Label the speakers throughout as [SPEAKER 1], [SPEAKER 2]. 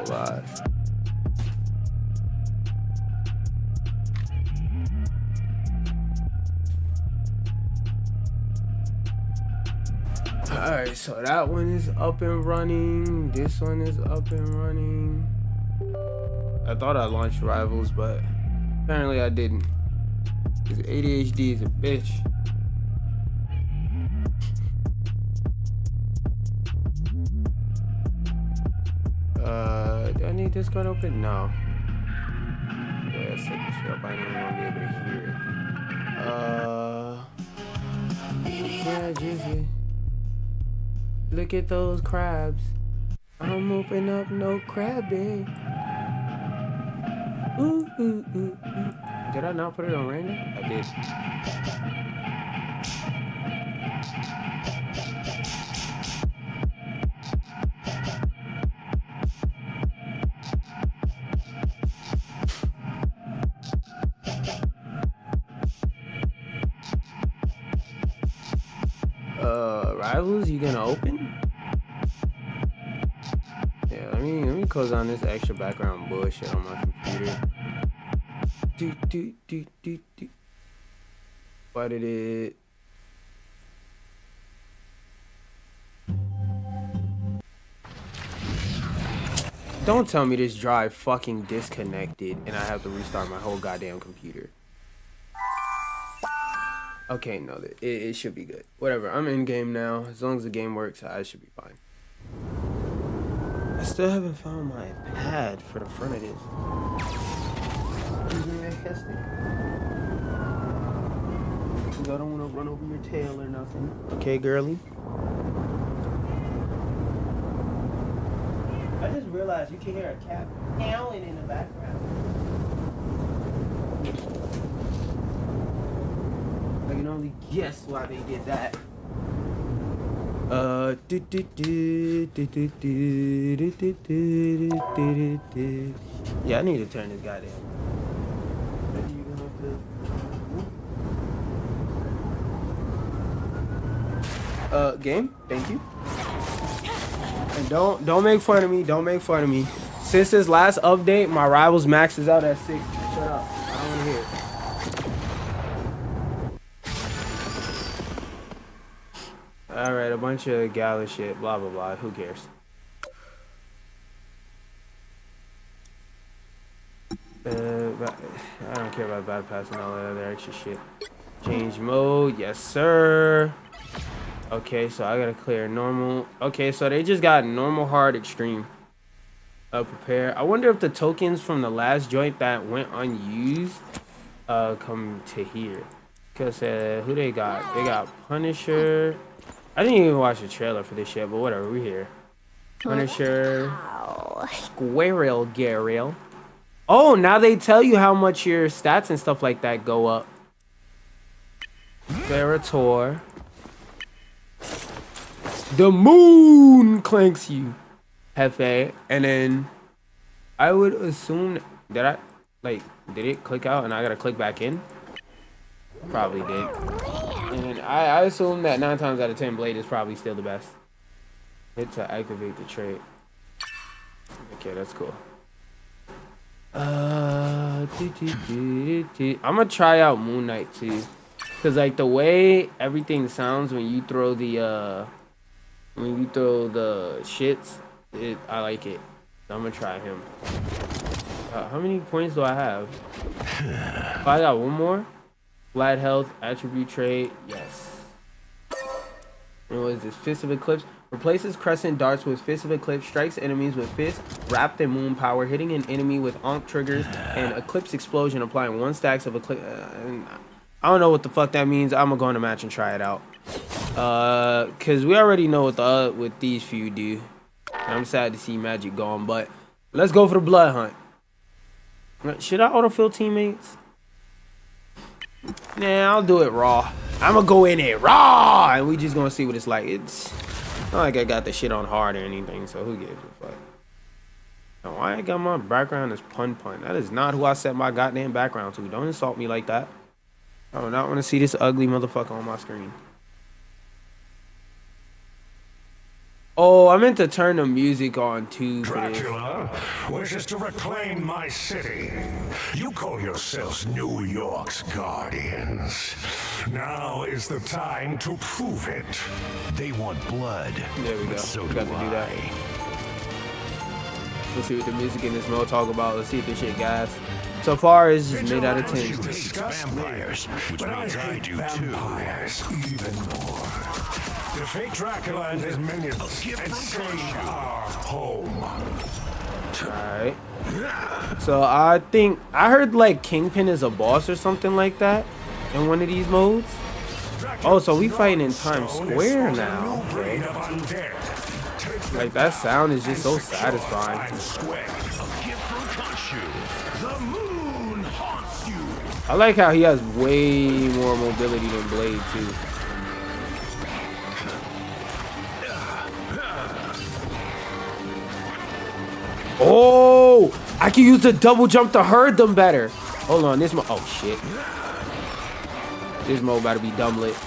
[SPEAKER 1] Oh god. Alright, so that one is up and running. This one is up and running. I thought I launched Rivals, but apparently I didn't. Because ADHD is a bitch. Do I need Discord open? No. Yeah, set this shit up. I don't even want to be able to hear it. Yeah, Jizzy. Look at those crabs. I'm open up no crabbing. Ooh, ooh, ooh, ooh. Did I not put it on random? I did. Rivals, you gonna open? Yeah, let me close on this extra background bullshit on my computer. Why did it? Don't tell me this drive fucking disconnected and I have to restart my whole goddamn computer. Okay, no, it should be good. Whatever, I'm in game now. As long as the game works, I should be fine. I still haven't found my pad for the front of this. I don't want to run over your tail or nothing. Okay, girly. I just realized you can hear a cat meowing in the background. I can only guess why they did that. Yeah, I need to turn this goddamn. Game, thank you. And don't make fun of me. Don't make fun of me. Since this last update, my Rivals max is out at 6. Shut up. I don't want to hear it. Alright, a bunch of gala shit, blah blah blah. Who cares? I don't care about bypass and all that other extra shit. Change mode, yes sir. Okay, so I gotta clear normal. Okay, so they just got normal, hard, extreme. Prepare. I wonder if the tokens from the last joint that went unused come to here. Cause who they got? They got Punisher. I didn't even watch the trailer for this shit, but whatever, we here. Punisher. Squirrel Garrel. Oh, now they tell you how much your stats and stuff like that go up. Veritor. The moon clanks you. Hefe. And then I would assume that did it click out and I gotta click back in? Probably did. And I assume that 9 times out of 10 Blade is probably still the best. Hit to activate the trait. Okay, that's cool. I'm gonna try out Moon Knight too. Cause like the way everything sounds when you throw the shits, I like it. So I'm gonna try him. How many points do I have? Oh, I got one more. Flat health, attribute trait, yes. And what is this? Fist of Eclipse. Replaces crescent darts with Fist of Eclipse, strikes enemies with Fist, wrapped in moon power, hitting an enemy with Onk triggers, and Eclipse Explosion, applying 1 stacks of Eclipse. I don't know what the fuck that means. I'm gonna go in the match and try it out. Cause we already know what what these few do. And I'm sad to see Magic gone, but let's go for the blood hunt. Should I autofill teammates? Nah, I'll do it raw. I'm gonna go in it raw, and we just gonna see what it's like. It's not like I got the shit on hard or anything, so who gives a fuck? Now, why I got my background as Pun. That is not who I set my goddamn background to. Don't insult me like that. I do not want to see this ugly motherfucker on my screen. Oh, I meant to turn the music on too for this.
[SPEAKER 2] Dracula wishes to reclaim my city. You call yourselves New York's guardians. Now is the time to prove it.
[SPEAKER 3] They want blood.
[SPEAKER 1] There we go.
[SPEAKER 3] So
[SPEAKER 1] We got to do that. Let's see what the music in this mode talk about. Let's see if this shit gas. So far, it's just made out of 10.
[SPEAKER 3] Vampires, which means I do
[SPEAKER 2] vampires even more. Defeat Dracula and his minions and save our home.
[SPEAKER 1] Alright. So I think I heard like Kingpin is a boss or something like that in one of these modes. Oh, so we fighting in Times Square now. Okay. Like that sound is just so satisfying. I like how he has way more mobility than Blade too. Oh, I can use the double jump to hurt them better. Hold on, this mode. Oh shit, this mode about to be dumb lit.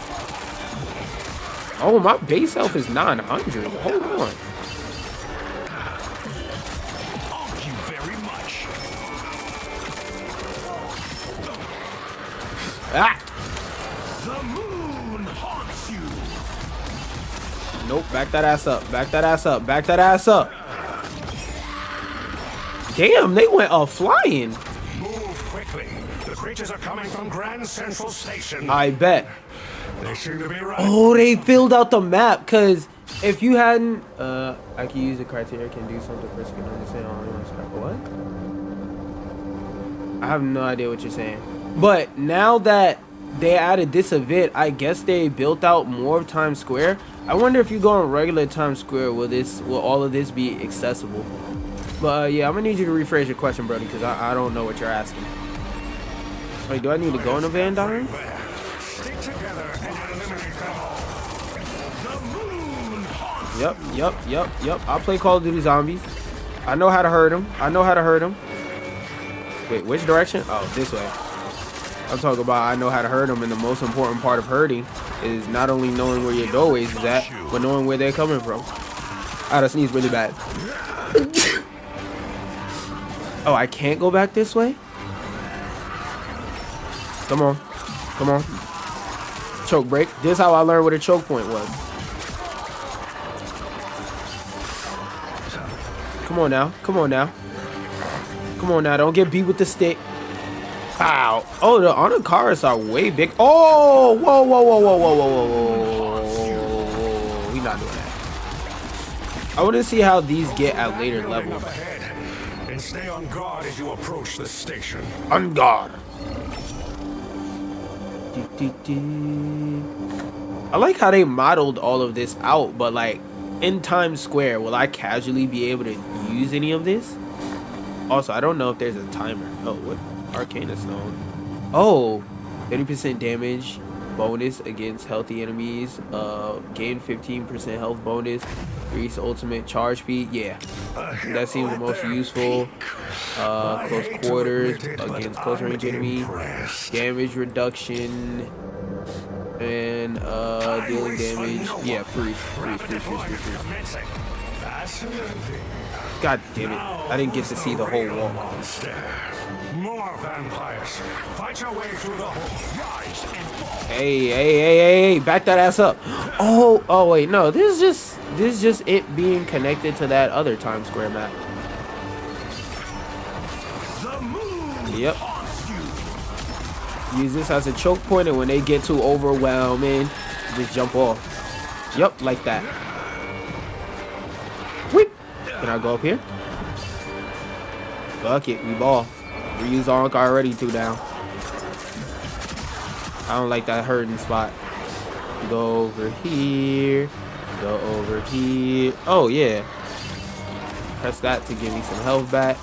[SPEAKER 1] Oh, my base health is 900. Hold on.
[SPEAKER 3] Thank you very much.
[SPEAKER 1] Ah.
[SPEAKER 3] The moon haunts you.
[SPEAKER 1] Nope, back that ass up. Back that ass up. Back that ass up. Damn, they went flying.
[SPEAKER 2] Move quickly. The creatures are coming from Grand Central Station.
[SPEAKER 1] I bet.
[SPEAKER 2] They seem to be right.
[SPEAKER 1] Oh, they filled out the map, cause if you hadn't, I can use the criteria, can do something person can understand. What? I have no idea what you're saying. But now that they added this event, I guess they built out more of Times Square. I wonder if you go on regular Times Square, will all of this be accessible? But yeah, I'm gonna need you to rephrase your question, brother, because I don't know what you're asking. Wait, do I need to go in the Van Dyne?
[SPEAKER 2] Stick together and eliminate them all. The moon haunts.
[SPEAKER 1] Yep. I'll play Call of Duty Zombies. I know how to hurt him. Wait, which direction? Oh, this way. I'm talking about I know how to hurt them, and the most important part of hurting is not only knowing where your doorways is at, but knowing where they're coming from. I had to sneeze really bad. Oh, I can't go back this way? Come on. Choke break. This is how I learned what a choke point was. Come on now. Don't get beat with the stick. Pow. Oh, the Anacaris are way big. Oh, whoa. We're not doing that. I want to see how these get at later levels.
[SPEAKER 2] And stay on guard as you approach the station.
[SPEAKER 1] On guard. I like how they modeled all of this out, but like in Times Square, will I casually be able to use any of this? Also, I don't know if there's a timer. Oh, what? Arcana Stone. Oh, 30% damage bonus against healthy enemies. Gain 15% health bonus. Increase ultimate charge speed. Yeah, that seems the most useful. Close quarters against close range enemy. Damage reduction. And dealing damage. Yeah, freeze. God damn it. I didn't get to see the whole walk.
[SPEAKER 2] More vampires. Fight your way through the hole. Rise and fall.
[SPEAKER 1] Hey, back that ass up. Oh wait, no, this is just it being connected to that other Times Square map. Yep. Use this as a choke point, and when they get too overwhelming, just jump off. Yep, like that. Whip. Can I go up here? Fuck it, we ball. Reuse Ankh already 2 down. I don't like that hurting spot. Go over here. Go over here. Oh yeah. Press that to give me some health back.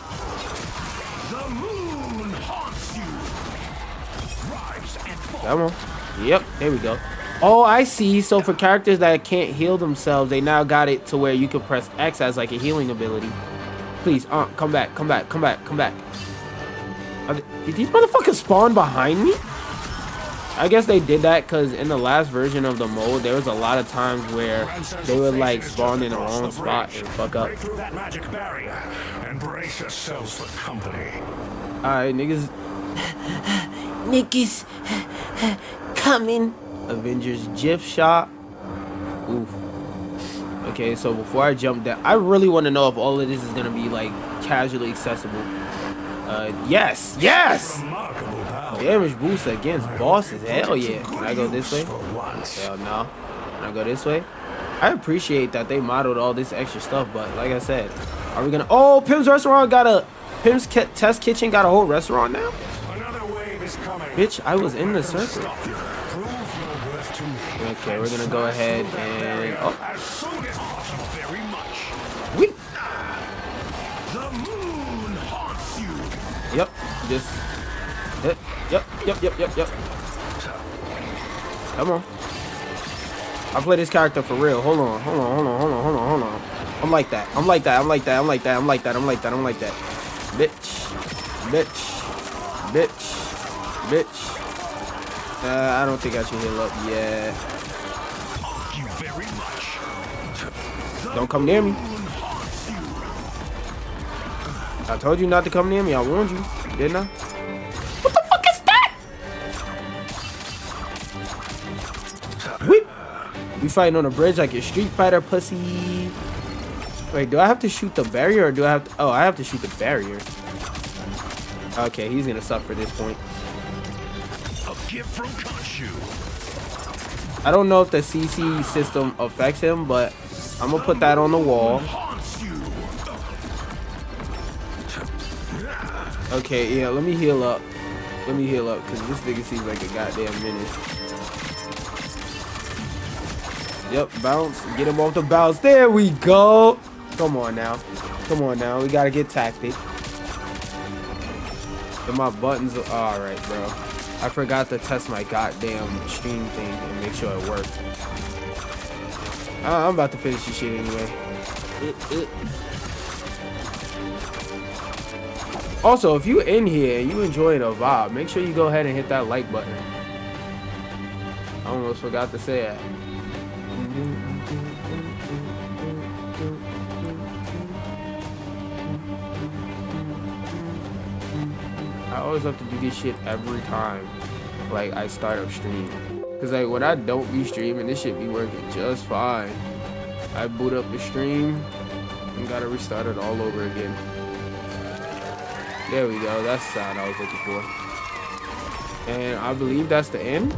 [SPEAKER 3] The moon haunts you. Rise and fall.
[SPEAKER 1] Come on. Yep, there we go. Oh, I see. So for characters that can't heal themselves, they now got it to where you can press X as like a healing ability. Please, come back. Did these motherfuckers spawn behind me? I guess they did that because in the last version of the mode, there was a lot of times where they would like spawn in the wrong spot and fuck up.
[SPEAKER 2] Break through that magic barrier and brace yourselves for company.
[SPEAKER 1] Alright, niggas. Niggas coming. Avengers GIF shop. Oof. Okay, so before I jump down, I really want to know if all of this is gonna be like casually accessible. Yes, yes. Damage boost against bosses. Hell yeah. Can I go this way? Hell no. Can I go this way? I appreciate that they modeled all this extra stuff, but like I said, are we gonna? Oh, Pim's restaurant got a Pim's test kitchen got a whole restaurant now.
[SPEAKER 2] Another wave is coming.
[SPEAKER 1] Bitch, I was in the circle. Okay, we're gonna go ahead and
[SPEAKER 3] As soon as possible, very much.
[SPEAKER 1] we.
[SPEAKER 3] The moon haunts you.
[SPEAKER 1] Yep. Just. Yep. Come on. I play this character for real. Hold on. I'm like that. Bitch. I don't think I should heal up yet.
[SPEAKER 3] Thank you very much.
[SPEAKER 1] Don't come near me.
[SPEAKER 3] Moon haunts you.
[SPEAKER 1] I told you not to come near me. I warned you, didn't I? What the fuck is that? Whip. We fighting on a bridge like a Street Fighter pussy. Wait, do I have to shoot the barrier or do I have to? Oh, I have to shoot the barrier. Okay, he's gonna suffer this point.
[SPEAKER 3] A gift from Khonshu.
[SPEAKER 1] I don't know if the CC system affects him, but I'm gonna put that on the wall.
[SPEAKER 3] Haunts you.
[SPEAKER 1] Okay, yeah, let me heal up. Because this nigga seems like a goddamn menace. Yep, bounce. Get him off the bounce. There we go. Come on now. We gotta get tactic. And my buttons are alright, bro. I forgot to test my goddamn stream thing and make sure it worked. I'm about to finish this shit anyway. Also, if you in here and you enjoy the vibe, make sure you go ahead and hit that like button. I almost forgot to say that. I always have to do this shit every time like I start up stream. Cause like when I don't be streaming, this shit be working just fine. I boot up the stream and gotta restart it all over again. There we go, that's the sound I was looking for. And I believe that's the end.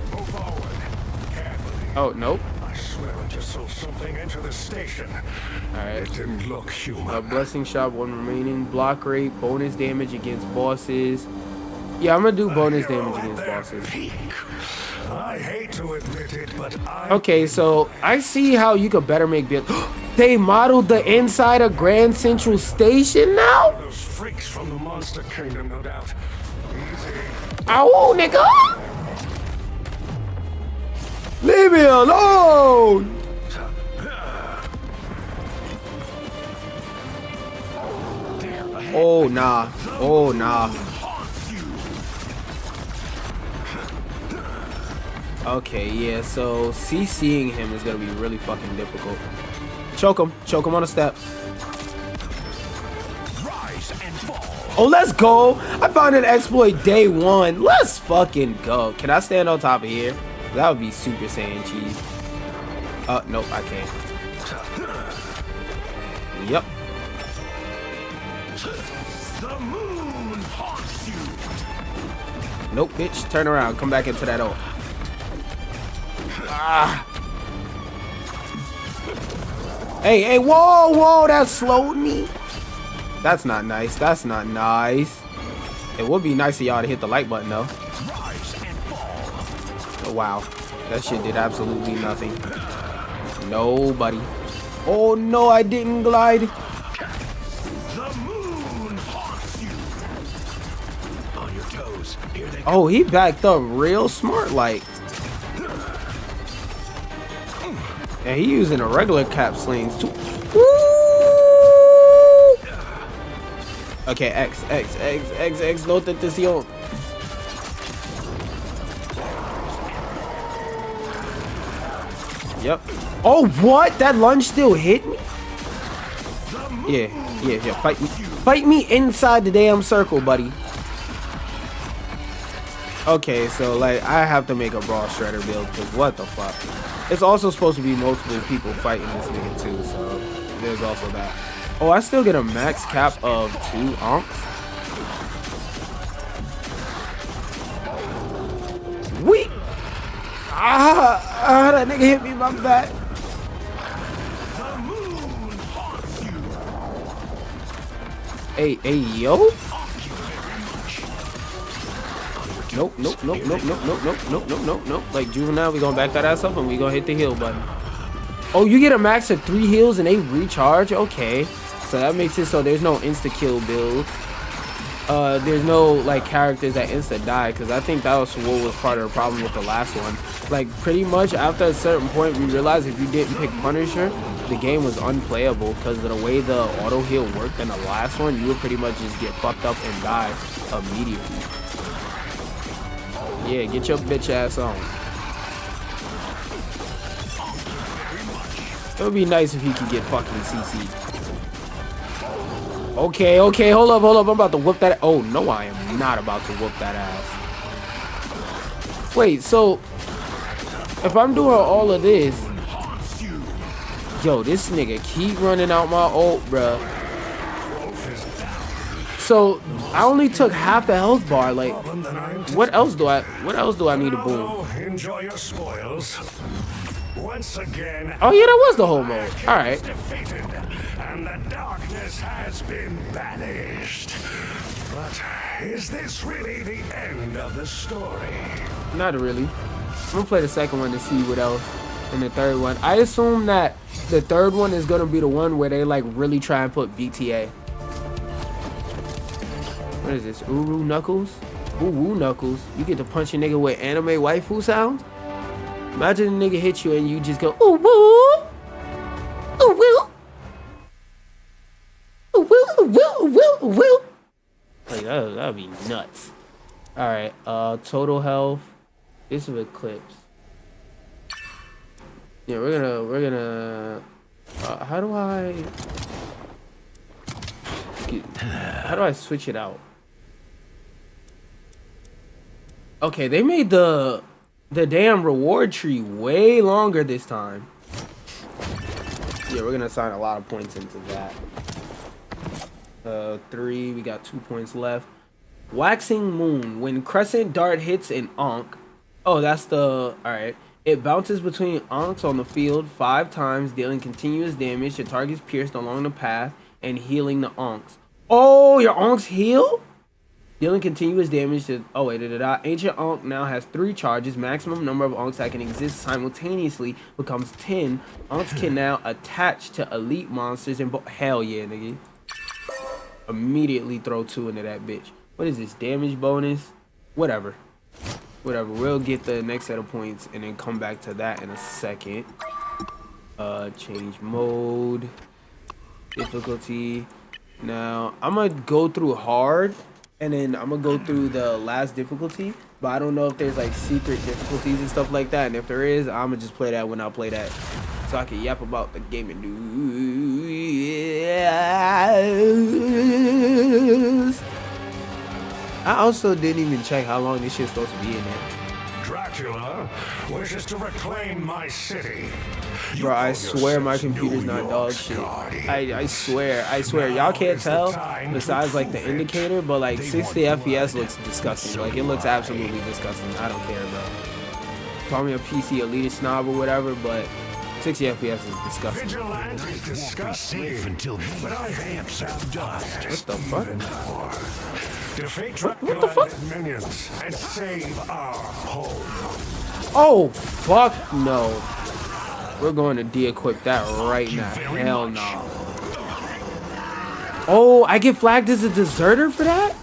[SPEAKER 1] Oh, nope.
[SPEAKER 2] I swear I just saw something enter the station.
[SPEAKER 1] Alright.
[SPEAKER 2] It didn't look human.
[SPEAKER 1] A blessing shot, 1 remaining. Block rate, bonus damage against bosses. Yeah, I'm gonna do bonus damage against bosses.
[SPEAKER 2] I hate to admit it, but
[SPEAKER 1] Okay, so I see how you could better make build. They modeled the inside of Grand Central Station now?
[SPEAKER 2] those freaks from the Monster Kingdom, no doubt. Easy.
[SPEAKER 1] Ow, nigga! Leave me alone! Oh, nah. Okay, yeah, so CCing him is gonna be really fucking difficult. Choke him on a step.
[SPEAKER 3] Rise and fall.
[SPEAKER 1] Oh, let's go! I found an exploit day 1. Let's fucking go. Can I stand on top of here? That would be Super Saiyan cheese. Nope, I can't. Yep.
[SPEAKER 3] The moon haunts you.
[SPEAKER 1] Nope, bitch. Turn around. Come back into that hole. Ah. Hey, whoa, that slowed me. That's not nice. It would be nice of y'all to hit the like button, though.
[SPEAKER 3] Rise and fall.
[SPEAKER 1] Oh, wow. That shit did absolutely nothing. Nobody. Oh, no, I didn't glide.
[SPEAKER 3] The moon haunts you. On your toes. Here they
[SPEAKER 1] Oh, he backed up real smart, like. And he using a regular cap slings, too. Woo! Okay, X, no tentación. Yep. Oh, what? That lunge still hit me? Yeah. Fight me. Fight me inside the damn circle, buddy. Okay, so, like, I have to make a Brawl Shredder build, because what the fuck? It's also supposed to be multiple people fighting this nigga, too, so there's also that. Oh, I still get a max cap of 2 onks? Weep! That nigga hit me in my back. Hey, yo. Nope. Like Juvenile, we gonna back that ass up and we gonna hit the heal button. Oh, you get a max of 3 heals and they recharge? Okay. So that makes it so there's no insta-kill build. There's no, like, characters that insta-die, because I think that was what was part of the problem with the last one. Like, pretty much after a certain point, we realized if you didn't pick Punisher, the game was unplayable, because of the way the auto-heal worked in the last one, you would pretty much just get fucked up and die immediately. Yeah, get your bitch ass on. It would be nice if he could get fucking CC'd. Okay, hold up. I'm about to whoop that. Oh, no, I am not about to whoop that ass. Wait, so if I'm doing all of this, yo, this nigga keep running out my ult, bruh. So I only took half the health bar. Like, what else do I need to boom?
[SPEAKER 2] Enjoy your spoils. Once again.
[SPEAKER 1] Oh yeah, that was the whole mode. All right.
[SPEAKER 2] Defeated, and the darkness has been banished. But is this really the end of the story?
[SPEAKER 1] Not really. I'm gonna play the second one to see what else. And the third one. I assume that the third one is gonna be the one where they like really try and put VTA. What is this? Uru Knuckles? Ooh, Knuckles. You get to punch a nigga with anime waifu sounds? Imagine a nigga hit you and you just go, ooh woo! Ooh woo! Ooh woo, ooh woo, ooh woo, ooh woo! Like, that'd be nuts. Alright, total health. This is Eclipse. Yeah, we're gonna how do I switch it out? Okay, they made the damn reward tree way longer this time. Yeah, we're gonna assign a lot of points into that. 3, we got 2 points left. Waxing Moon. When Crescent Dart hits an Onk. Oh, that's the... Alright. It bounces between Onks on the field 5 times, dealing continuous damage to targets pierced along the path and healing the Onks. Oh, your Onks heal? Dealing continuous damage to... Oh, wait. Ancient Onk now has 3 charges. Maximum number of Onks that can exist simultaneously becomes 10. Onks can now attach to elite monsters and... Hell yeah, nigga. Immediately throw 2 into that bitch. What is this? Damage bonus? Whatever. We'll get the next set of points and then come back to that in a second. Change mode. Difficulty. Now, I'm going to go through hard. And then I'm going to go through the last difficulty. But I don't know if there's like secret difficulties and stuff like that. And if there is, I'm going to just play that when I play that. So I can yap about the gaming news. I also didn't even check how long this shit's supposed to be in there.
[SPEAKER 2] Dracula wishes to reclaim my city.
[SPEAKER 1] Bro, I swear my computer's not dog shit. I swear. Y'all can't tell besides like the indicator, but like 60 FPS looks disgusting. Like it looks absolutely disgusting. I don't care, bro. Call me a PC elitist snob or whatever, but 60 FPS is disgusting.
[SPEAKER 2] Vigilante disgusting until but I have some dust.
[SPEAKER 1] What the fuck?
[SPEAKER 2] Defeat Dracula
[SPEAKER 1] What the fuck?
[SPEAKER 2] and minions and save our home.
[SPEAKER 1] Oh fuck no. We're going to de-equip that right now. Hell no. Oh, I get flagged as a deserter for that?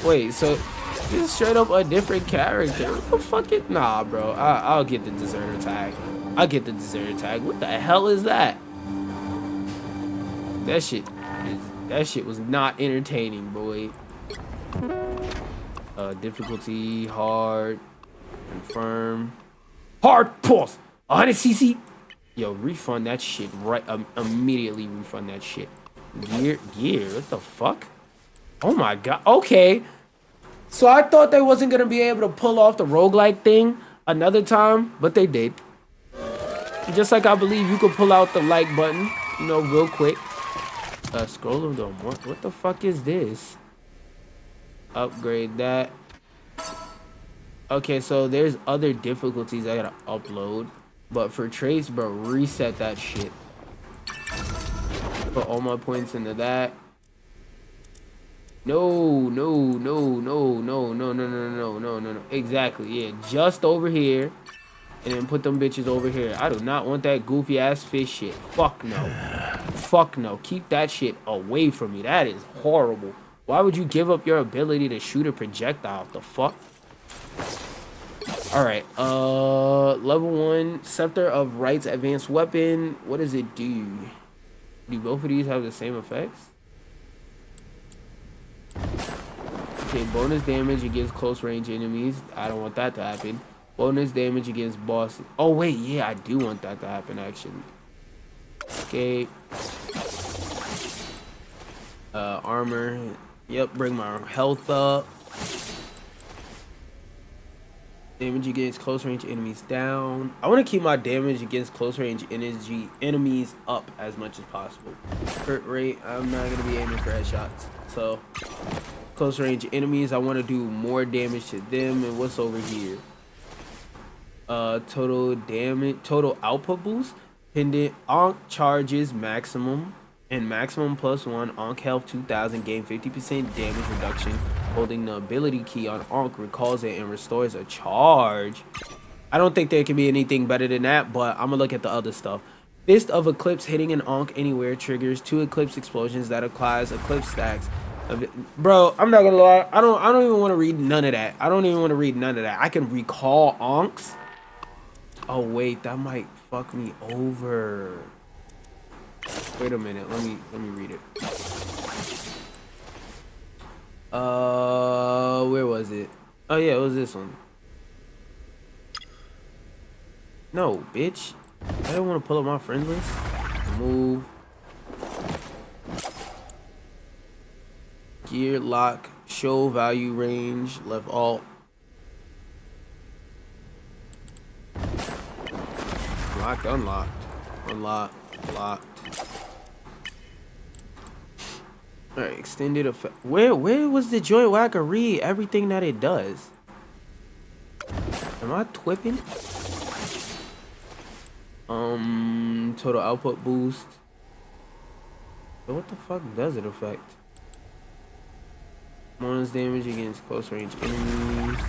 [SPEAKER 1] Wait, so this is straight up a different character. What the fuck it? Nah, bro. I'll get the deserter tag. What the hell is that? That shit was not entertaining, boy. Difficulty, hard, and confirm. Hard pulse. 100 CC. Yo, refund that shit right. Immediately refund that shit. Gear. What the fuck? Oh my god. Okay. So I thought they wasn't gonna be able to pull off the roguelike thing another time, but they did. Just like I believe you could pull out the like button, you know, real quick. Scroll of the what the fuck is this? Upgrade that. Okay, so there's other difficulties I gotta upload. But for trace, bro, reset that shit. Put all my points into that. No. Exactly, yeah. Just over here. And then put them bitches over here. I do not want that goofy ass fish shit. Fuck no. Fuck no. Keep that shit away from me. That is horrible. Why would you give up your ability to shoot a projectile? The fuck? Alright. Level 1. Scepter of Right's advanced weapon. What does it do? Do both of these have the same effects? Okay, bonus damage against close range enemies. I don't want that to happen. Bonus damage against bosses. Oh, wait. Yeah, I do want that to happen, actually. Escape. Armor. Yep, bring my health up. Damage against close range enemies down. I want to keep my damage against close range enemies up as much as possible. Crit rate. I'm not going to be aiming for headshots. So, close range enemies. I want to do more damage to them. And what's over here? Total damage, total output boost, pendant Ankh charges maximum and maximum +1 Ankh health 2000, gain 50% damage reduction. Holding the ability key on Ankh recalls it and restores a charge. I don't think there can be anything better than that, but I'm gonna look at the other stuff. Fist of Eclipse hitting an Ankh anywhere triggers 2 Eclipse explosions that applies Eclipse stacks. Bro, I'm not gonna lie. I don't even want to read none of that. I can recall Ankhs. Oh wait, that might fuck me over. Wait a minute, let me read it. Where was it? Oh yeah, it was this one. No, bitch. I don't want to pull up my friends list. Move. Gear lock, show value range, left alt. Locked, unlocked, unlocked, locked. All right, extended effect. Where was the joint where I could read everything that it does? Am I twipping? Total output boost. But what the fuck does it affect? Bonus damage against close range enemies.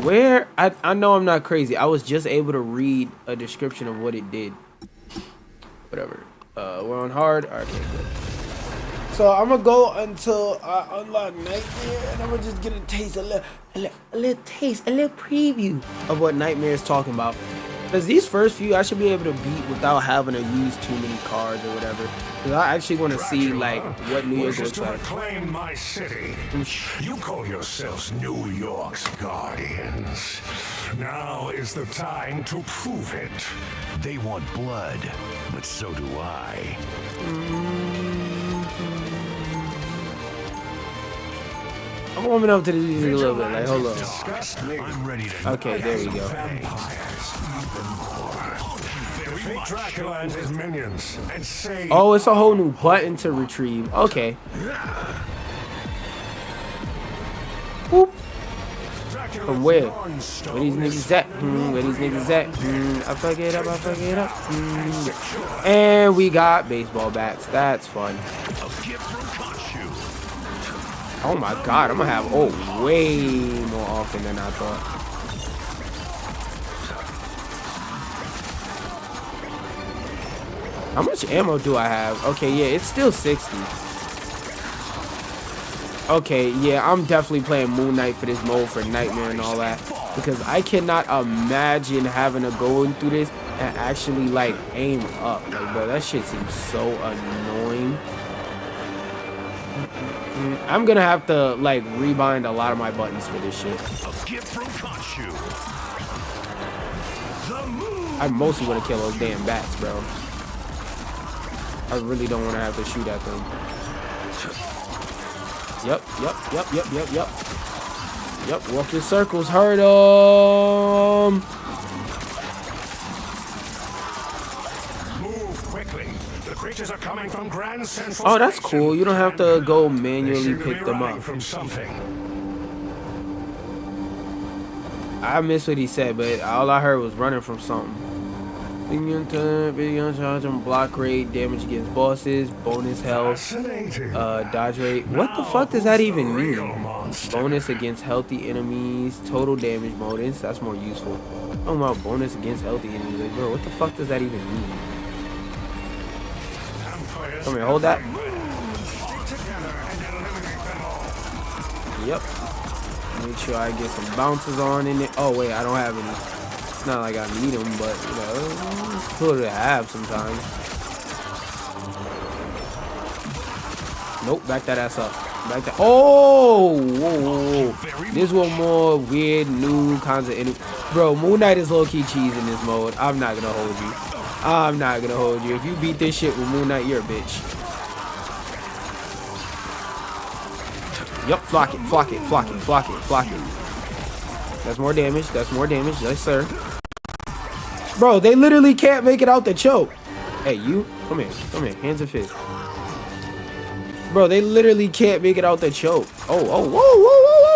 [SPEAKER 1] Where? I know I'm not crazy. I was just able to read a description of what it did. Whatever. We're on hard. Alright, good. So I'm gonna go until I unlock Nightmare, and I'm gonna just get a taste, a little preview of what Nightmare is talking about. Because these first few I should be able to beat without having to use too many cards or whatever. Because I actually want to see like what New York looks like.
[SPEAKER 2] Reclaim my city. You call yourselves New York's guardians. Now is the time to prove it.
[SPEAKER 3] They want blood, but so do I.
[SPEAKER 1] I'm warming up to the music a little bit. Like, hold on.
[SPEAKER 3] I'm ready to.
[SPEAKER 1] Okay, there we go.
[SPEAKER 2] Defeat Dracula and his minions and save.
[SPEAKER 1] Oh, it's a whole new button to retrieve. Okay. Whoop. From where? Where these niggas at? Where these niggas at? I fuck it up. And we got baseball bats. That's fun. Oh my god, I'm gonna have way more often than I thought. How much ammo do I have? Okay, yeah, it's still 60. Okay, yeah, I'm definitely playing Moon Knight for this mode for Nightmare and all that. Because I cannot imagine having to go through this and actually, like, aim up. Like, bro, that shit seems so annoying. I'm gonna have to like rebind a lot of my buttons for this shit.
[SPEAKER 3] A gift from Khonshu.
[SPEAKER 1] I mostly want to kill those damn bats, bro. I really don't want to have to shoot at them. Yep. Yep, walk in circles, hurt them.
[SPEAKER 2] Move quickly. The creatures are coming from Grand Central.
[SPEAKER 1] Oh, that's
[SPEAKER 2] Station.
[SPEAKER 1] cool. You don't have to go
[SPEAKER 2] They
[SPEAKER 1] manually
[SPEAKER 2] seem to be
[SPEAKER 1] pick them
[SPEAKER 2] running
[SPEAKER 1] up.
[SPEAKER 2] from something.
[SPEAKER 1] I missed what he said, but all I heard was running from something. Big on charge on block rate, damage against bosses, bonus health,
[SPEAKER 2] Fascinating.
[SPEAKER 1] dodge rate. What the
[SPEAKER 2] Now,
[SPEAKER 1] fuck does that
[SPEAKER 2] who's
[SPEAKER 1] even
[SPEAKER 2] the
[SPEAKER 1] mean?
[SPEAKER 2] real monster?
[SPEAKER 1] Bonus against healthy enemies, total damage bonus. That's more useful. Talking about bonus against healthy enemies. Like, bro, what the fuck does that even mean?
[SPEAKER 2] Vampires
[SPEAKER 1] Come here, hold that.
[SPEAKER 2] stick together and eliminate them all.
[SPEAKER 1] Yep. Make sure I get some bounces on in it. Oh wait, I don't have any. It's not like I need them, but you know, it's cool to have sometimes. Nope, back that ass up. Back that. Oh, whoa. This one more weird, new kinds of enemy. Bro, Moon Knight is low-key cheese in this mode. I'm not gonna hold you. I'm not gonna hold you. If you beat this shit with Moon Knight, you're a bitch. Yep, flock it. That's more damage. Yes, sir. Bro, they literally can't make it out the choke. Hey, you. Come here. Hands and fists. Bro, they literally can't make it out the choke. Whoa.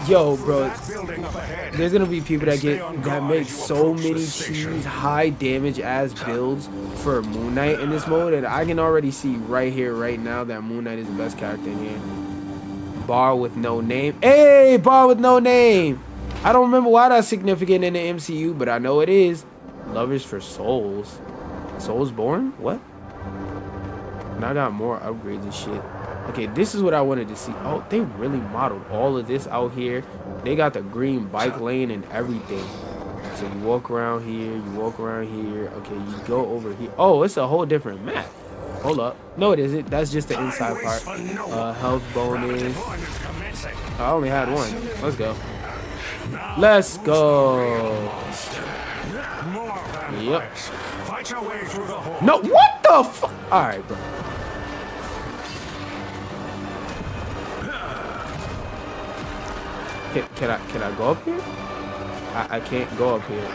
[SPEAKER 1] Yo, bro.
[SPEAKER 2] Building up ahead.
[SPEAKER 1] There's gonna be people that make so many cheese high damage ass builds for Moon Knight in this mode, and I can already see right here, right now, that Moon Knight is the best character in here. Bar with no name. Hey, bar with no name. I don't remember why that's significant in the MCU, but I know it is. Lovers for souls. Souls born? What? And I got more upgrades and shit. Okay, this is what I wanted to see. Oh, they really modeled all of this out here. They got the green bike lane and everything. So you walk around here, Okay, you go over here. Oh, it's a whole different map. Hold up. No, it isn't. That's just the inside part. Health bonus. I only had one. Let's go. Let's go. Yep.
[SPEAKER 2] Fight your way through the hole.
[SPEAKER 1] No, what the fuck? All right, bro. Can I go up here? I can't go up here.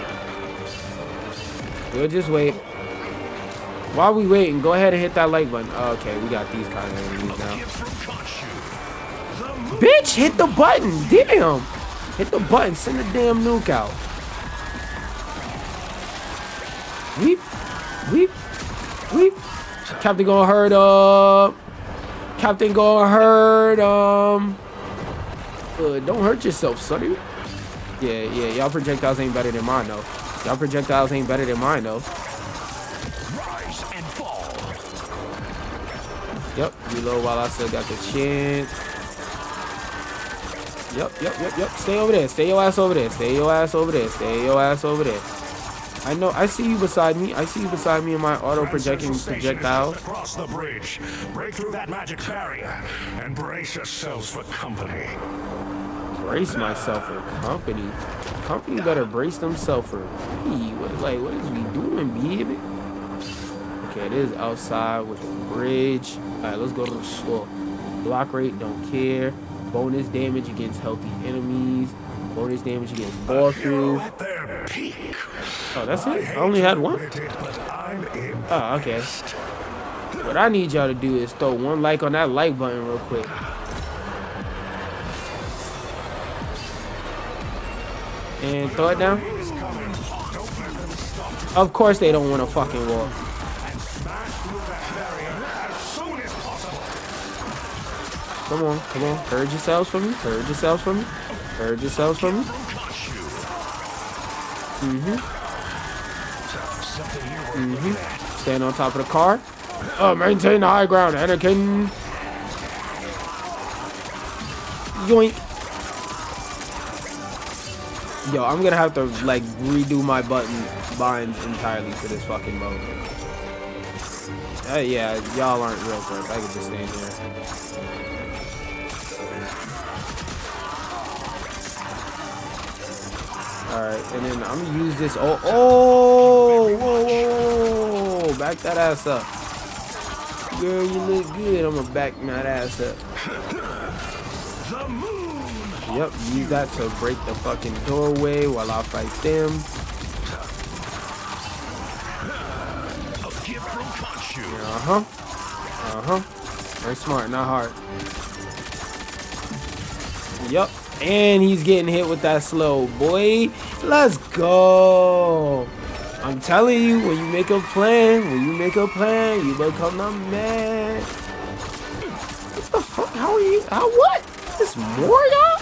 [SPEAKER 1] We'll just wait. While we waiting, go ahead and hit that like button. Okay, we got these kind of enemies now. Bitch, hit the button. Damn. Hit the button. Send the damn nuke out. Weep. Qaptain gonna hurt him. Qaptain gonna hurt him. Don't hurt yourself, sonny. Yeah, y'all projectiles ain't better than mine, though. Rise
[SPEAKER 3] and fall.
[SPEAKER 1] Yep, reload while I still got the chance. Yep. Stay over there. Stay your ass over there. I know. I see you beside me. In my auto projecting projectile.
[SPEAKER 2] Across the bridge. Break through that magic barrier and brace yourselves for company.
[SPEAKER 1] Brace myself for company. Company better brace themselves for me. What is we doing, baby? Okay, it is outside with the bridge. All right, let's go to the store. Block rate, don't care. Bonus damage against healthy enemies. Bonus damage against ball through.
[SPEAKER 2] At their peak.
[SPEAKER 1] Oh, that's it? I only had one? Oh, okay. What I need y'all to do is throw one like on that like button real quick. And throw it down. Of course they don't want to fucking walk. Come on. Purge yourselves for me. Stand on top of the car. Maintain the high ground, Anakin. Yoink. Yo, I'm gonna have to like redo my binds entirely for this fucking mode. Yeah, y'all aren't real threats. I can just stand here. Alright, and then I'm gonna use this. Oh, whoa. Back that ass up. Girl, you look good. I'm gonna back that ass up. Yep, use that to break the fucking doorway while I fight them. Very smart, not hard. Yep, and he's getting hit with that slow, boy. Let's go. I'm telling you, when you make a plan, you become the man. What the fuck? How are you? How what? There's more, y'all?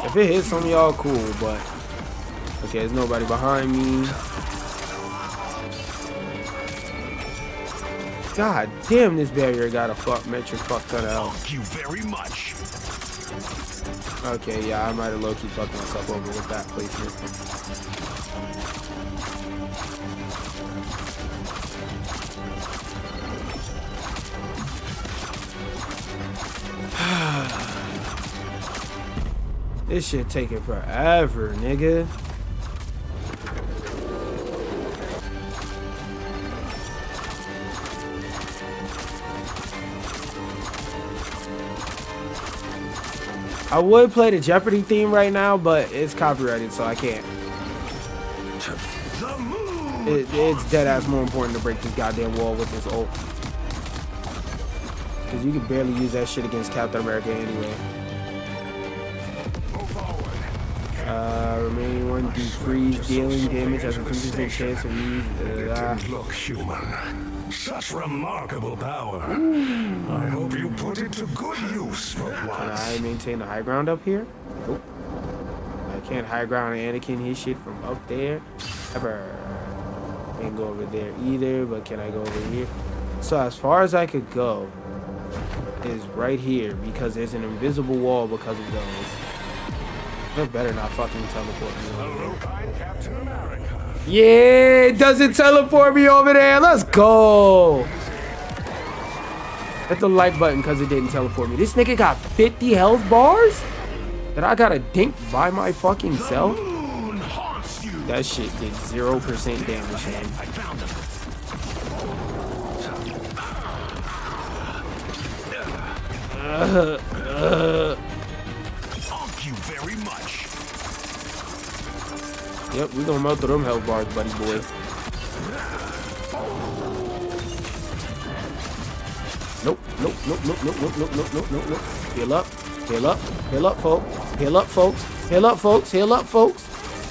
[SPEAKER 1] If it hits some of y'all, cool, but okay, there's nobody behind me. God damn, this barrier got a metric fuck ton of health.
[SPEAKER 3] Thank you very much.
[SPEAKER 1] Okay, yeah, I might have low-key fucked myself over with that placement. This shit taking forever, nigga. I would play the Jeopardy theme right now, but it's copyrighted, so I can't. It's dead ass more important to break this goddamn wall with this ult. Because you can barely use that shit against Captain America anyway. Remaining one decrease dealing damage as a 50% chance of use.
[SPEAKER 2] It didn't look human. Such remarkable power. I hope you put it to good use for once.
[SPEAKER 1] Can I maintain the high ground up here? Nope. I can't high ground Anakin his shit from up there. Ever. Can't go over there either, but can I go over here? So as far as I could go is right here because there's an invisible wall because of those. It better not fucking teleport me over there.
[SPEAKER 2] Captain America.
[SPEAKER 1] Yeah, it doesn't teleport me over there. Let's go. Hit the like button because it didn't teleport me. This nigga got 50 health bars that I gotta dink by my fucking self. That shit did 0% damage, man.
[SPEAKER 3] Thank you very much.
[SPEAKER 1] Yep, we gonna melt through them health bars, buddy boy. Nope. Heal up, folks.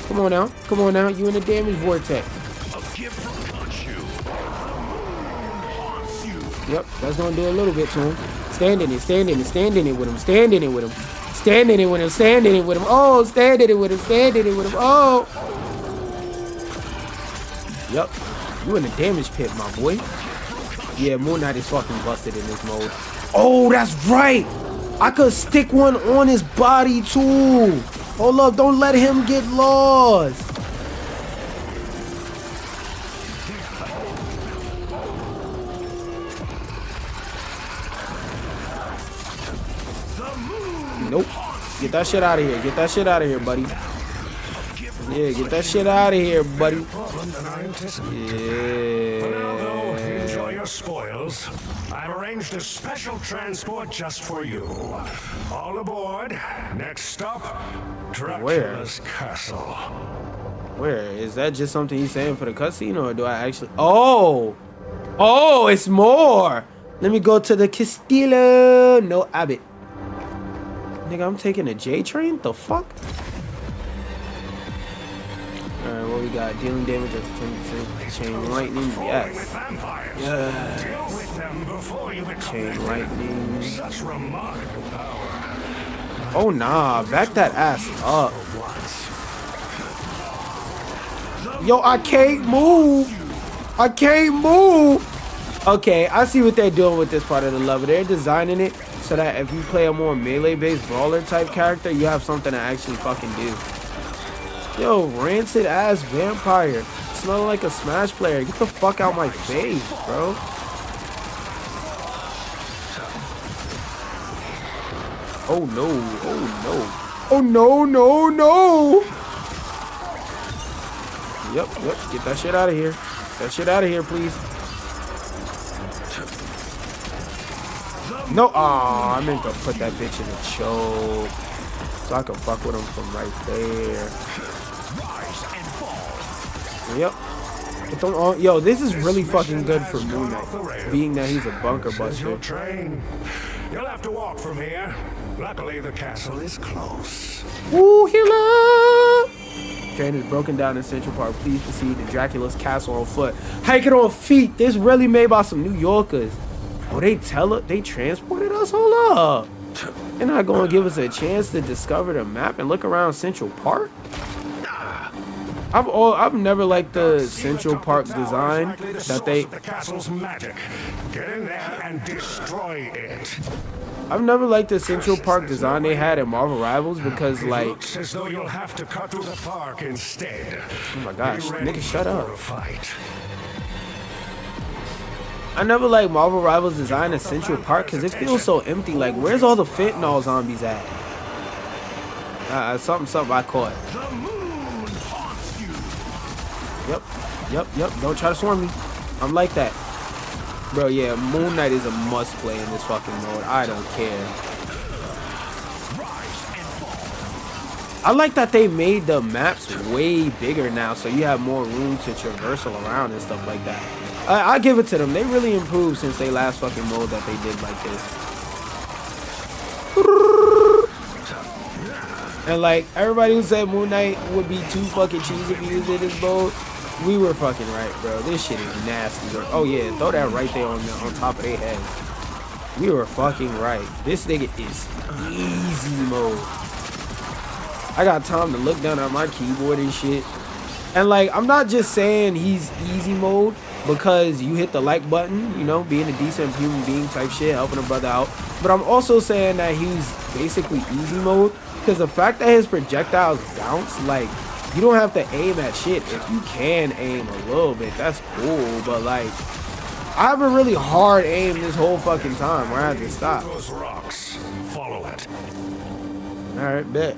[SPEAKER 1] Come on now. You in the damage vortex. Yep, that's gonna do a little bit to him. Stand in it with him. Oh, standing it with him. Oh. Yep, you in the damage pit, my boy. Yeah, Moon Knight is fucking busted in this mode. Oh, that's right. I could stick one on his body too. Hold up, don't let him get lost. Nope. Get that shit out of here, buddy. Yeah, get that shit out of here, buddy.
[SPEAKER 2] Yeah. Enjoy your spoils. I've arranged a special transport just for you. All aboard. Next stop, Dracula's castle.
[SPEAKER 1] Where? Is that just something he's saying for the cutscene, or do I actually... Oh, it's more. Let me go to the Castillo. No, Abbott. Nigga, I'm taking a J train? The fuck? Alright, what we got? Dealing damage at 10%. Chain lightning. Yes. Chain lightning.
[SPEAKER 2] Such remarkable power.
[SPEAKER 1] Oh nah, back that ass up. Yo, I can't move. Okay, I see what they're doing with this part of the level. They're designing it so that if you play a more melee-based brawler type character, you have something to actually fucking do. Yo, rancid ass vampire. Smelling like a Smash player. Get the fuck out my face, bro. Oh no, oh no. Oh no, no, no. Yep, get that shit out of here. Get that shit out of here, please. No, aw, I meant to put that bitch in a choke. So I can fuck with him from right there. Yep. Yo, this is really fucking good for Moon Knight, being that he's a bunker buster.
[SPEAKER 2] You'll have to walk from here. Luckily, the castle is close.
[SPEAKER 1] Woo, healer! Train is broken down in Central Park. Please proceed to Dracula's castle on foot. Hiking on feet. This really made by some New Yorkers. Oh, they transported us? Hold up. They're not gonna give us a chance to discover the map and look around Central Park? I've never liked the Central Park design that they.
[SPEAKER 2] The castle's magic. Get in there and destroy it.
[SPEAKER 1] I've never liked the Central Park design they had in Marvel Rivals because, like,
[SPEAKER 2] looks as though you'll have to cut through the park instead.
[SPEAKER 1] Oh my gosh, nigga, shut up.
[SPEAKER 2] Fight.
[SPEAKER 1] I never liked Marvel Rivals design in Central Park because it feels so empty. Like, where's all the fentanyl zombies at? Something I caught.
[SPEAKER 2] The moon haunts you.
[SPEAKER 1] Yep. Don't try to swarm me. I'm like that. Bro, yeah, Moon Knight is a must play in this fucking mode. I don't care. I like that they made the maps way bigger now, so you have more room to traversal around and stuff like that. I give it to them. They really improved since they last fucking mode that they did like this. And like, everybody who said Moon Knight would be too fucking cheesy if you used it in this mode, we were fucking right, bro. This shit is nasty. Oh yeah, throw that right there on top of their heads. We were fucking right. This nigga is easy mode. I got time to look down at my keyboard and shit. And like, I'm not just saying he's easy mode because you hit the like button, you know, being a decent human being type shit, helping a brother out. But I'm also saying that he's basically easy mode because the fact that his projectiles bounce, like, you don't have to aim at shit. If you can aim a little bit, that's cool. But like, I haven't really hard aimed this whole fucking time where I had to stop.
[SPEAKER 2] Those rocks. Follow it.
[SPEAKER 1] Alright, bet.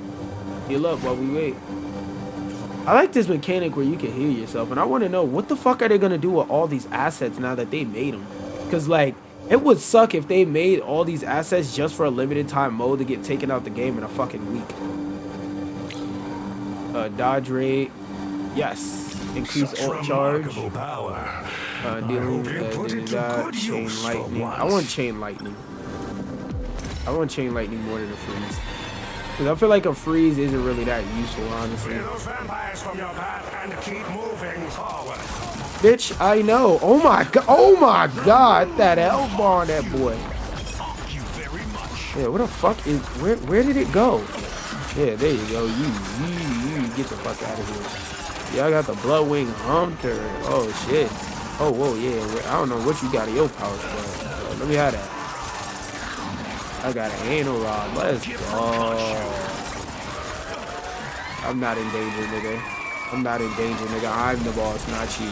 [SPEAKER 1] Heal up while we wait. I like this mechanic where you can heal yourself, and I want to know what the fuck are they gonna do with all these assets now that they made them? Because like, it would suck if they made all these assets just for a limited time mode to get taken out the game in a fucking week. Dodge rate, yes. Increase ult charge. Dealing chain lightning. I want chain lightning. I want chain lightning more than a freeze. Because I feel like a freeze isn't really that useful, honestly.
[SPEAKER 2] Clear those vampires from your path and keep moving forward.
[SPEAKER 1] Bitch, I know. Oh my god, that health bar on that boy. Yeah, what the fuck is, where did it go? Yeah, there you go. You get the fuck out of here. Yeah, I got the Bloodwing Hunter. Oh shit. Oh whoa, yeah. I don't know what you got in your pouch, but let me have that. I got an anal rod. Let's go. I'm not in danger, nigga. I'm not in danger, nigga. I'm the boss, not you.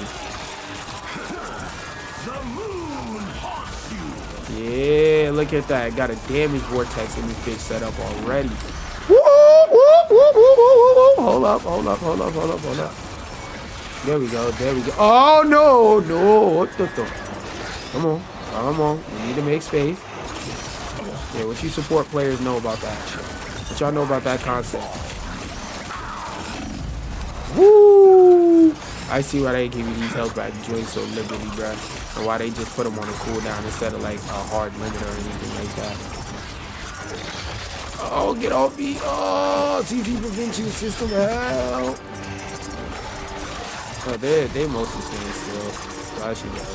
[SPEAKER 2] The moon haunts you.
[SPEAKER 1] Yeah, look at that. Got a damage vortex in this bitch set up already. Hold up. There we go. Oh no. Come on. We need to make space. Yeah, what you support players know about that. What y'all know about that concept. Woo! I see why they give you these health back joints so liberally, bruh. And why they just put them on a cooldown instead of like a hard limit or anything like that. Oh, get off me. Oh, CC prevention system help. Oh, they mostly staying still. So I should get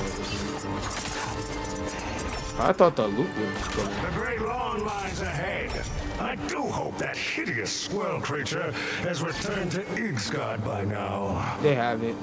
[SPEAKER 1] I thought the loop would be killing.
[SPEAKER 2] The great lawn lies ahead. I do hope that hideous squirrel creature has returned to Igsgard by now.
[SPEAKER 1] They have it.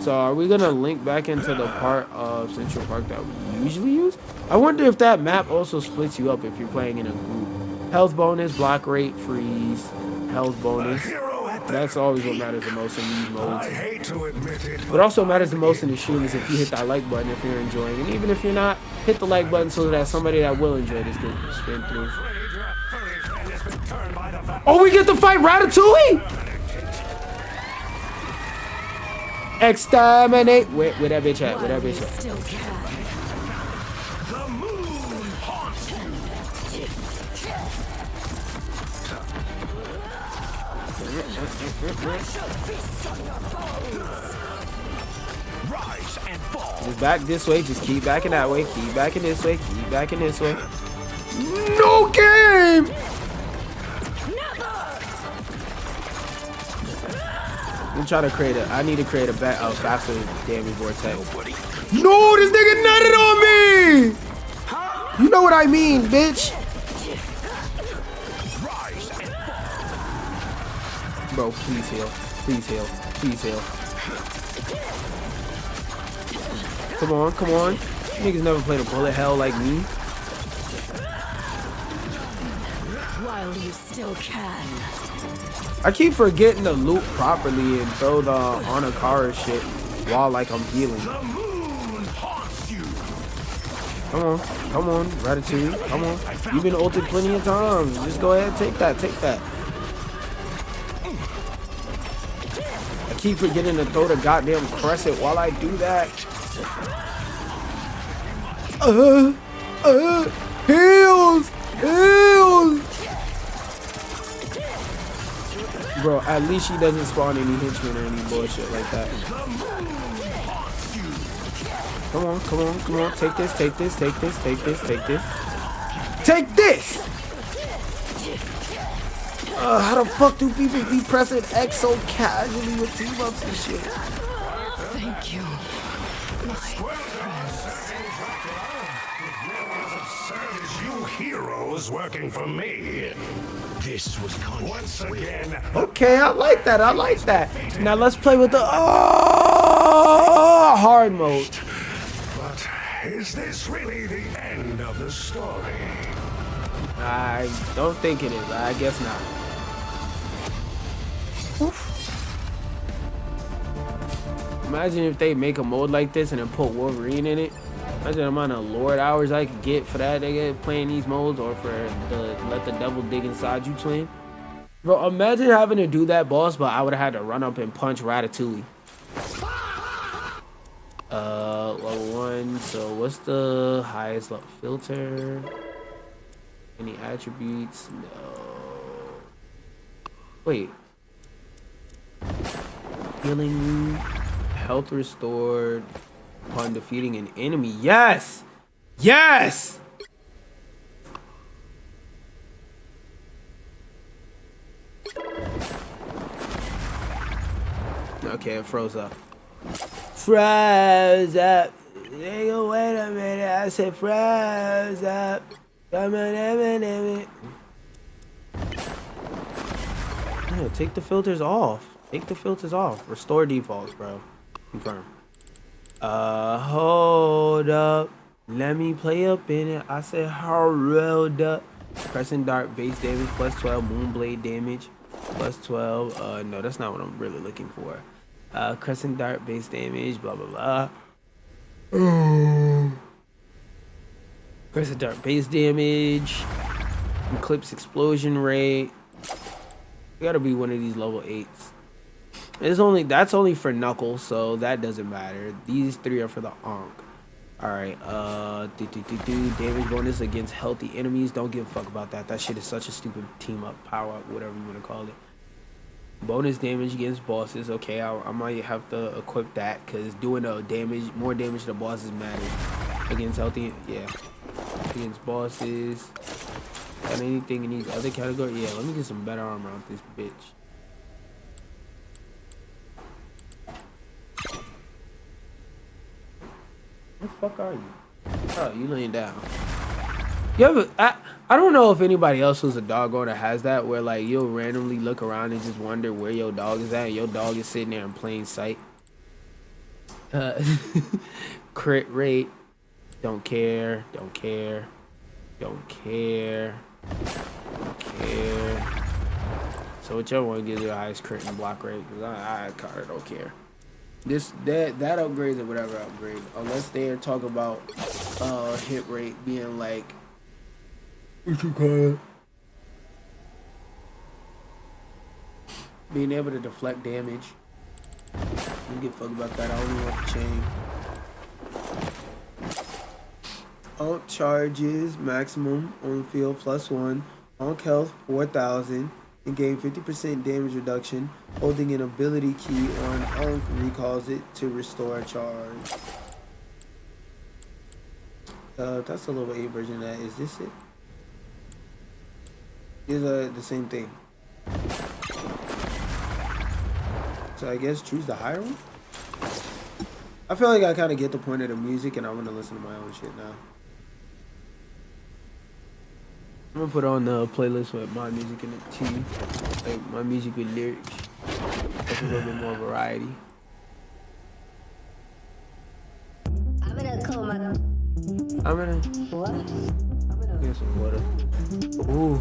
[SPEAKER 1] So are we gonna link back into the part of Central Park that we usually use? I wonder if that map also splits you up if you're playing in a group. Health bonus, block rate, freeze, health bonus.
[SPEAKER 2] A hero at
[SPEAKER 1] That's always what matters the most in these modes.
[SPEAKER 2] I hate to admit it.
[SPEAKER 1] What also matters the most in the stream is if you hit that like button if you're enjoying. And even if you're not, hit the like button so that somebody that will enjoy this can spin through. Oh, we get to fight Ratatouille? Exterminate. Where that bitch at? Where that bitch at?
[SPEAKER 4] Still can.
[SPEAKER 2] The moon haunts you.
[SPEAKER 3] Rise and fall.
[SPEAKER 1] Just back this way. Just keep backing that way. Keep backing this way. Keep backing this way. No game. I'm trying to create I need to create a faster damage vortex. No, this nigga nutted on me! You know what I mean, bitch. Bro, please heal. Please heal. Please heal. Come on, come on. Niggas never played a bullet hell like me.
[SPEAKER 4] While you still can.
[SPEAKER 1] I keep forgetting to loot properly and throw the Anakara shit while like I'm healing.
[SPEAKER 2] The moon haunts you.
[SPEAKER 1] Come on, come on, Ratatouille, come on. You've been ulted plenty of times. Just go ahead, take that, take that. I keep forgetting to throw the goddamn crescent while I do that. Heals, heals. Bro, at least she doesn't spawn any henchmen or any bullshit like that. Come on, come on, come on. Take this, take this, take this, take this, take this. Take this! How the fuck do people be pressing X so casually with team-ups and shit?
[SPEAKER 4] Thank you, my friends.
[SPEAKER 2] You heroes working for me.
[SPEAKER 3] This was
[SPEAKER 2] Once again,
[SPEAKER 1] Okay, I like that, I like that. Now let's play with the hard mode.
[SPEAKER 2] but is this really the end of the story?
[SPEAKER 1] I don't think it is. I guess not. Oof. Imagine if they make a mode like this and then put Wolverine in it. Imagine the amount of Lord hours I could get for that nigga playing these modes, or for let the devil dig inside you twin. Bro, imagine having to do that boss, but I would have had to run up and punch Ratatouille. Level 1. So what's the highest level? Filter. Any attributes? No. Wait. Healing. Health restored upon defeating an enemy. Yes! Yes! Okay, it froze up. Froze up. Nigga, wait a minute. I said froze up. Yeah, take the filters off. Take the filters off. Restore defaults, bro. Confirm. Hold up. Let me play up in it. I said hold up. Crescent Dart base damage plus 12. Moonblade damage plus 12. No, that's not what I'm really looking for. Crescent Dart base damage, blah blah blah. Crescent Dart base damage. Eclipse explosion rate. Gotta be one of these level 8s. That's only for Knuckles, so that doesn't matter. These 3 are for the Ankh. Alright, damage bonus against healthy enemies. Don't give a fuck about that. That shit is such a stupid team up, power up, whatever you want to call it. Bonus damage against bosses. Okay, I might have to equip that, because doing more damage to bosses matters. Against healthy, yeah. Against bosses. Got anything in these other categories? Yeah, let me get some better armor on this bitch. Where the fuck are you? Oh, you laying down. I don't know if anybody else who's a dog owner has that, where like you'll randomly look around and just wonder where your dog is at, and your dog is sitting there in plain sight. Crit rate. Don't care. Don't care. Don't care. Don't care. So whichever one gives you the highest crit and block rate, because I kind of don't care. That upgrades or whatever upgrade, unless they are talking about hit rate being like, what you call it? Being able to deflect damage. I don't give a fuck about that. I only want the chain. Ult charges maximum on field +1. Ult health 4,000 and gain 50% damage reduction. Holding an ability key on Ult recalls it to restore a charge. That's a level 8 version of that. Is this it? Is the same thing. So I guess choose the higher one. I feel like I kind of get the point of the music, and I want to listen to my own shit now. I'm gonna put on the playlist with my music in it too, like my music with lyrics. That's a little bit more variety.
[SPEAKER 5] I'm gonna call my.
[SPEAKER 1] I'm gonna.
[SPEAKER 5] What?
[SPEAKER 1] Get some water. Ooh.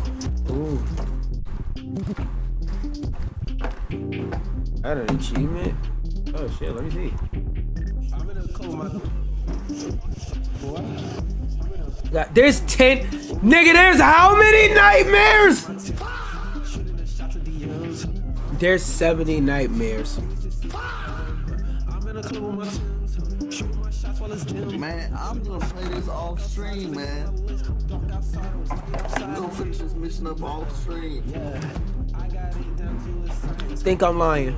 [SPEAKER 1] I had an achievement. Oh shit, let me see. There's 10. Nigga, there's how many nightmares? There's 70 nightmares.
[SPEAKER 6] Man, I'm gonna play this off stream, man. I'm gonna finish this mission up off stream.
[SPEAKER 1] Think I'm lying.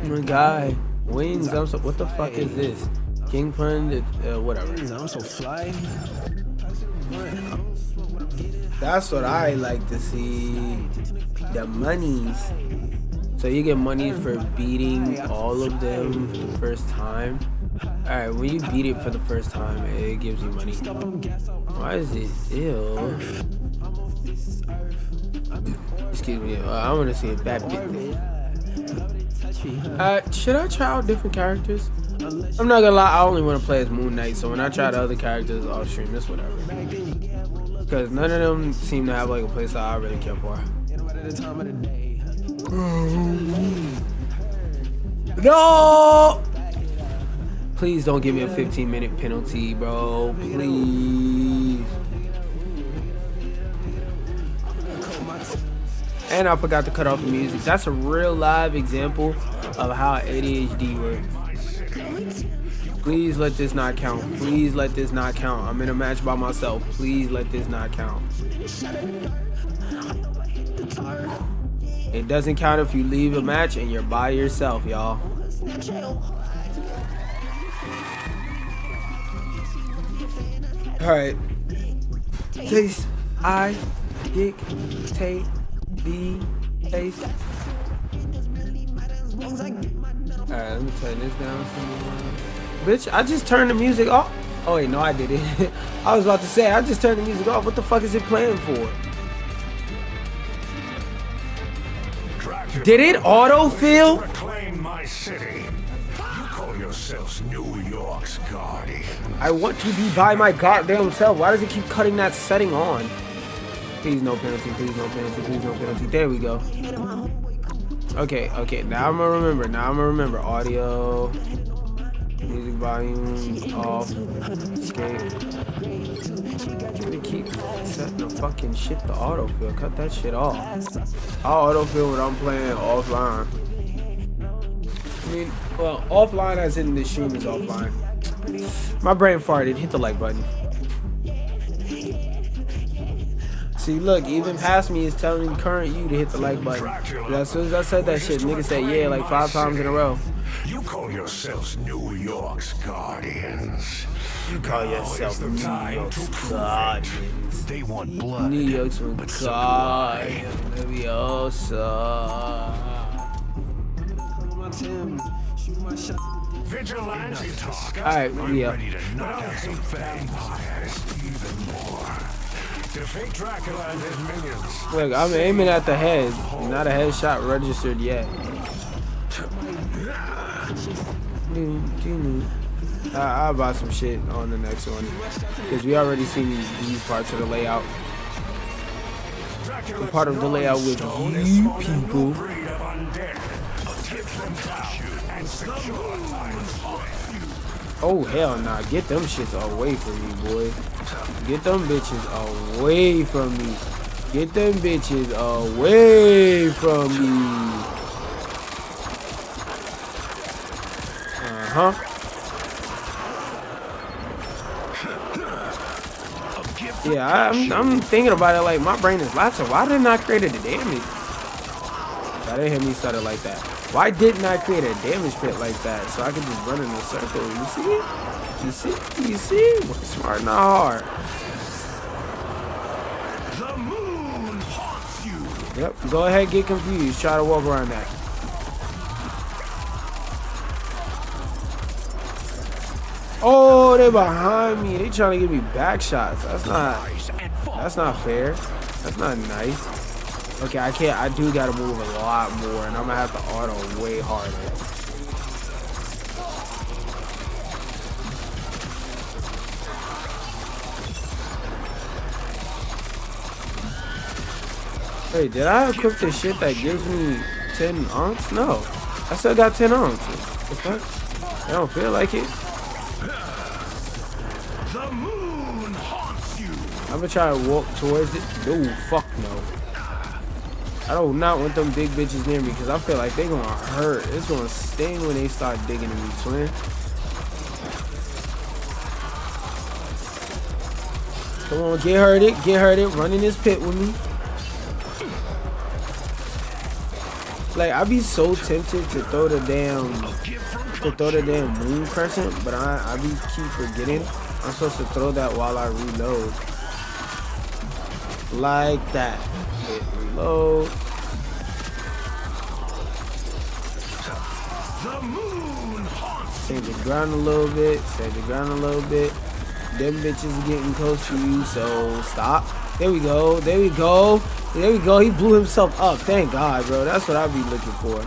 [SPEAKER 1] My guy, wings. I'm so. What the fuck is this? King Pun, whatever.
[SPEAKER 7] I'm so fly.
[SPEAKER 1] That's what I like to see. The monies. So you get money for beating all of them for the first time. Alright, when you beat it for the first time, it gives you money. Why is it ill? Excuse me, I want to see a bad bit there. Should I try out different characters? I'm not gonna lie, I only want to play as Moon Knight, so when I try the other characters off stream, it's whatever. Because none of them seem to have like a playstyle I really care for. No! Please don't give me a 15-minute penalty, bro. Please. And I forgot to cut off the music. That's a real live example of how ADHD works. Please let this not count. Please let this not count. I'm in a match by myself. Please let this not count. It doesn't count if you leave a match and you're by yourself, y'all. Alright. Taste. I dictate the taste. Alright, let me turn this down some more. Bitch, I just turned the music off. Oh wait, no I didn't. I was about to say, I just turned the music off. What the fuck is it playing for? Did it autofill?
[SPEAKER 2] Reclaim my city. You call yourselves New York's guardian.
[SPEAKER 1] I want to be by my goddamn self. Why does it keep cutting that setting on? Please no penalty, please no penalty, please no penalty. There we go. Okay, now I'm gonna remember. Audio, music volume off, escape. We keep setting the fucking shit to autofill. Cut that shit off. I'll autofill when I'm playing offline. I mean, well, offline as in the stream is offline. My brain farted. Hit the like button. See, look, even past me is telling current you to hit the like button. But as soon as I said that shit, nigga said yeah like 5 times in a row.
[SPEAKER 2] You call yourselves New York's guardians.
[SPEAKER 1] You call yourself New York's guardians.
[SPEAKER 3] They want blood.
[SPEAKER 1] New York's guardians. Leviosa.
[SPEAKER 2] Vigilante talk.
[SPEAKER 1] Alright, yeah.
[SPEAKER 3] Ready to knock out some
[SPEAKER 2] Vampires even more. Defeat Dracula and his minions.
[SPEAKER 1] Look, I'm aiming at the head. Not a headshot registered yet. I'll buy some shit on the next one. Because we already seen these parts of the layout. I'm part of the layout with you people. Oh hell nah, get them shits away from me, boy. Get them bitches away from me. Get them bitches away from me. Uh-huh. Yeah, I'm thinking about it like my brain is lapsing. Why didn't I create the damage? That didn't hit me started like that. Why didn't I create a damage pit like that so I could just run in a circle? You see? You see? You see? Work smart, not hard.
[SPEAKER 2] The moon haunts you.
[SPEAKER 1] Yep. Go ahead, get confused. Try to walk around that. Oh, they behind me. They trying to give me back shots. That's not fair. That's not nice. Okay, I do gotta move a lot more, and I'm gonna have to auto way harder. Wait, did I equip the shit that gives me 10 ounce? No. I still got 10 ounces. What the fuck? I don't feel like it.
[SPEAKER 2] The moon haunts you.
[SPEAKER 1] I'm gonna try to walk towards it. No, fuck no. I do not want them big bitches near me because I feel like they're gonna hurt. It's gonna sting when they start digging in me, twin. Come on, get hurted, run in this pit with me. Like, I be so tempted to throw the damn moon crescent, but I be keep forgetting I'm supposed to throw that while I reload. Like that. Hit reload. Save the ground a little bit. Save the ground a little bit. Them bitches are getting close to you, so stop. There we go. There we go. There we go. He blew himself up. Thank God, bro. That's what I be looking for.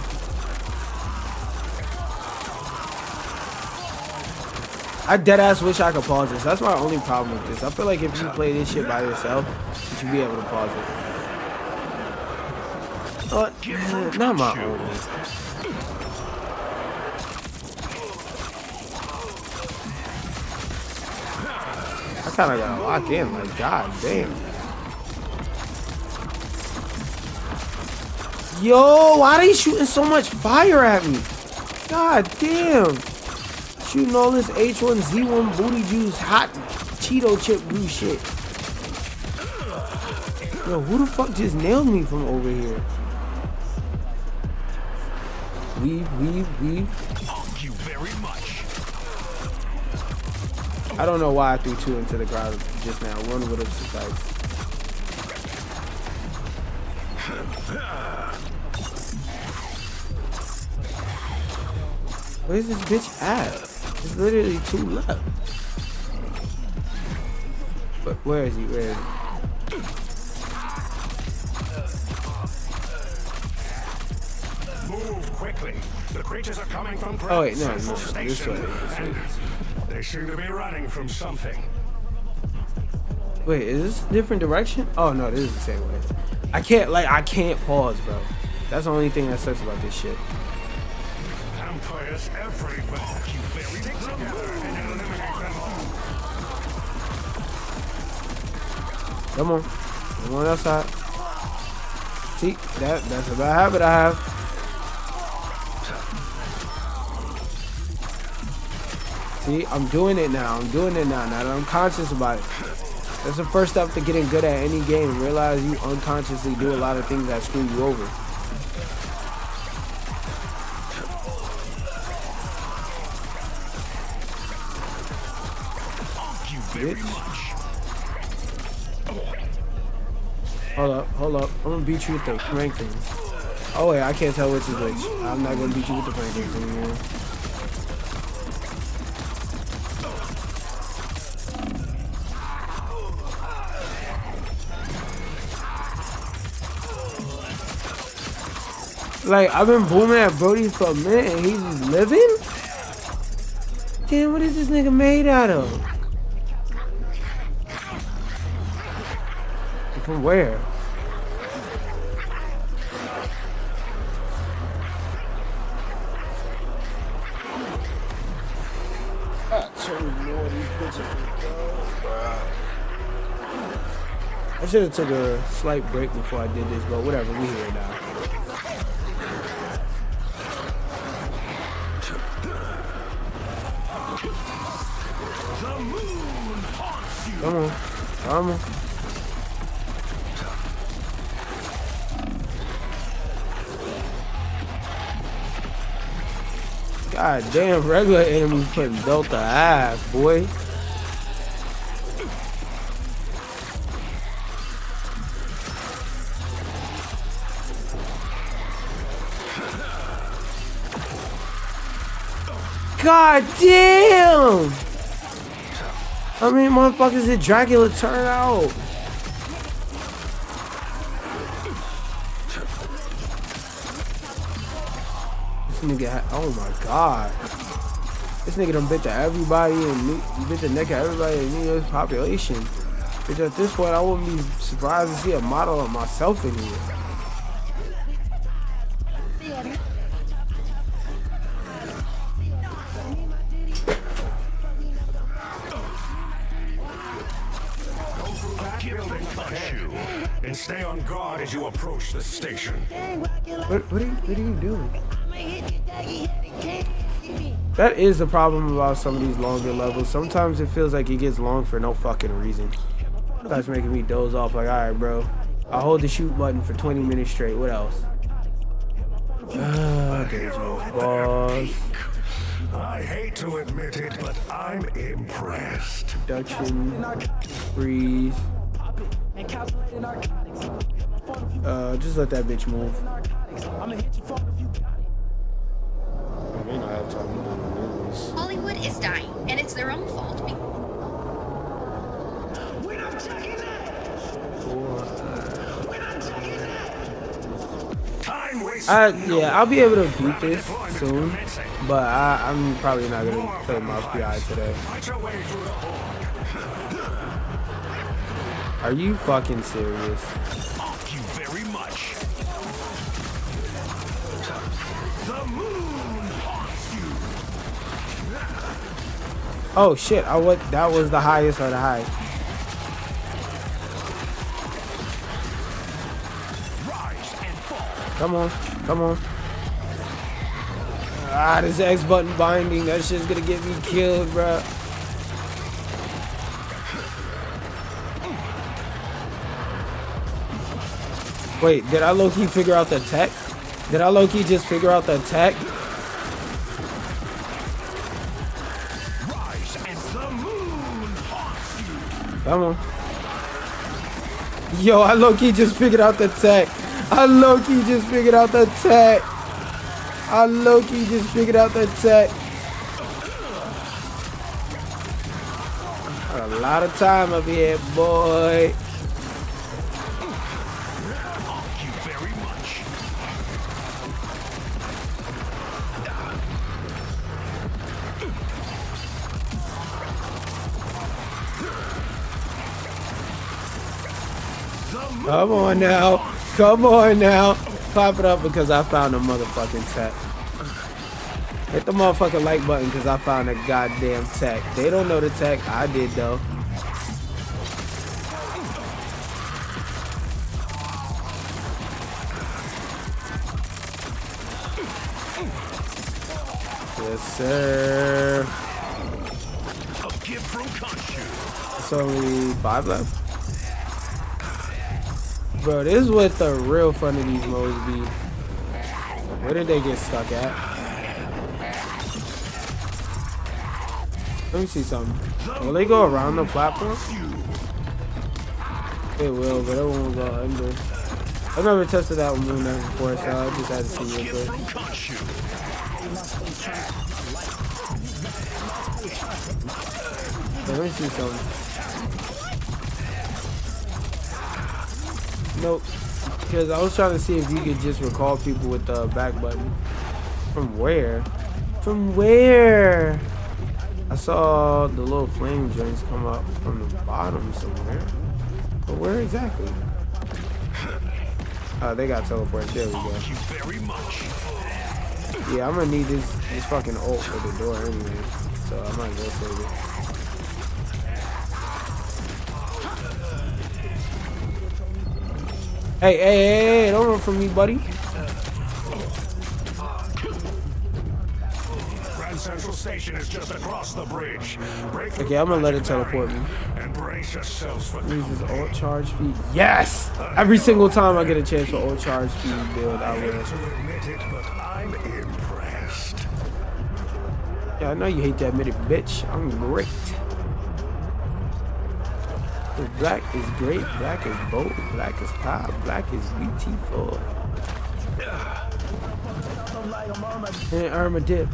[SPEAKER 1] I deadass wish I could pause this. That's my only problem with this. I feel like if you play this shit by yourself, you should be able to pause it. Not my only. I kind of gotta lock in. Like, god damn. Yo, why are they shooting so much fire at me? God damn. Shooting all this H1Z1 booty juice, hot Cheeto chip blue shit. Yo, who the fuck just nailed me from over here? Weave.
[SPEAKER 3] Thank you very much.
[SPEAKER 1] I don't know why I threw 2 into the ground just now. 1 would have sufficed. Where's this bitch at? There's literally 2 left. But where is he? Where is he?
[SPEAKER 2] Move quickly. The creatures are coming from
[SPEAKER 1] Oh wait, no,
[SPEAKER 2] Central
[SPEAKER 1] this
[SPEAKER 2] Station,
[SPEAKER 1] way.
[SPEAKER 2] and they seem to be running from something.
[SPEAKER 1] Wait, is this a different direction? Oh no, this is the same way. I can't pause, bro. That's the only thing that sucks about this shit.
[SPEAKER 2] Vampires everywhere. You very together and eliminate them all.
[SPEAKER 1] Come on outside. See, that's a bad habit I have. See, I'm doing it now. Now that I'm conscious about it. That's the first step to getting good at any game. Realize you unconsciously do a lot of things that screw you over.
[SPEAKER 3] Thank you very much.
[SPEAKER 1] Hold up. I'm gonna beat you with the Franklin's. Oh wait, I can't tell which is which. I'm not gonna beat you with the Franklin's anymore. Like, I've been booming at Brody for a minute and he's just living? Damn, what is this nigga made out of? From where? I should have took a slight break before I did this, but whatever, we here now. Come on, come on. God damn, regular enemies putting Delta ass, boy. God damn! How many motherfuckers did Dracula turn out? This nigga, oh my god. This nigga done bit to everybody and bit the neck of everybody in New York's population. Bitch, at this point, I wouldn't be surprised to see a model of myself in here.
[SPEAKER 2] And stay on guard as you approach the station.
[SPEAKER 1] What are you doing? That is the problem about some of these longer levels. Sometimes it feels like it gets long for no fucking reason. That's making me doze off like, alright bro, I'll hold the shoot button for 20 minutes straight. What else? Dangerous boss.
[SPEAKER 2] I hate to admit it, but I'm impressed.
[SPEAKER 1] Reduction. Freeze. Just let that bitch move.
[SPEAKER 7] Hollywood is dying, and it's their own fault.
[SPEAKER 1] Yeah, I'll be able to beat this soon, but I'm probably not gonna play my PI today. Are you fucking serious?
[SPEAKER 3] Thank you very much. The moon haunts you.
[SPEAKER 1] Oh shit! That was the highest of the high.
[SPEAKER 3] Rise and fall.
[SPEAKER 1] Come on, come on. This X button binding, that shit's gonna get me killed, bruh. Wait, did I low-key figure out the tech? Did I low-key just figure out the tech?
[SPEAKER 3] Rise and the moon haunts you.
[SPEAKER 1] Come on. Yo, I low-key just figured out the tech. I low-key just figured out the tech. I low-key just figured out the tech. Got a lot of time up here, boy.
[SPEAKER 3] Thank you very much.
[SPEAKER 1] Come on now. Come on now. Clap it up because I found a motherfucking tech. Hit the motherfucking like button because I found a goddamn tech. They don't know the tech. I did though. Yes, sir.
[SPEAKER 3] A gift from Khonshu.
[SPEAKER 1] It's only 5 left. Bro, this is what the real fun of these modes be. Where did they get stuck at? Let me see something. Will they go around the platform? It will, but it won't go under. I've never tested that one doing that before, so I just had to see real quick. Let me see something. Nope. Because I was trying to see if you could just recall people with the back button. From where? From where? I saw the little flame joints come up from the bottom somewhere. But where exactly? They got teleported. There we go.
[SPEAKER 3] Thank you very much.
[SPEAKER 1] Yeah, I'm gonna need this fucking ult for the door anyway. So I might go save it. Hey, don't run from me, buddy.
[SPEAKER 2] Central Station is just across the bridge.
[SPEAKER 1] Okay, I'm gonna let it teleport me.
[SPEAKER 2] And brace yourselves for
[SPEAKER 1] Use his ult charge speed. Yes! Every single time I get a chance for ult charge speed build, I will.
[SPEAKER 2] to admit it, but I'm impressed.
[SPEAKER 1] Yeah, I know you hate to admit it, bitch. I'm great. Black is great. Black is bold. Black is pop. Black is beautiful. And Irma dip.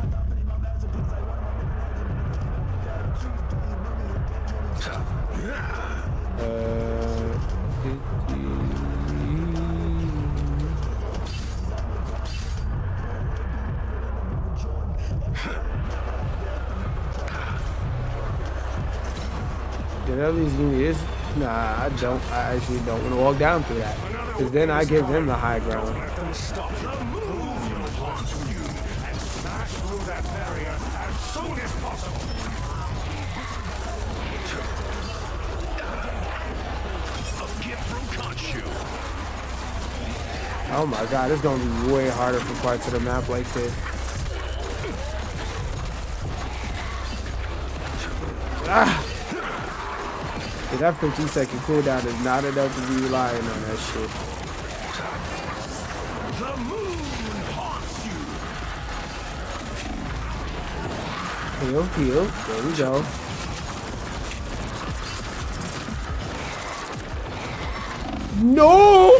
[SPEAKER 1] Did at least give me this? Nah, I don't. I actually don't want to walk down through that. Because then I give them the high ground.
[SPEAKER 2] Stop the move onto you and smash through that barrier as soon as possible.
[SPEAKER 1] Oh my god, it's gonna be way harder for parts of the map like this. Ah! Yeah, that 15-second cooldown is not enough to be relying on that shit.
[SPEAKER 2] The moon haunts you.
[SPEAKER 1] Heal. There we go. No!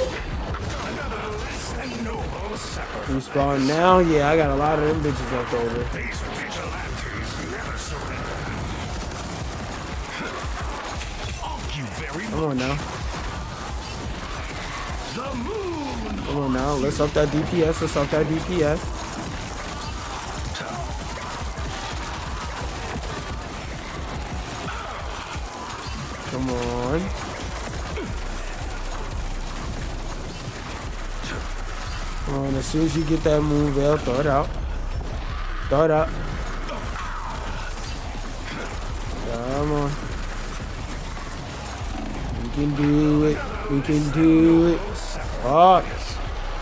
[SPEAKER 1] Respawn now? Yeah, I got a lot of them bitches left over.
[SPEAKER 2] These vigilantes never surrender.
[SPEAKER 1] Come on now. Come on now. Let's up that DPS. Let's up that DPS. Come on. Come on. As soon as you get that move, Veil, throw it out. Throw it out. Come on. We can do it. We can do it. Fuck.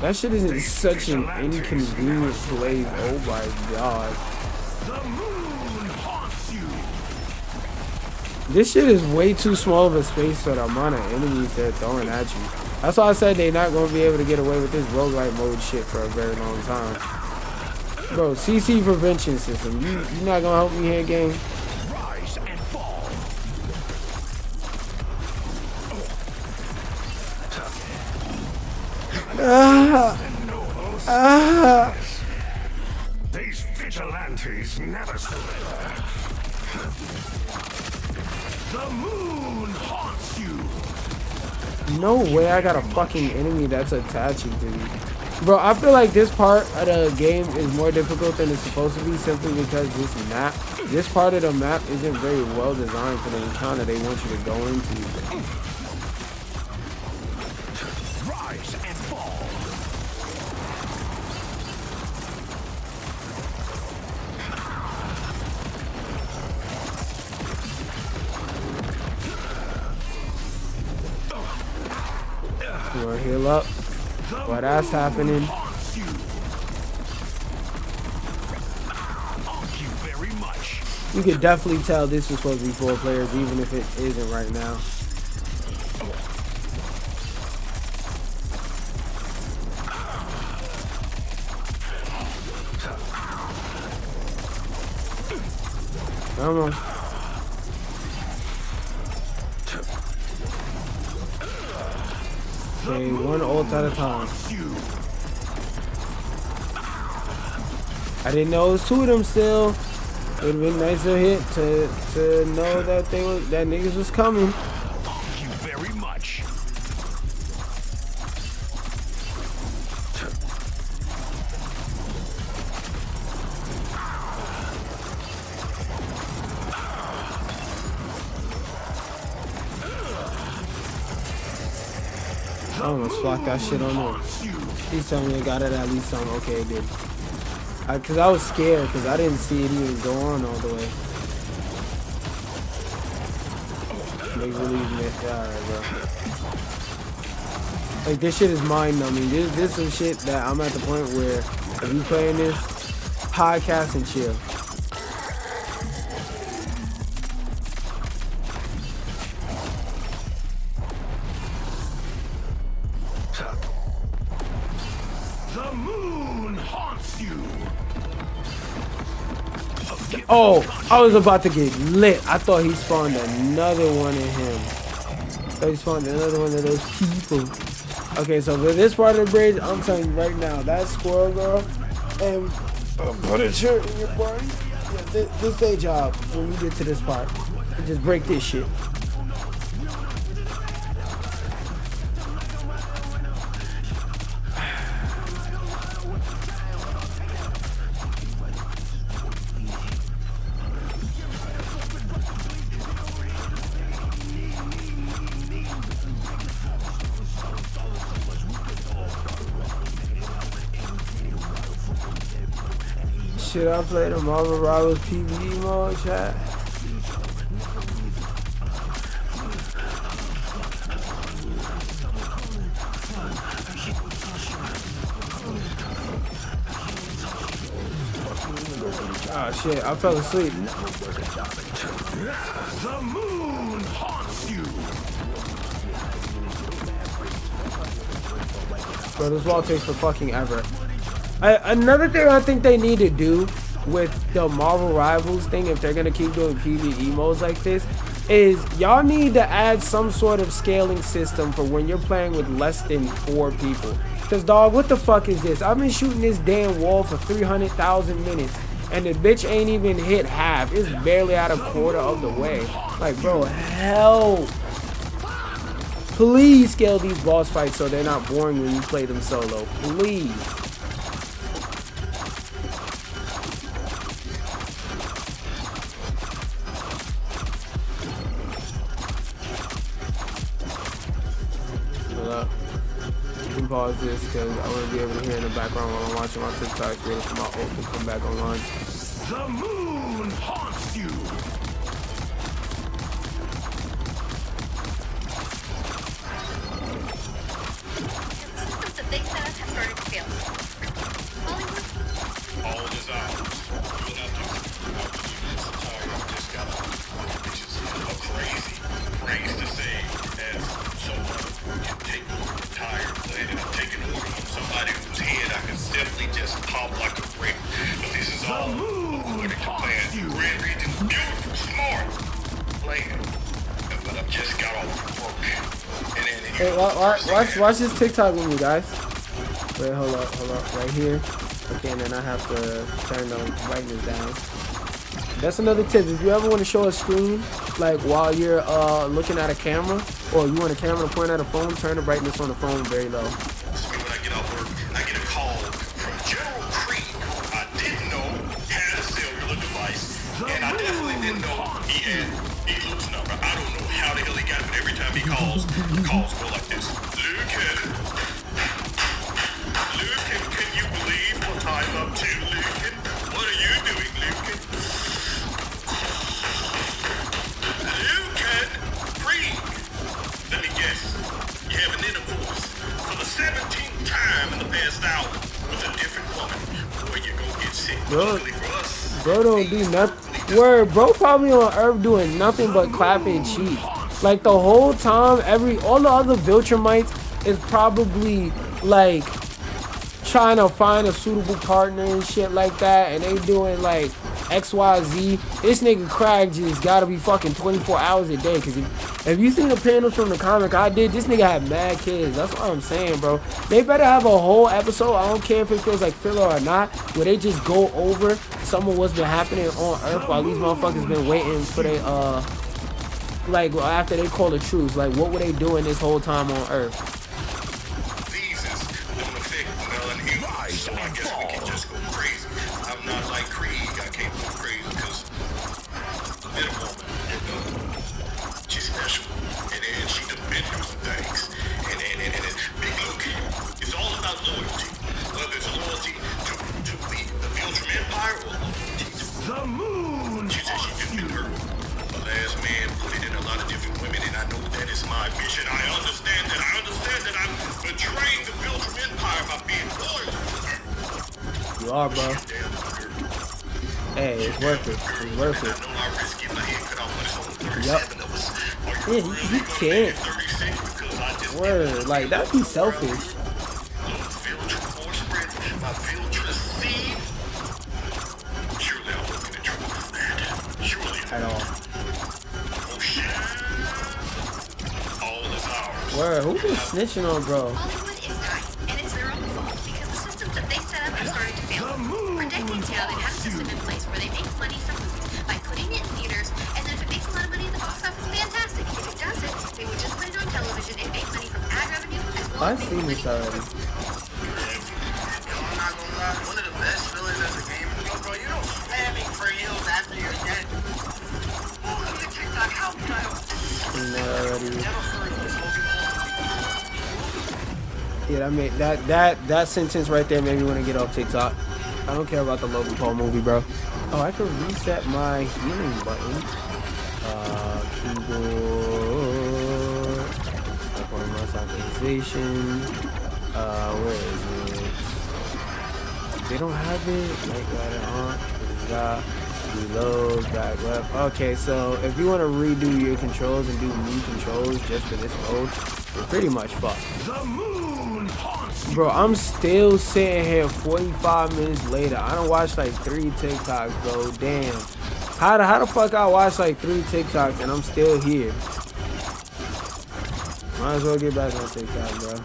[SPEAKER 1] That shit is in such an inconvenient place. Oh my god. This shit is way too small of a space for the amount of enemies they're throwing at you. That's why I said they're not going to be able to get away with this roguelite mode shit for a very long time. Bro, CC prevention system. You not going to help me here, game?
[SPEAKER 3] Rise and fall.
[SPEAKER 2] These vigilantes never surrender. The moon haunts you.
[SPEAKER 1] No way I got a fucking enemy that's attaching to me. Bro, I feel like this part of the game is more difficult than it's supposed to be simply because this part of the map isn't very well designed for the encounter they want you to go into.
[SPEAKER 3] Rise and fall.
[SPEAKER 1] You wanna heal up? While that's happening. You could definitely tell this is supposed to be 4 players, even if it isn't right now. Come on. Okay, one ult at a time. I didn't know it was 2 of them still. It would have been nice to hit to know that that niggas was coming.
[SPEAKER 3] Thank you very much.
[SPEAKER 1] I almost flocked that shit on there. Please tell me I got it at least some. Okay, it did. Cause I was scared, cause I didn't see it even go on all the way. Make believe me. Yeah, alright, bro. Like this shit is mind numbing. This is some shit that I'm at the point where if you playing this, podcast and chill.
[SPEAKER 2] The moon haunts you.
[SPEAKER 1] Oh, I was about to get lit. I thought he spawned another one in him. I thought he spawned another one of those people. Okay, so for this part of the bridge, I'm telling you right now, that squirrel girl, and put a shirt in your body. Yeah, this day job when we get to this part. And just break this shit. Should I play the Marvel Rivals PVE mode, chat? Oh shit, I fell asleep.
[SPEAKER 2] The moon haunts you.
[SPEAKER 1] Bro, this wall takes for fucking ever. Another thing I think they need to do with the Marvel Rivals thing, if they're gonna keep doing PvE modes like this, is y'all need to add some sort of scaling system for when you're playing with less than 4 people. Cause dog, what the fuck is this? I've been shooting this damn wall for 300,000 minutes and the bitch ain't even hit half. It's barely at a quarter of the way. Like, bro, help. Please scale these boss fights so they're not boring when you play them solo. Please. Pause this because I want to be able to hear in the background while I'm watching my TikTok, ready for my ult to come back online.
[SPEAKER 2] The moon haunts you.
[SPEAKER 7] Systems that they set up have started to fail. Hollywood?
[SPEAKER 3] All is ours. You will not do this entire just got which is a crazy phrase to say as someone can take over the entire planet and taking over from somebody whose head I can simply just pop like a brick. But this is all according to plan. Grand Region, beautiful, smart plan. But I've just got off from work. And then
[SPEAKER 1] Hey, watch this TikTok with me, guys. Wait, hold up, right here. Okay, and then I have to turn the brightness down. That's another tip. If you ever want to show a screen, like while you're looking at a camera, or you want a camera to point at a phone, turn the brightness on the phone very low.
[SPEAKER 3] when I get off work, I get a call from General Creed, who I didn't know had a cellular device, and I definitely didn't know he had Luke's number. I don't know how the hell he got it, but every time he calls, the calls go like this. Lucan, can you believe what I'm up to, Lucan? What are you doing, Lucan? Lucan, Creed. Let me guess, you have an intercourse for the 17th time in the past hour with a different woman. Boy, you go get sick. Luckily for us,
[SPEAKER 1] Bro don't do nothing. Word, bro probably on Earth doing nothing but clapping cheeks. Like the whole time, all the other Viltrumites is probably like trying to find a suitable partner and shit like that, and they doing like XYZ. This nigga Craig just gotta be fucking 24 hours a day, cause if you seen the panels from the comic I did, this nigga had mad kids. That's what I'm saying, bro. They better have a whole episode, I don't care if it feels like filler or not, where they just go over some of what's been happening on Earth while these motherfuckers been waiting for they like after they call the truce. Like what were they doing this whole time on Earth?
[SPEAKER 3] visas don't affect none humans, so I guess we can just go crazy. I'm not like Krieg, I can't go crazy because that woman, you know, she's special, and she done been through some things, and Big Luke, it's all about loyalty. Well, there's loyalty to the Viltrum
[SPEAKER 2] moon
[SPEAKER 3] She said she didn't do her. The last man put it in a lot of different women, and I know that is my mission. I understand that. I understand that I'm betraying the Belgian Empire by being loyal to her.
[SPEAKER 1] You are, bro. Hey, it's worth it. It's worth it.
[SPEAKER 3] I know I risk getting my head cut off, but it's only 37
[SPEAKER 1] Yep.
[SPEAKER 3] of us. Are
[SPEAKER 1] Yeah,
[SPEAKER 3] you
[SPEAKER 1] you
[SPEAKER 3] really
[SPEAKER 1] can't.
[SPEAKER 3] gonna make it 36 because I just
[SPEAKER 1] Word. Like, that'd be selfish.
[SPEAKER 3] Viltra spread, my Viltra seed. Surely I'm looking at trouble for that. Surely.
[SPEAKER 1] At all.
[SPEAKER 3] Oh shit. All is ours.
[SPEAKER 1] Word. Who been snitching on, bro?
[SPEAKER 7] Hollywood is dying, and it's their own fault because the systems that they set up are starting to fail. For decades now, they've had a system in place where they make money from movies by putting it in theaters, and then if it makes a lot of money at the box office, fantastic. If it doesn't, they would just put it on television and make money from ad revenue as well
[SPEAKER 1] I've
[SPEAKER 7] as
[SPEAKER 1] seen this already.
[SPEAKER 3] I'm not gonna lie, one of the best feelings as a gamer. Yo, bro, you don't spamming for heals after you're dead. Oh, look at TikTok, how can I
[SPEAKER 1] Seen that already.
[SPEAKER 3] never heard of this movie?
[SPEAKER 1] Yeah, that made that sentence right there made me want to get off TikTok. I don't care about the Logan Paul movie, bro. Oh, I could reset my healing button. Keyboard. Performance optimization. Where is it? They don't have it. Like that on. Reload. Back left. Okay, so if you want to redo your controls and do new controls just for this mode, you're pretty much fucked.
[SPEAKER 2] The moon haunts you.
[SPEAKER 1] Bro, I'm still sitting here 45 minutes later. I done watched like 3 TikToks, bro. Damn. How the fuck I watched like 3 TikToks and I'm still here? Might as well get back on TikTok, bro.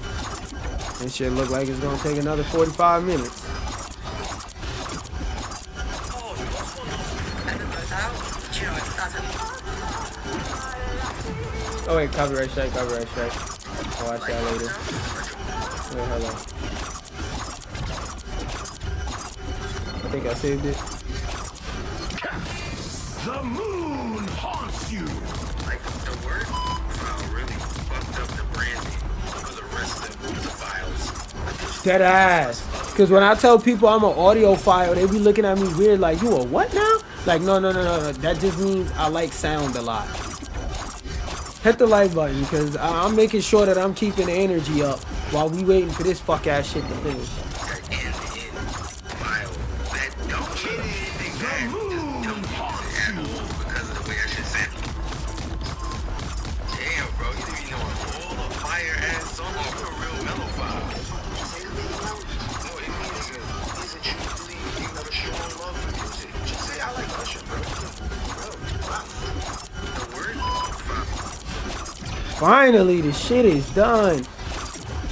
[SPEAKER 1] This shit look like it's gonna take another 45 minutes. Oh wait, copyright strike, copyright strike. I'll watch that later. Wait, hold on. I think I saved it.
[SPEAKER 2] The moon haunts you.
[SPEAKER 3] Like, the word file really fucked up the branding for the rest of the files.
[SPEAKER 1] Dead ass. Cause when I tell people I'm an audiophile, they be looking at me weird like, you a what now? Like, no. That just means I like sound a lot. Hit the like button, because I'm making sure that I'm keeping the energy up while we waiting for this fuck ass shit to finish.
[SPEAKER 3] That end in file that don't mean anything bad. Just don't at all because of the way that shit sounds. Damn, bro, you didn't even know all the fire ass song on a real mellow file. Say the thing about no, it means isn't you believe you never show love for music. Just say I like Usher, bro. The word file.
[SPEAKER 1] Finally, the shit is done.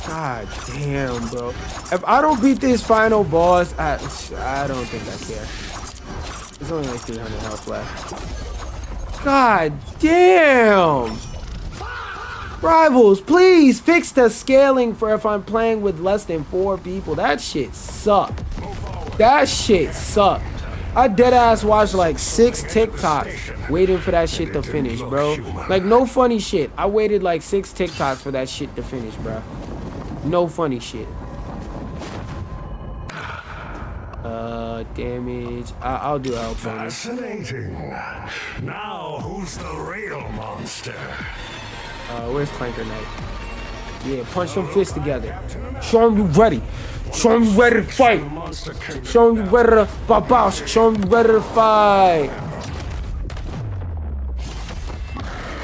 [SPEAKER 1] God damn, bro. If I don't beat this final boss, I don't think I care. There's only like 300 health left. God damn. Rivals, please fix the scaling for if I'm playing with less than 4 people. That shit suck. That shit suck. I deadass watched like 6 TikToks waiting for that shit to finish, bro. Like, no funny shit. I waited like 6 TikToks for that shit to finish, bro. No funny shit. Damage. I'll do help bonus.
[SPEAKER 2] Fascinating. Now, who's the real monster?
[SPEAKER 1] Where's Clanker Knight? Yeah, punch them fists together. Show them you ready. Show them you ready to fight. Show them you ready to bounce. Show them you ready to fight.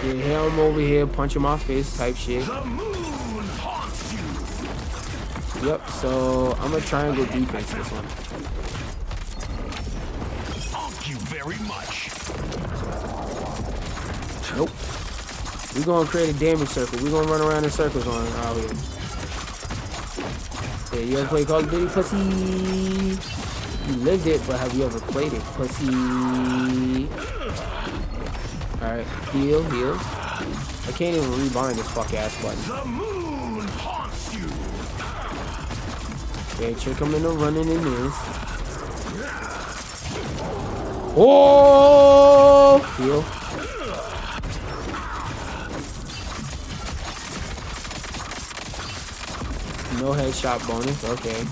[SPEAKER 1] Yeah, here I'm over here punching my fist type shit.
[SPEAKER 2] The moon haunts you.
[SPEAKER 1] Yep, so I'm gonna triangle defense this one.
[SPEAKER 2] Thank you very much.
[SPEAKER 1] Nope. We're gonna create a damage circle. We're gonna run around in circles on out here. Yeah, you ever play Call of Duty, pussy? You lived it, but have you ever played it, pussy? Alright, heal. I can't even rebind this fuck ass button.
[SPEAKER 2] The moon haunts you.
[SPEAKER 1] Okay, trick him into running in this. Oh! Heal. No headshot bonus, okay.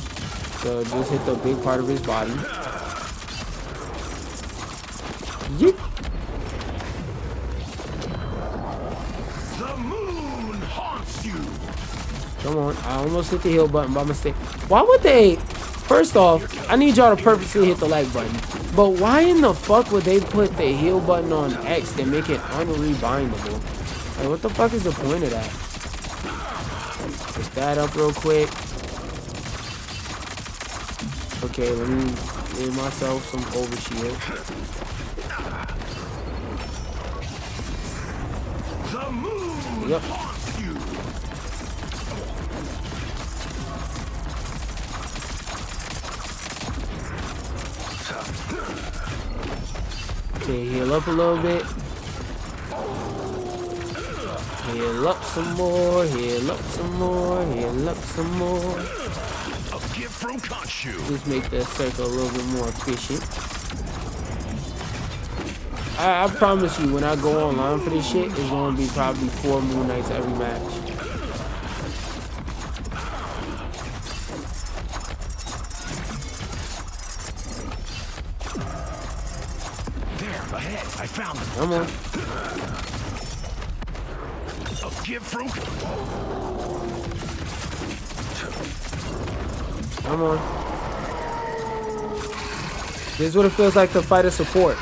[SPEAKER 1] So just hit the big part of his body. Yeet.
[SPEAKER 2] The moon haunts you.
[SPEAKER 1] Come on. I almost hit the heal button by mistake. Why would they? First off, I need y'all to purposely hit the like button. But why in the fuck would they put the heal button on X to make it unrebindable? Like, what the fuck is the point of that? Pick that up real quick. Okay, let me give myself some overshield.
[SPEAKER 2] The moon
[SPEAKER 1] Yep.
[SPEAKER 2] haunts you.
[SPEAKER 1] Okay, heal up a little bit. Heal up some more, heal up some more, heal up some more.
[SPEAKER 2] A gift from Khonshu.
[SPEAKER 1] Just make that circle a little bit more efficient. I promise you, when I go online for this shit, it's gonna be probably 4 Moon Knights every match.
[SPEAKER 2] There, ahead. I found them.
[SPEAKER 1] Come on.
[SPEAKER 2] A gift from.
[SPEAKER 1] Come on. This is what it feels like to fight a support.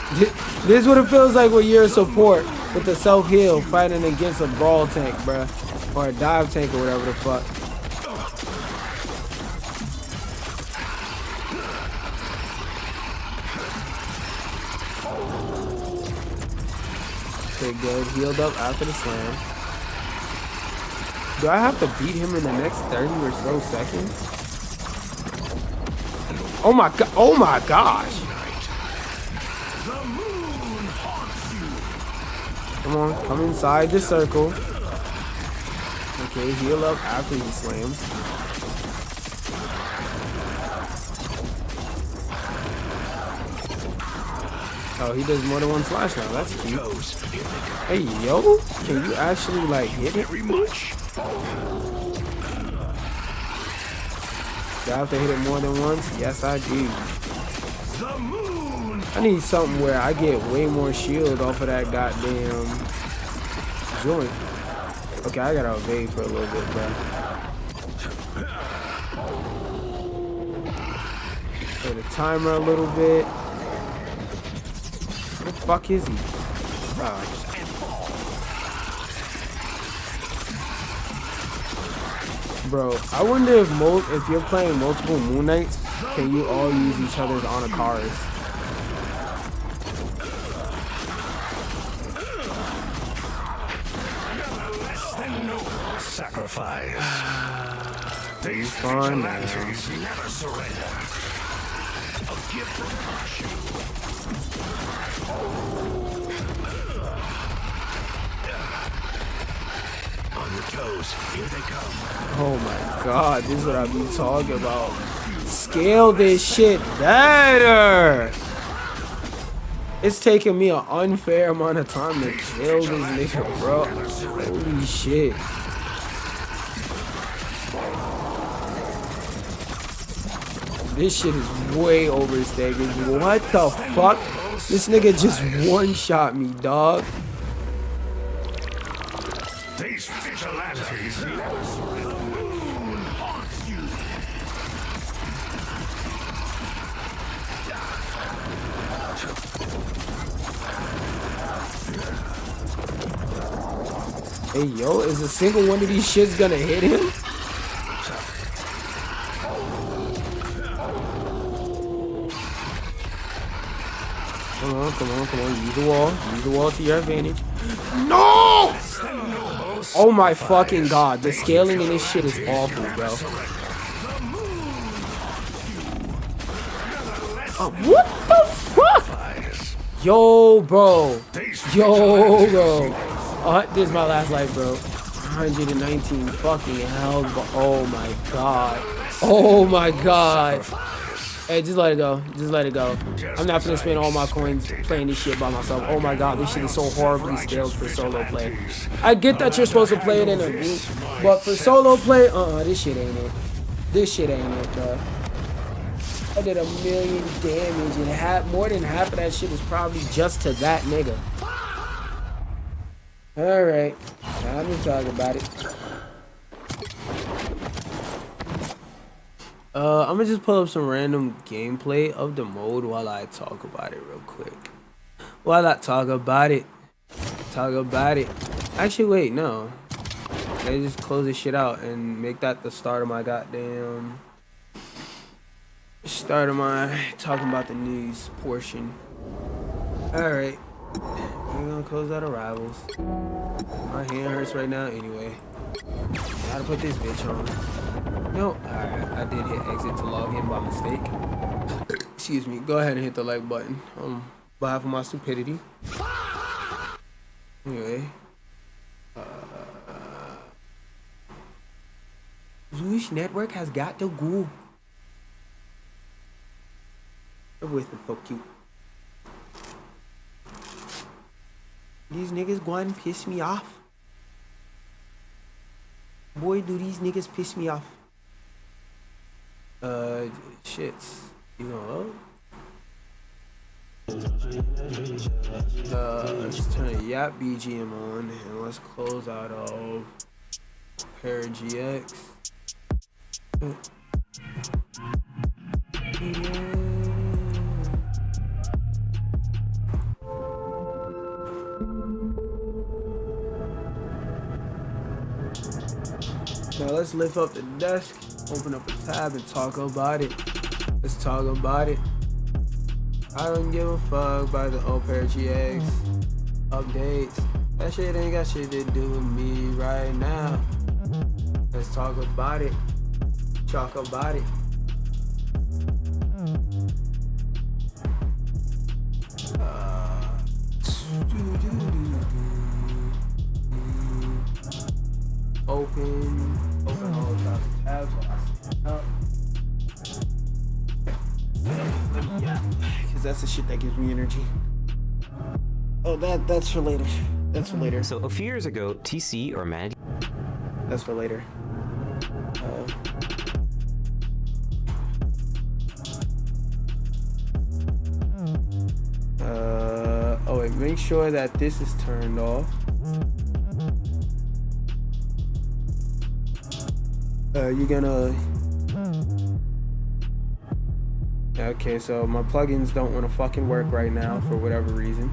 [SPEAKER 1] This is what it feels like when you're a support with the self-heal fighting against a brawl tank, bruh. Or a dive tank or whatever the fuck. Okay, good. Healed up after the slam. Do I have to beat him in the next 30 or so seconds? Oh my god! Oh my gosh!
[SPEAKER 2] The moon haunts you.
[SPEAKER 1] Come on, come inside the circle. Okay, heal up after he slams. Oh, he does more than one slash now. That's cute. Hey, yo, can you actually like hit it?
[SPEAKER 2] Very much.
[SPEAKER 1] Do I have to hit it more than once? Yes, I do.
[SPEAKER 2] The moon.
[SPEAKER 1] I need something where I get way more shield off of that goddamn joint. Okay, I gotta evade for a little bit, bro. Play the timer a little bit. Where the fuck is he? Oh. Bro, I wonder if you're playing multiple Moon Knights, can you all use each other's Anakaras?
[SPEAKER 2] Sacrifice. These
[SPEAKER 1] Fine,
[SPEAKER 2] vigilantes never surrender. A gift from Khonshu. On your toes, here they come.
[SPEAKER 1] Oh my god, this is what I be talking about. Scale this shit better! It's taking me an unfair amount of time to kill this nigga, bro. Holy shit. This shit is way overstated. What the fuck? This nigga just one-shot me, dog.
[SPEAKER 2] These vigilantes never surrender. The moon haunts you.
[SPEAKER 1] Hey, yo, is a single one of these shits gonna hit him? Come on, come on, come on. Use the wall. Use the wall to your advantage. No! Oh my fucking god. The scaling in this shit is awful, bro. What the fuck? Yo, bro. Yo, bro. This is my last life, bro. 119 fucking hell. Oh my god. Oh my god. Hey, just let it go. Just let it go. I'm not gonna spend all my coins playing this shit by myself. Oh my god, this shit is so horribly scaled for solo play. I get that you're supposed to play it in a group, but for solo play, this shit ain't it. This shit ain't it, bro. I did 1,000,000 damage, and more than half of that shit was probably just to that nigga. Alright, time to talk about it. I'm gonna just pull up some random gameplay of the mode while I talk about it real quick. Actually, wait, no. I just close this shit out and make that the start of my goddamn... Start of my talking about the news portion. Alright. We're gonna close out of Rivals. My hand hurts right now anyway. Gotta put this bitch on. No, alright, I did hit exit to log in by mistake. Excuse me, go ahead and hit the like button on behalf of my stupidity. Anyway. Zoosh Network has got to go. With me, fuck you. These niggas go and piss me off. Boy, do these niggas piss me off. Shits. You know let's turn the Yap BGM on and let's close out of ParaGX. Now let's lift up the desk, open up a tab and talk about it. Let's talk about it. I don't give a fuck about the old ParaGX updates. That shit ain't got shit to do with me right now. Let's talk about it. Talk about it. Open all the tabs while I stand up. Yeah, because that's the shit that gives me energy. Oh, that's for later. That's for later.
[SPEAKER 8] So a few years ago, TC or Managed.
[SPEAKER 1] That's for later. Oh wait, make sure that this is turned off. You're gonna... Okay, so my plugins don't want to fucking work right now for whatever reason.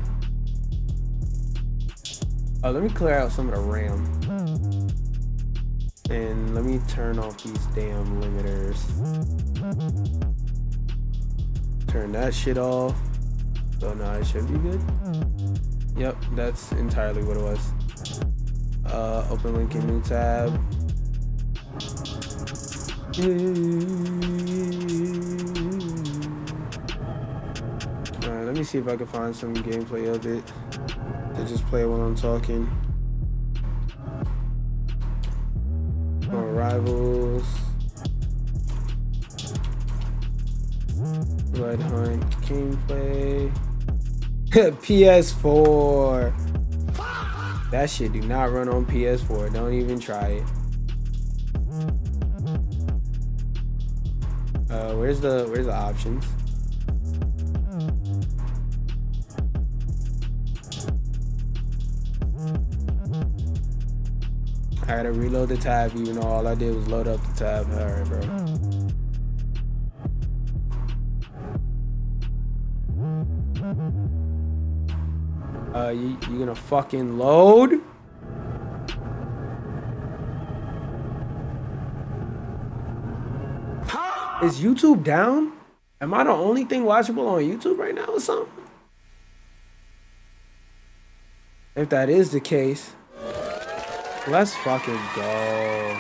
[SPEAKER 1] Let me clear out some of the RAM. And let me turn off these damn limiters. Turn that shit off. So now it should be good. Yep, that's entirely what it was. Open link in new tab. Alright, let me see if I can find some gameplay of it to just play while I'm talking. More Rivals. Blood Hunt gameplay. PS4. That shit do not run on PS4. Don't even try it. Where's the options? I gotta reload the tab even though all I did was load up the tab. Alright, bro. You gonna fucking load? Is YouTube down? Am I the only thing watchable on YouTube right now or something? If that is the case, let's fucking go.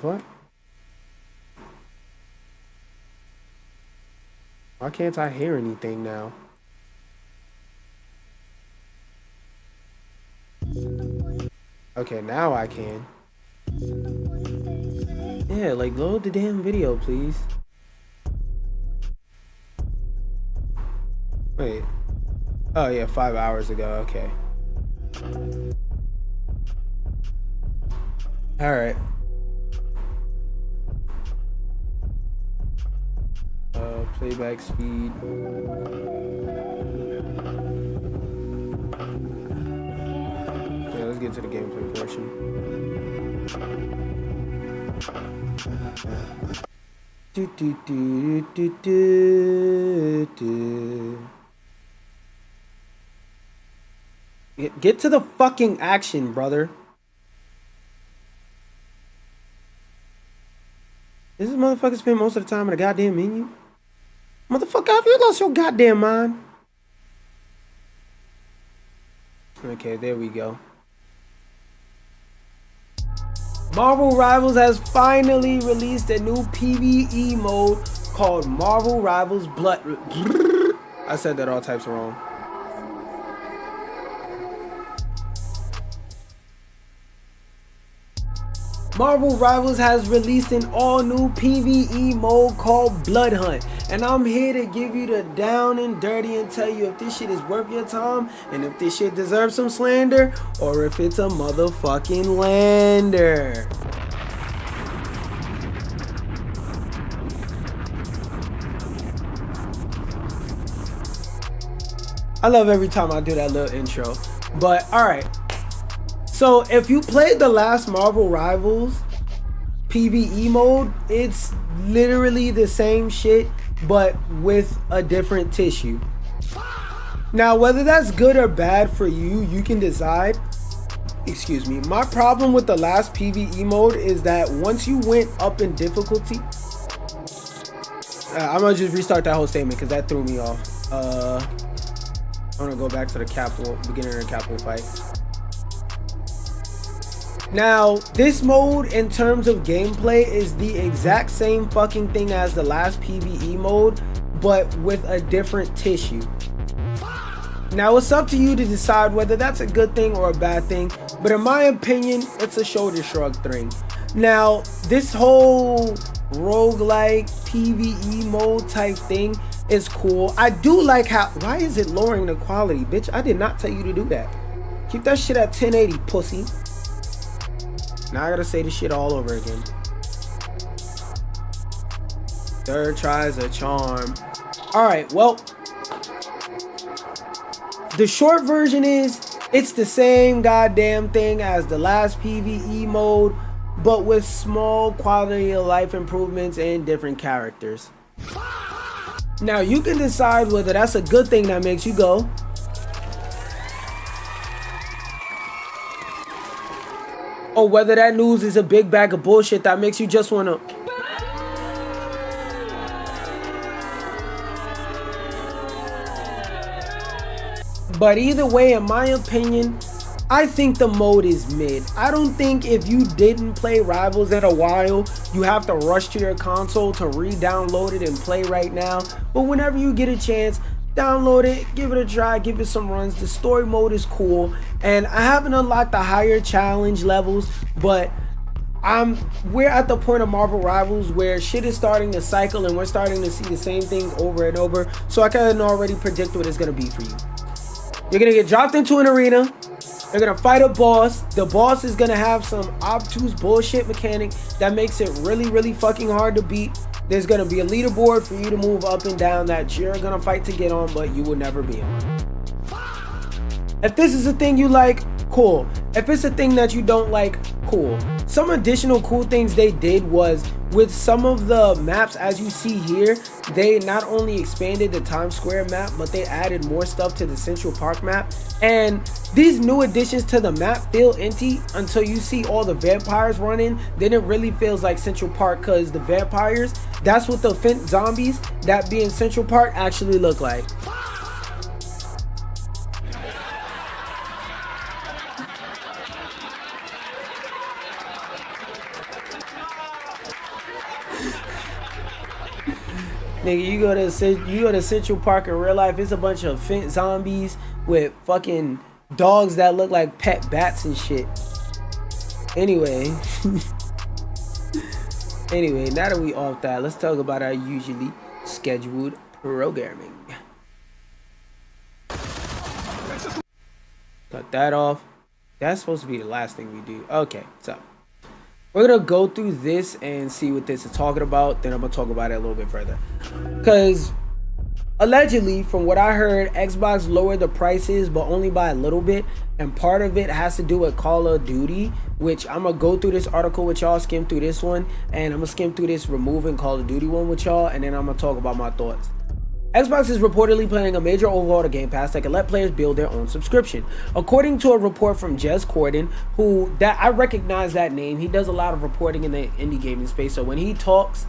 [SPEAKER 1] What? Why can't I hear anything now? Okay, now I can. Yeah, like load the damn video, please. Wait. Oh yeah, 5 hours ago, okay. All right. Playback speed. Yeah, let's get to the gameplay portion. Get to the fucking action, brother. This motherfucker spend most of the time in a goddamn menu. Motherfucker, have you lost your goddamn mind? Okay, there we go. Marvel Rivals has finally released a new PvE mode called Marvel Rivals Blood. I said that all types wrong. Marvel Rivals has released an all-new PvE mode called Blood Hunt, and I'm here to give you the down and dirty and tell you if this shit is worth your time and if this shit deserves some slander or if it's a motherfucking lander. I love every time I do that little intro, but alright. So if you played the last Marvel Rivals PvE mode, it's literally the same shit but with a different tissue. Now whether that's good or bad for you, you can decide. Excuse me. My problem with the last PvE mode is that once you went up in difficulty, I'm gonna just restart that whole statement because that threw me off. I'm gonna go back to the beginning of the Qaptain fight. Now, this mode in terms of gameplay is the exact same fucking thing as the last PvE mode, but with a different tissue. Now, it's up to you to decide whether that's a good thing or a bad thing, but in my opinion, it's a shoulder shrug thing. Now, this whole roguelike PvE mode type thing is cool. I do like how, why is it lowering the quality, bitch? I did not tell you to do that. Keep that shit at 1080, pussy. Now I gotta say this shit all over again. Third try's a charm. Alright, well, the short version is it's the same goddamn thing as the last PvE mode, but with small quality of life improvements and different characters. Now you can decide whether that's a good thing that makes you go, or whether that news is a big bag of bullshit that makes you just wanna. But either way, in my opinion, I think the mode is mid. I don't think if you didn't play Rivals in a while, you have to rush to your console to re-download it and play right now. But whenever you get a chance, download it, give it a try, give it some runs. The story mode is cool, and I haven't unlocked the higher challenge levels, but we're at the point of Marvel Rivals where shit is starting to cycle and we're starting to see the same things over and over. So I can already predict what it's gonna be for you. You're gonna get dropped into an arena. You're gonna fight a boss. The boss is gonna have some obtuse bullshit mechanic that makes it really, really fucking hard to beat. There's gonna be a leaderboard for you to move up and down that you're gonna fight to get on, but you will never be on. If this is a thing you like, cool. If it's a thing that you don't like, cool. Some additional cool things they did was with some of the maps, as you see here, they not only expanded the Times Square map, but they added more stuff to the Central Park map. And these new additions to the map feel empty until you see all the vampires running. Then it really feels like Central Park, because the vampires, that's what the Fent zombies that be in Central Park actually look like. Nigga, you go to Central Park in real life, it's a bunch of Fent zombies with fucking dogs that look like pet bats and shit. Anyway, now that we off that, let's talk about our usually scheduled programming. Cut that off. That's supposed to be the last thing we do. Okay, so We're gonna go through this and see what this is talking about. Then I'm gonna talk about it a little bit further. Because allegedly, from what I heard, Xbox lowered the prices, but only by a little bit. And part of it has to do with Call of Duty, which I'm gonna go through this article with y'all, skim through this one, and I'm gonna skim through this removing Call of Duty one with y'all, and then I'm gonna talk about my thoughts. Xbox is reportedly planning a major overhaul to Game Pass that can let players build their own subscription. According to a report from Jez Corden, I recognize that name. He does a lot of reporting in the indie gaming space, so when he talks,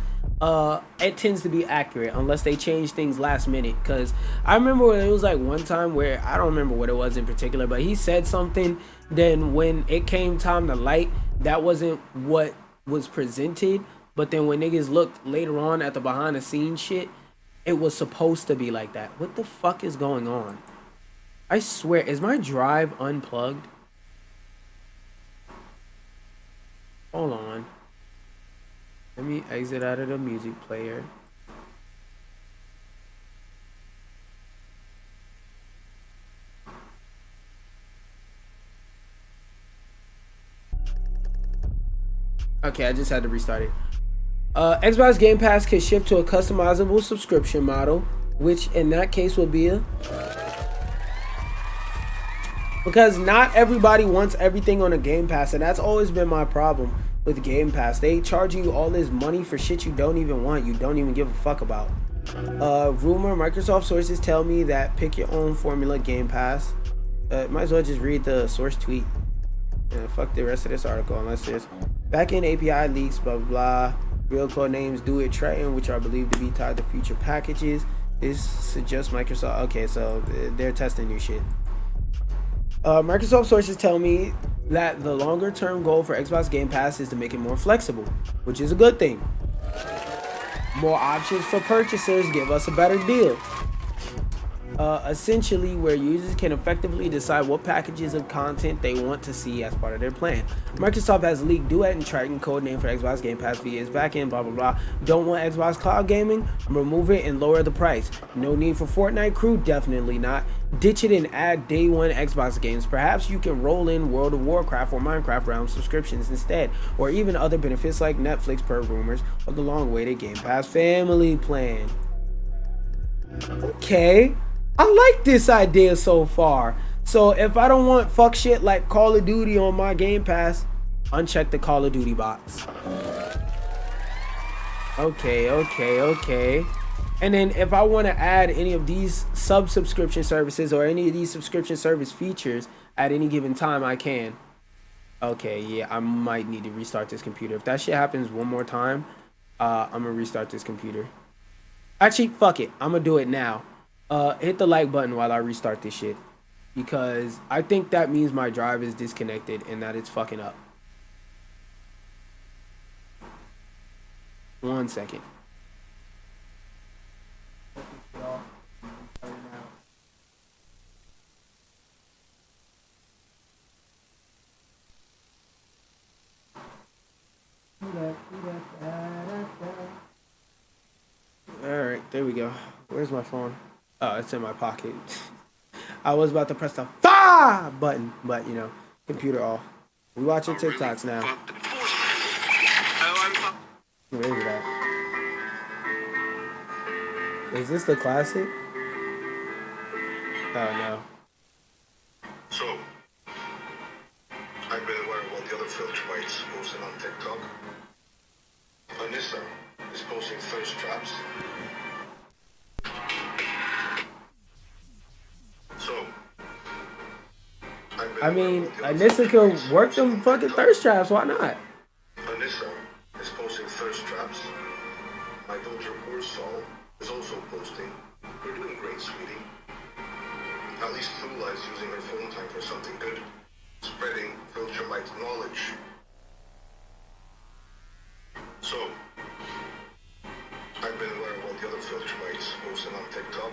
[SPEAKER 1] it tends to be accurate unless they change things last minute. Because I remember it was like one time where I don't remember what it was in particular, but he said something. Then when it came time to light, that wasn't what was presented. But then when niggas looked later on at the behind the scenes shit, it was supposed to be like that. What the fuck is going on? I swear, is my drive unplugged? Hold on. Let me exit out of the music player. Okay, I just had to restart it. Xbox Game Pass can shift to a customizable subscription model, which in that case will be because not everybody wants everything on a Game Pass, and that's always been my problem with Game Pass. They charge you all this money for shit you don't even want, you don't even give a fuck about. Rumor, Microsoft sources tell me that pick your own formula Game Pass. Might as well just read the source tweet. Fuck the rest of this article unless there's backend API leaks, blah blah blah. Real code names do it Triton, which are believed to be tied to future packages. This suggests Microsoft. Okay, so they're testing new shit. Microsoft sources tell me that the longer term goal for Xbox Game Pass is to make it more flexible, which is a good thing. More options for purchasers give us a better deal. Essentially where users can effectively decide what packages of content they want to see as part of their plan. Microsoft has leaked Duet and Triton, code name for Xbox Game Pass via its backend, blah blah blah. Don't want Xbox Cloud Gaming? Remove it and lower the price. No need for Fortnite Crew? Definitely not. Ditch it and add day one Xbox games. Perhaps you can roll in World of Warcraft or Minecraft Realm subscriptions instead, or even other benefits like Netflix per rumors, or the long-awaited Game Pass family plan. Okay. I like this idea so far. So if I don't want fuck shit like Call of Duty on my Game Pass, uncheck the Call of Duty box. Okay. And then if I want to add any of these sub-subscription services or any of these subscription service features at any given time, I can. Okay, yeah, I might need to restart this computer. If that shit happens one more time, I'm gonna restart this computer. Actually, fuck it. I'm gonna do it now. Hit the like button while I restart this shit, because I think that means my drive is disconnected and that it's fucking up. 1 second. Alright, there we go. Where's my phone? Oh, it's in my pocket. I was about to press the fire button, but you know, computer off. We watching TikToks now. Where is it at? Is this the classic? Oh no.
[SPEAKER 3] So, I've been aware of all the other filter bites posted on TikTok. Anissa is posting thirst traps. So,
[SPEAKER 1] I mean, Anissa could work them fucking thirst traps. Why not?
[SPEAKER 3] Anissa is posting thirst traps. My daughter Ursol is also posting. You're doing great, sweetie. At least Thula is using her phone time for something good. Spreading Viltrumite knowledge. So, I've been aware of all the other Viltrumites posting on TikTok.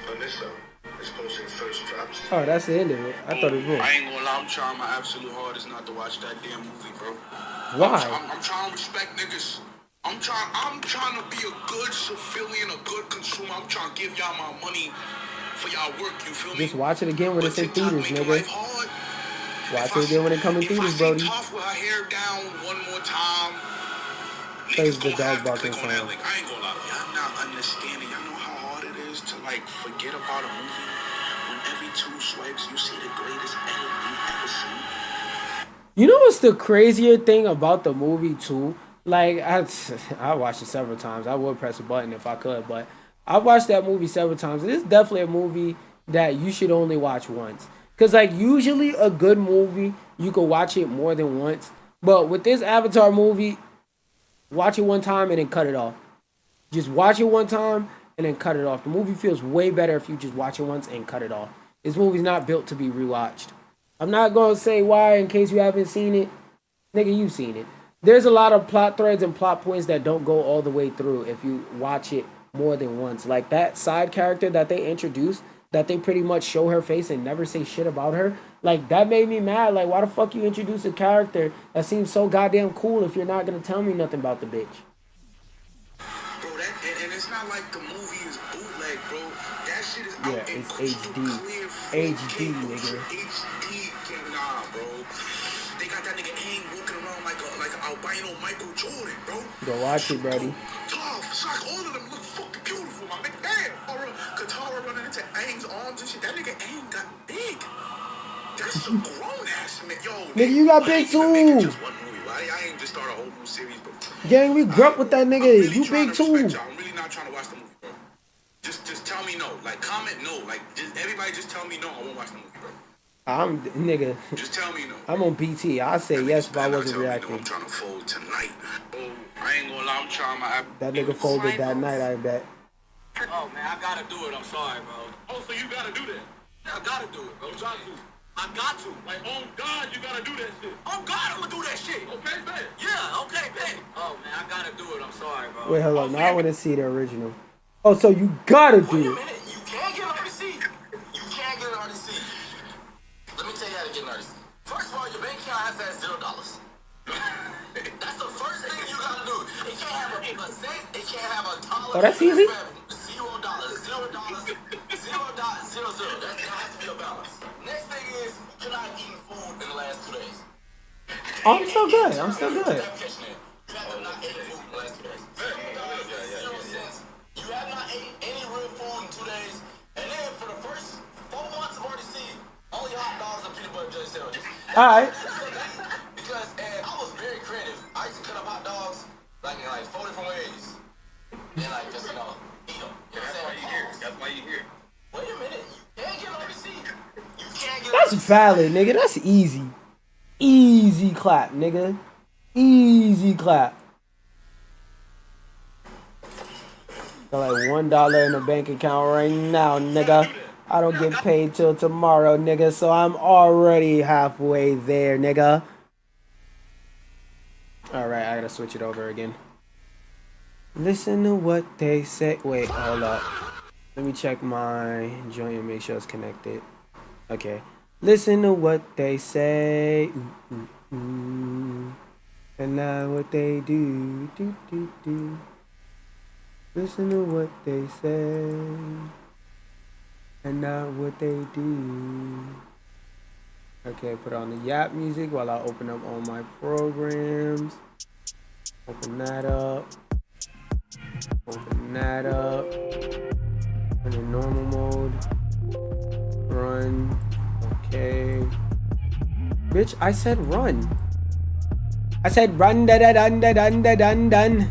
[SPEAKER 3] Anissa is posting thirst traps.
[SPEAKER 1] Oh, that's the end of it. I thought it was more.
[SPEAKER 9] I ain't gonna lie, I'm trying my absolute hardest not to watch that damn movie, bro.
[SPEAKER 1] Why?
[SPEAKER 9] I'm trying to respect niggas. I'm trying to be a good civilian, a good consumer. I'm trying to give y'all my money for y'all work, you feel me?
[SPEAKER 1] Just watch it again when it's in theaters, nigga.
[SPEAKER 9] Life hard.
[SPEAKER 1] Watch it again when it coming through this, Brody.
[SPEAKER 9] Tough with her hair down one more time.
[SPEAKER 1] Plays the dog barking sound.
[SPEAKER 9] I ain't gonna lie. Y'all not understanding. Y'all know how hard it is to like forget about a movie when every 2 swipes you see the greatest edit you've ever seen.
[SPEAKER 1] You know what's the crazier thing about the movie too? Like I watched it several times. I would press a button if I could, but I watched that movie several times. It is definitely a movie that you should only watch once. Cause like usually a good movie you can watch it more than once, but with this Avatar movie, watch it one time and then cut it off. Just watch it one time and then cut it off. The movie feels way better if you just watch it once and cut it off. This movie's not built to be rewatched. I'm not going to say why in case you haven't seen it. Nigga, you've seen it. There's a lot of plot threads and plot points that don't go all the way through if you watch it more than once. Like that side character that they introduced, that they pretty much show her face and never say shit about her. Like, that made me mad. Like, why the fuck you introduce a character that seems so goddamn cool if you're not going to tell me nothing about the bitch?
[SPEAKER 9] Bro, and it's not like the movie is bootleg, bro. That shit is
[SPEAKER 1] Yeah,
[SPEAKER 9] out in
[SPEAKER 1] it's
[SPEAKER 9] crystal
[SPEAKER 1] HD.
[SPEAKER 9] clear
[SPEAKER 1] HD,
[SPEAKER 9] 4K,
[SPEAKER 1] nigga.
[SPEAKER 9] HD, nah, bro. They got that nigga Aang walking around like an albino Michael Jordan, bro.
[SPEAKER 1] Go watch it, buddy.
[SPEAKER 9] Tough. It's like all of them look fucking beautiful, my nigga. Damn. Or Katara running into Aang's arms and shit. That nigga Aang got big. That's a grown ass man. Yo,
[SPEAKER 1] Nigga, you got big too.
[SPEAKER 9] Just one movie. I ain't just start a whole new series, bro.
[SPEAKER 1] Gang, we grew up with that nigga.
[SPEAKER 9] Really
[SPEAKER 1] You big too.
[SPEAKER 9] I'm really not trying to watch the movie, bro. Just tell me no. Like, comment no. Like, everybody just tell me no. I won't watch the movie, bro.
[SPEAKER 1] Nigga.
[SPEAKER 9] Just tell me no.
[SPEAKER 1] I'm on PT. I'd say yes if I wasn't reacting.
[SPEAKER 9] I'm trying to fold tonight. Oh, I ain't gonna lie. I'm trying my.
[SPEAKER 1] That nigga folded that night, I bet.
[SPEAKER 9] Oh man, I gotta do it. I'm sorry, bro. Oh, so you gotta do that? Yeah, I gotta do it, bro. I got to. Like, on God, you gotta do that shit. On God, I'm gonna do that shit. Okay, bet. Yeah, okay, bet. Oh man, I gotta do it. I'm sorry, bro.
[SPEAKER 1] Wait, hold on. Now I want to see the original. Oh, so you gotta do
[SPEAKER 9] Wait a
[SPEAKER 1] it.
[SPEAKER 9] minute. You can't get an RDC. You can't get an RDC. Let me tell you how to get an RDC. First of all, your bank account has to have $0. That's the first thing you gotta do. It can't have a cent. It can't have a dollar.
[SPEAKER 1] Oh, that's easy.
[SPEAKER 9] $0. $0.00. That has to be a balance. Next thing is, you're not eating food in the last 2 days.
[SPEAKER 1] Oh, I'm still good. I'm still good.
[SPEAKER 9] You have not eaten food in the last 2 days. $0.00. You have not ate any real food in 2 days. And then for the first 4 months of RDC, only hot dogs and peanut butter jelly sandwiches.
[SPEAKER 1] Alright.
[SPEAKER 9] Because I was very creative. I used to cut up hot dogs like in 4 different ways. And like just, eat them. You know what I'm saying? That's why you here. Wait a minute. You can't get an RDC. You can't get
[SPEAKER 1] That's valid, nigga. That's easy. Easy clap, nigga. Easy clap. Got like $1 in the bank account right now, nigga. I don't get paid till tomorrow, nigga, so I'm already halfway there, nigga. Alright, I gotta switch it over again. Listen to what they say. Wait, hold up. Let me check my joint and make sure it's connected. Okay. Listen to what they say. Ooh, ooh, ooh. And now what they do. Do, do, do. Listen to what they say. And not what they do. Okay, put on the Yap music while I open up all my programs. Open that up. Open that up. Put in normal mode. Run. Okay. Bitch, I said run. I said run da da dun da dun da dun dun.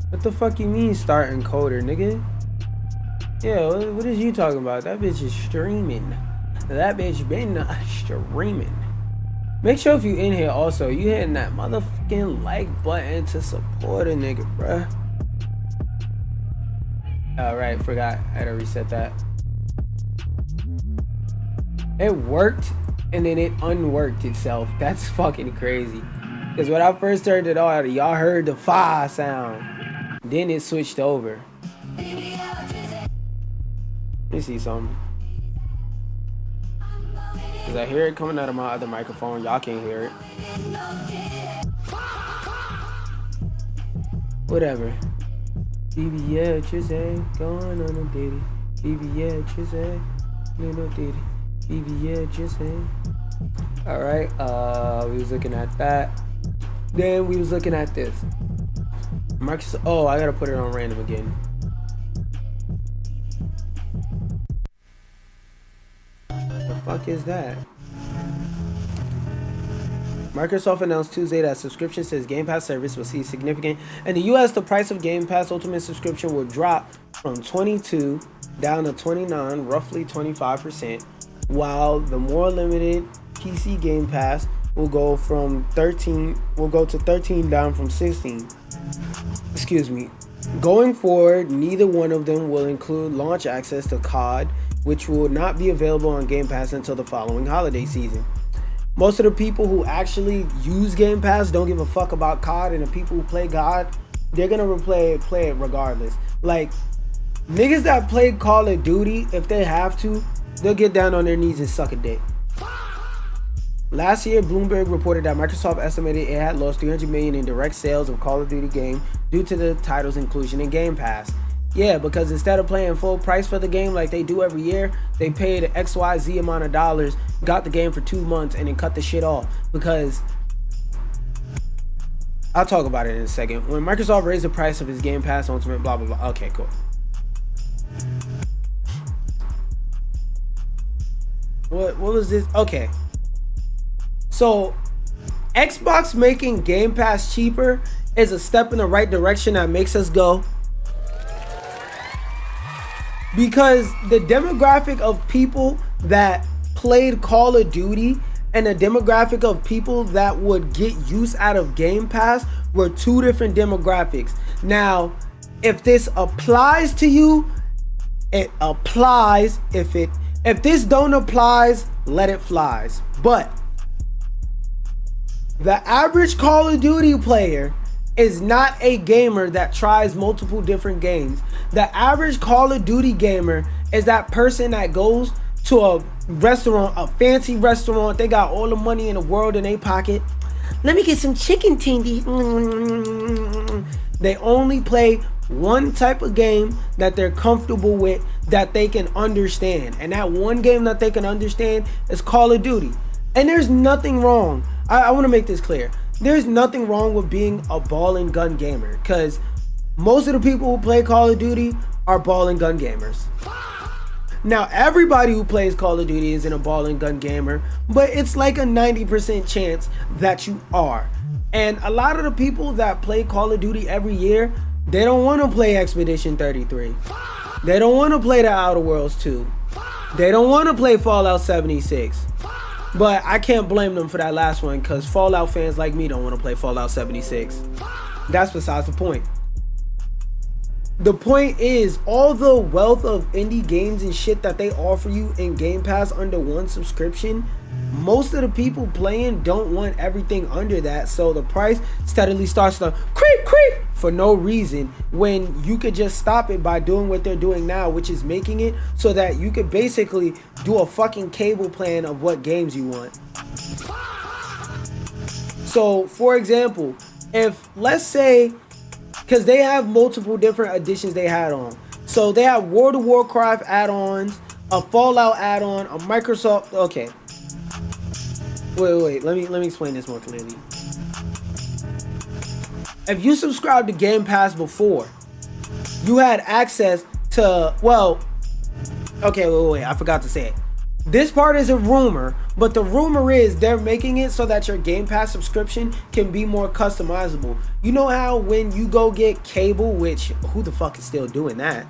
[SPEAKER 1] What the fuck you mean start encoder, nigga? Yeah, what is you talking about? That bitch is streaming. That bitch been streaming. Make sure if you in here also, you hitting that motherfucking like button to support a nigga, bruh. Alright, forgot. I had to reset that. It worked and then it unworked itself. That's fucking crazy. Because when I first turned it on, y'all heard the fa sound. Then it switched over. Let me see something. Cause I hear it coming out of my other microphone. Y'all can't hear it. Whatever. BB, yeah, Chizzy, going on a ditty. BB, yeah, Chizzy, no ditty. BB, yeah, Chizzy. Alright, we was looking at that. Then we was looking at this. Microsoft, oh, I gotta put it on random again. The fuck is that? Microsoft announced Tuesday that subscriptions to its Game Pass service will see significant. In the US, the price of Game Pass Ultimate subscription will drop from $22 down to $29, roughly 25%, while the more limited PC Game Pass will go to 13 down from 16. Excuse me. Going forward, neither one of them will include launch access to COD, which will not be available on Game Pass until the following holiday season. Most of the people who actually use Game Pass don't give a fuck about COD, and the people who play COD, they're gonna play it regardless. Like, niggas that play Call of Duty, if they have to, they'll get down on their knees and suck a dick. Last year, Bloomberg reported that Microsoft estimated it had lost $300 million in direct sales of Call of Duty game due to the title's inclusion in Game Pass. Yeah, because instead of paying full price for the game like they do every year, they paid XYZ amount of dollars, got the game for 2 months, and then cut the shit off. Because, I'll talk about it in a second. When Microsoft raised the price of its Game Pass Ultimate, blah, blah, blah. Okay, cool. What was this? Okay. So, Xbox making Game Pass cheaper is a step in the right direction that makes us go. Because the demographic of people that played Call of Duty and the demographic of people that would get use out of Game Pass were two different demographics. Now, if this applies to you, it applies. If this don't applies, let it flies. But the average Call of Duty player is not a gamer that tries multiple different games. The average Call of Duty gamer is that person that goes to a restaurant, a fancy restaurant. They got all the money in the world in their pocket. Let me get some chicken tindy. They only play one type of game that they're comfortable with, that they can understand. And that one game that they can understand is Call of Duty. And there's nothing wrong. I want to make this clear. There's nothing wrong with being a ball and gun gamer, because most of the people who play Call of Duty are ball and gun gamers. Now, everybody who plays Call of Duty isn't a ball and gun gamer, but it's like a 90% chance that you are. And a lot of the people that play Call of Duty every year, they don't want to play Expedition 33. They don't want to play the Outer Worlds 2. They don't want to play Fallout 76. But I can't blame them for that last one, because Fallout fans like me don't want to play Fallout 76. That's besides the point. The point is, all the wealth of indie games and shit that they offer you in Game Pass under one subscription, most of the people playing don't want everything under that, so the price steadily starts to creep for no reason, when you could just stop it by doing what they're doing now, which is making it so that you could basically do a fucking cable plan of what games you want. So, for example, if, let's say, because they have multiple different editions they had on. So they have World of Warcraft add-ons, a Fallout add-on, a Microsoft. Okay. Wait. Let me explain this more clearly. If you subscribed to Game Pass before, you had access to, well, okay, wait. I forgot to say it. This part is a rumor, but the rumor is they're making it so that your Game Pass subscription can be more customizable. You know how when you go get cable, which who the fuck is still doing that?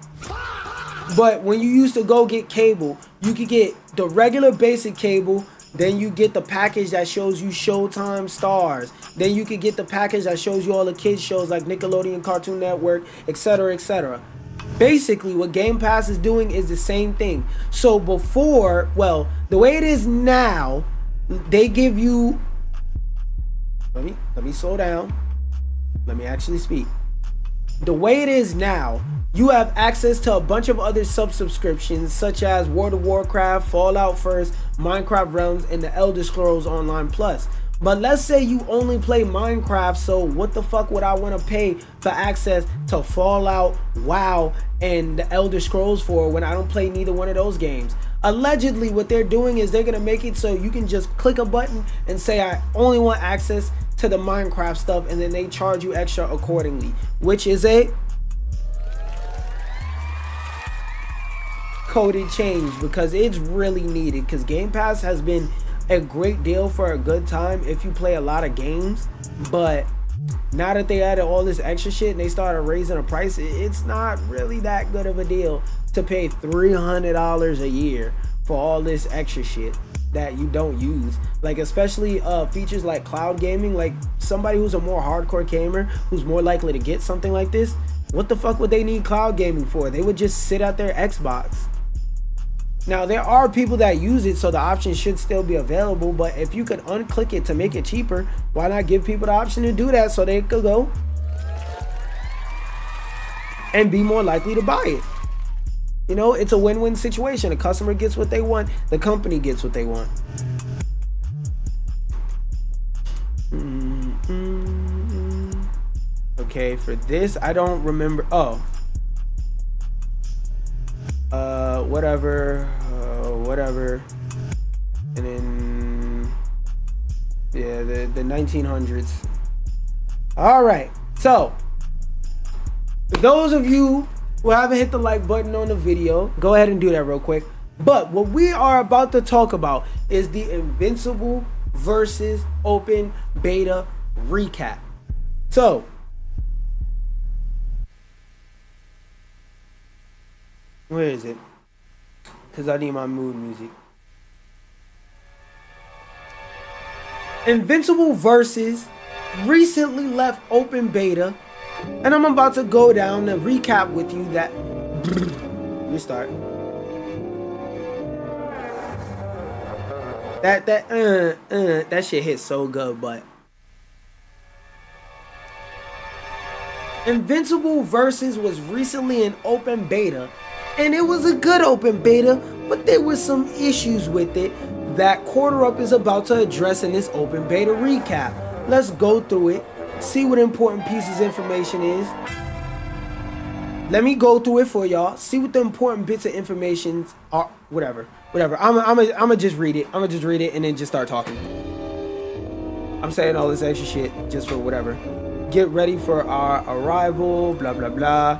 [SPEAKER 1] But when you used to go get cable, you could get the regular basic cable, then you get the package that shows you Showtime stars. Then you could get the package that shows you all the kids shows like Nickelodeon, Cartoon Network, etc., etc. Basically, what Game Pass is doing is the same thing. So before, well, the way it is now, they give you, let me slow down. Let me actually speak.
[SPEAKER 10] the way it is now, you have access to a bunch of other subscriptions such as World of Warcraft, Fallout First, Minecraft Realms, and the Elder Scrolls Online Plus. But let's say you only play Minecraft, so what the fuck would I want to pay for access to Fallout, WoW, and the Elder Scrolls for when I don't play neither one of those games? Allegedly, what they're doing is they're going to make it so you can just click a button and say I only want access to the Minecraft stuff, and then they charge you extra accordingly, which is a coded change because it's really needed, because Game Pass has been a great deal for a good time if you play a lot of games, but now that they added all this extra shit and they started raising the price, it's not really that good of a deal to pay $300 a year for all this extra shit that you don't use. Like, especially features like cloud gaming. Like, somebody who's a more hardcore gamer who's more likely to get something like this, what the fuck would they need cloud gaming for? They would just sit at their Xbox. Now, there are people that use it, so the option should still be available, but if you could unclick it to make it cheaper, why not give people the option to do that so they could go and be more likely to buy it? You know, it's a win-win situation. The customer gets what they want, the company gets what they want. Okay, for this, I don't remember. Oh. Whatever. And then, yeah, the 1900s. All right, so for those of you who haven't hit the like button on the video, go ahead and do that real quick. But what we are about to talk about is the Invincible versus Open Beta recap. So, where is it? Because I need my mood music. Invincible versus recently left open beta, and I'm about to go down and recap with you that. Restart. That shit hit so good, but Invincible versus was recently in open beta. And it was a good open beta, but there were some issues with it that Quarter Up is about to address in this open beta recap. Let's go through it, see what important pieces of information is. Let me go through it for y'all, see what the important bits of information are. Whatever. I'ma just read it. And then just start talking. I'm saying all this extra shit just for whatever. Get ready for our arrival, blah, blah, blah.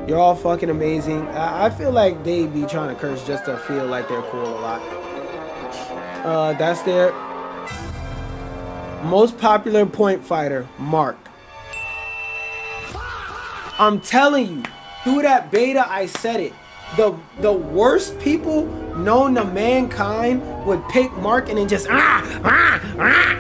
[SPEAKER 10] You're all fucking amazing. I feel like they be trying to curse just to feel like they're cool a lot. That's their most popular point fighter, Mark. I'm telling you, through that beta, I said it. The worst people known to mankind would pick Mark and then just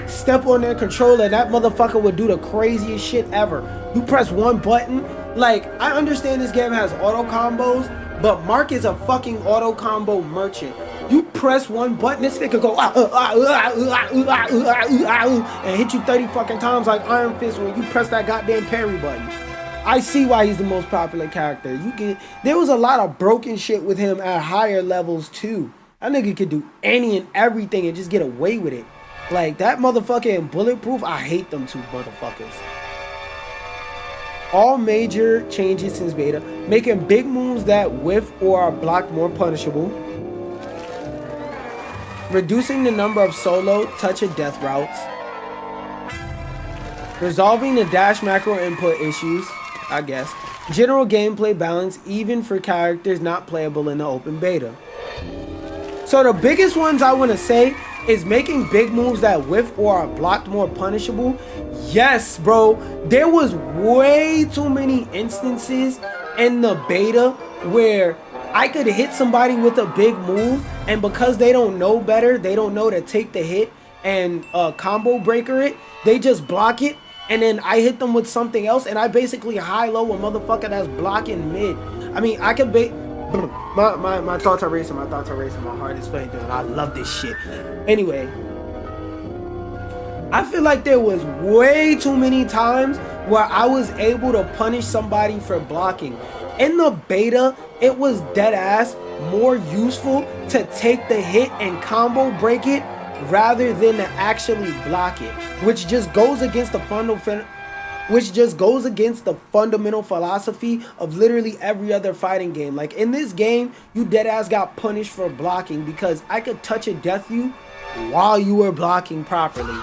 [SPEAKER 10] step on their controller. That motherfucker would do the craziest shit ever. You press one button. Like, I understand this game has auto combos, but Mark is a fucking auto combo merchant. You press one button, this nigga go and hit you 30 fucking times like Iron Fist when you press that goddamn parry button. I see why he's the most popular character. There was a lot of broken shit with him at higher levels too. That nigga could do any and everything and just get away with it. Like, that motherfucker in Bulletproof, I hate them two motherfuckers. All major changes since beta, making big moves that whiff or are blocked more punishable, reducing the number of solo, touch, and death routes, resolving the dash macro input issues, I guess, general gameplay balance even for characters not playable in the open beta. So the biggest ones I want to say is making big moves that whiff or are blocked more punishable. Yes, bro. There was way too many instances in the beta where I could hit somebody with a big move, and because they don't know better, they don't know to take the hit and combo breaker it, they just block it, and then I hit them with something else, and I basically high-low a motherfucker that's blocking mid. I mean, I could be... My thoughts are racing, my heart is playing, dude. I love this shit. Anyway, I feel like there was way too many times where I was able to punish somebody for blocking. In the beta, it was dead ass more useful to take the hit and combo break it rather than to actually block it, which just goes against the fundamental philosophy of literally every other fighting game. Like in this game, you dead ass got punished for blocking because I could touch and death you while you were blocking properly.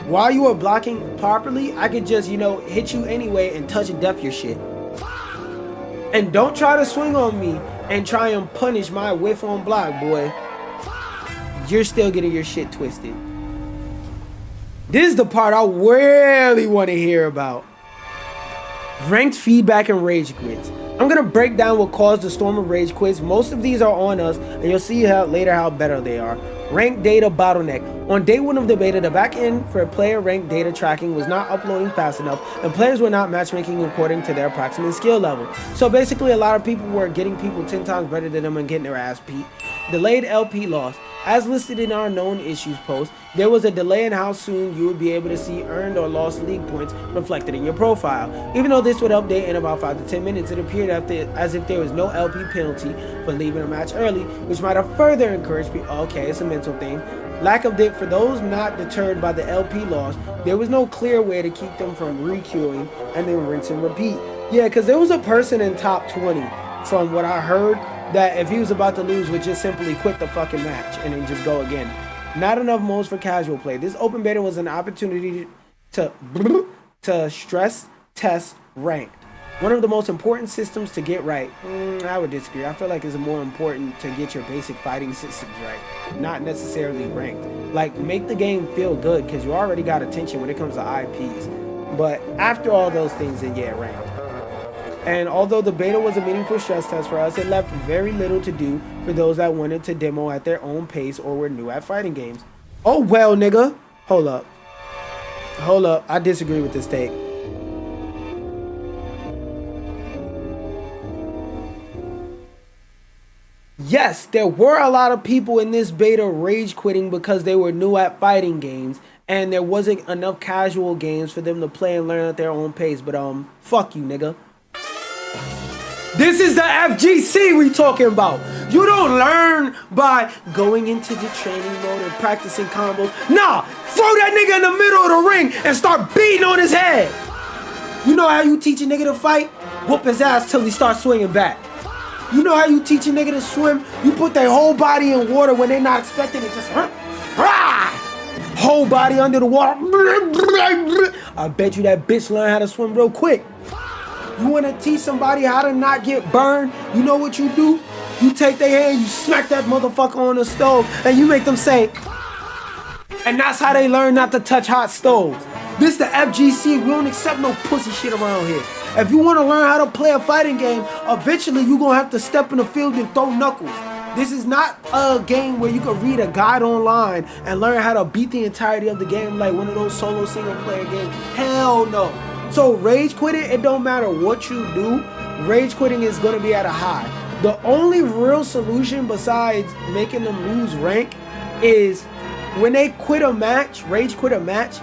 [SPEAKER 10] While you were blocking properly, I could just, you know, hit you anyway and touch and death your shit. And don't try to swing on me and try and punish my whiff on block, boy. You're still getting your shit twisted. This is the part I really want to hear about. Ranked feedback and rage quits. I'm going to break down what caused the storm of rage quits. Most of these are on us, and you'll see later how better they are. Ranked data bottleneck. On day one of the beta, the backend for player ranked data tracking was not uploading fast enough, and players were not matchmaking according to their approximate skill level. So basically, a lot of people were getting people 10 times better than them and getting their ass beat. Delayed LP loss. As listed in our known issues post, there was a delay in how soon you would be able to see earned or lost league points reflected in your profile. Even though this would update in about 5 to 10 minutes, it appeared as if there was no LP penalty for leaving a match early, which might have further encouraged people. Okay, it's a mental thing. Lack of dip. For those not deterred by the LP loss, there was no clear way to keep them from re-queuing and then rinse and repeat. Yeah, because there was a person in top 20, from what I heard, that if he was about to lose would just simply quit the fucking match and then just go again. Not enough modes for casual play. This open beta was an opportunity to stress test ranked. One of the most important systems to get right. I would disagree. I feel like it's more important to get your basic fighting systems right, not necessarily ranked. Like, make the game feel good because you already got attention when it comes to IPs. But after all those things, then yeah, ranked. And although the beta was a meaningful stress test for us, it left very little to do for those that wanted to demo at their own pace or were new at fighting games. Oh well, nigga. Hold up. Hold up. I disagree with this take. Yes, there were a lot of people in this beta rage quitting because they were new at fighting games and there wasn't enough casual games for them to play and learn at their own pace. But fuck you, nigga. This is the FGC we talking about. You don't learn by going into the training mode and practicing combos. Nah, throw that nigga in the middle of the ring and start beating on his head. You know how you teach a nigga to fight? Whoop his ass till he starts swinging back. You know how you teach a nigga to swim? You put their whole body in water when they're not expecting it. Just whole body under the water. I bet you that bitch learn how to swim real quick. You want to teach somebody how to not get burned? You know what you do? You take their hand, you smack that motherfucker on the stove, and you make them say, and that's how they learn not to touch hot stoves. This the FGC. We don't accept no pussy shit around here. If you want to learn how to play a fighting game, eventually you're going to have to step in the field and throw knuckles. This is not a game where you can read a guide online and learn how to beat the entirety of the game like one of those solo single player games. Hell no. So rage quitting, it don't matter what you do, rage quitting is going to be at a high. The only real solution besides making them lose rank is when they quit a match, rage quit a match,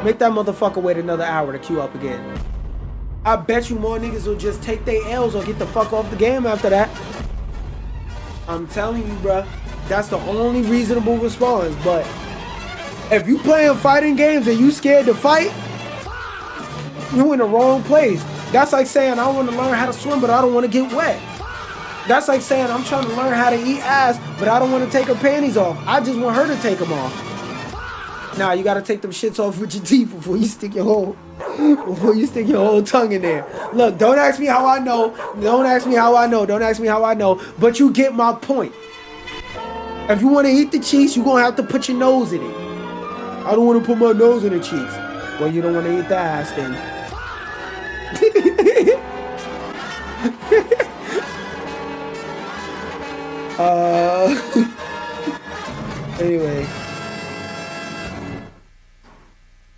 [SPEAKER 10] make that motherfucker wait another hour to queue up again. I bet you more niggas will just take their L's or get the fuck off the game after that. I'm telling you, bruh, that's the only reasonable response. But if you playing fighting games and you scared to fight, you in the wrong place. That's like saying I want to learn how to swim, but I don't want to get wet. That's like saying I'm trying to learn how to eat ass, but I don't want to take her panties off. I just want her to take them off. Nah, you gotta take them shits off with your teeth before you stick your whole tongue in there. Look, don't ask me how I know. Don't ask me how I know. Don't ask me how I know. But you get my point. If you want to eat the cheeks, you're gonna have to put your nose in it. I don't want to put my nose in the cheeks. Well, you don't want to eat the ass then.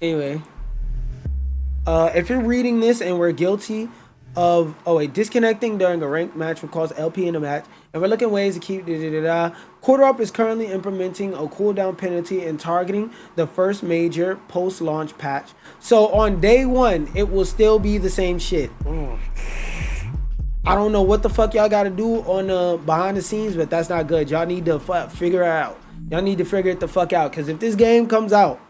[SPEAKER 10] Anyway, if you're reading this and we're guilty of disconnecting during a ranked match will cause LP in a match, and we're looking ways to keep Quarter Up is currently implementing a cooldown penalty and targeting the first major post-launch patch. So on day one, it will still be the same shit. I don't know what the fuck y'all gotta do on behind the scenes, but that's not good. Y'all need to figure it out. Y'all need to figure it the fuck out, because if this game comes out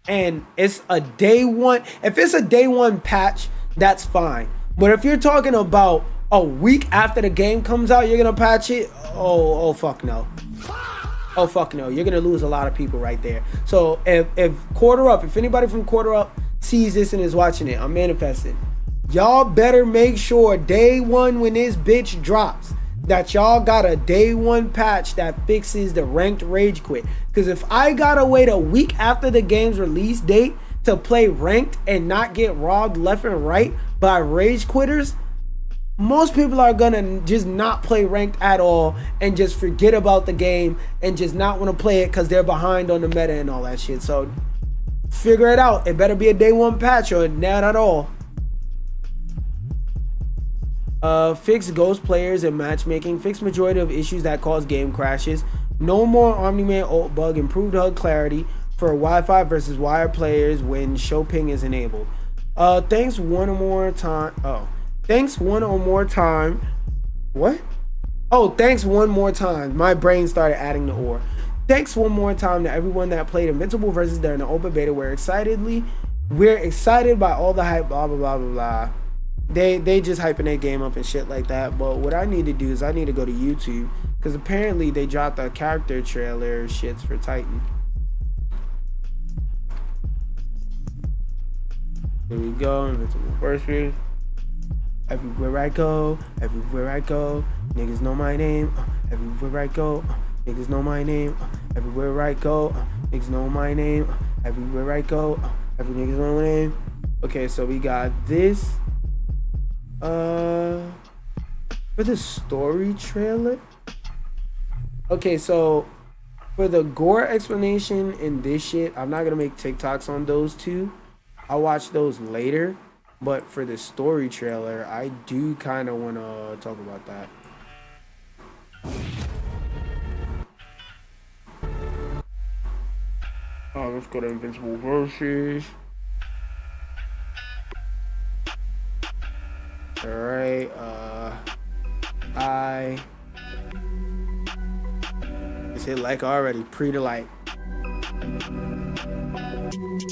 [SPEAKER 10] and it's a day one, if it's a day one patch, that's fine. But if you're talking about a week after the game comes out, you're gonna patch it, oh fuck no. Oh fuck no, you're gonna lose a lot of people right there. So if Quarter Up, if anybody from Quarter Up sees this and is watching it, I'm manifesting. Y'all better make sure day one when this bitch drops that y'all got a day one patch that fixes the ranked rage quit. Because if I gotta wait a week after the game's release date to play ranked and not get robbed left and right by rage quitters, most people are gonna just not play ranked at all and just forget about the game and just not want to play it because they're behind on the meta and all that shit. So figure it out. It better be a day one patch or not at all. Fix ghost players and matchmaking. Fix majority of issues that cause game crashes. No more Omni-Man ult bug. Improved HUD clarity for Wi-Fi versus wired players when show ping is enabled. Thanks one or more time. Thanks one or more time. What? Oh, thanks one more time. My brain started adding the or. Thanks one more time to everyone that played Invincible versus during the open beta. We're excited by all the hype. Blah blah blah blah blah. They just hyping their game up and shit like that. But what I need to do is I need to go to YouTube, because apparently they dropped a character trailer shits for Titan. Here we go. Invincible versus. Everywhere I go, niggas know my name. Everywhere I go, niggas know my name. Everywhere I go, niggas know my name. Everywhere I go, every niggas know my name. Okay, so we got this. For the story trailer. Okay, so for the gore explanation and this shit, I'm not gonna make TikToks on those two. I'll watch those later. But for the story trailer, I do kind of want to talk about that. Oh, let's go to Invincible versus. Alright, it's hit like already, pre to like.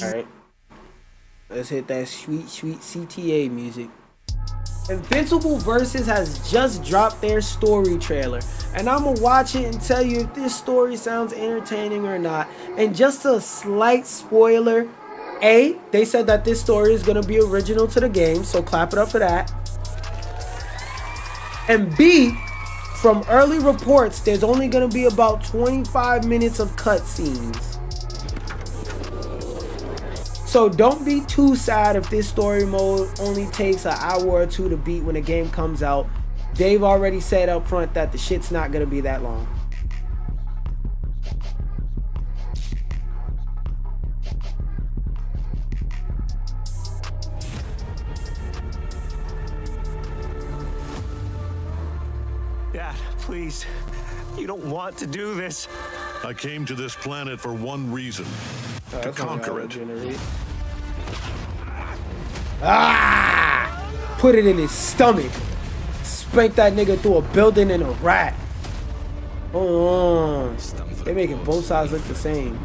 [SPEAKER 10] Alright. Let's hit that sweet CTA music. Invincible Versus has just dropped their story trailer, and I'm gonna watch it and tell you if this story sounds entertaining or not. And just a slight spoiler, A, they said that this story is gonna be original to the game, so clap it up for that. And B, from early reports, there's only gonna be about 25 minutes of cutscenes. So don't be too sad if this story mode only takes an hour or two to beat when the game comes out. They've already said up front that the shit's not gonna be that long.
[SPEAKER 11] Dad, please. You don't want to do this.
[SPEAKER 2] I came to this planet for one reason. To conquer it.
[SPEAKER 10] Ah! Put it in his stomach. Spank that nigga through a building and a rat. Oh, they're making both sides look the same.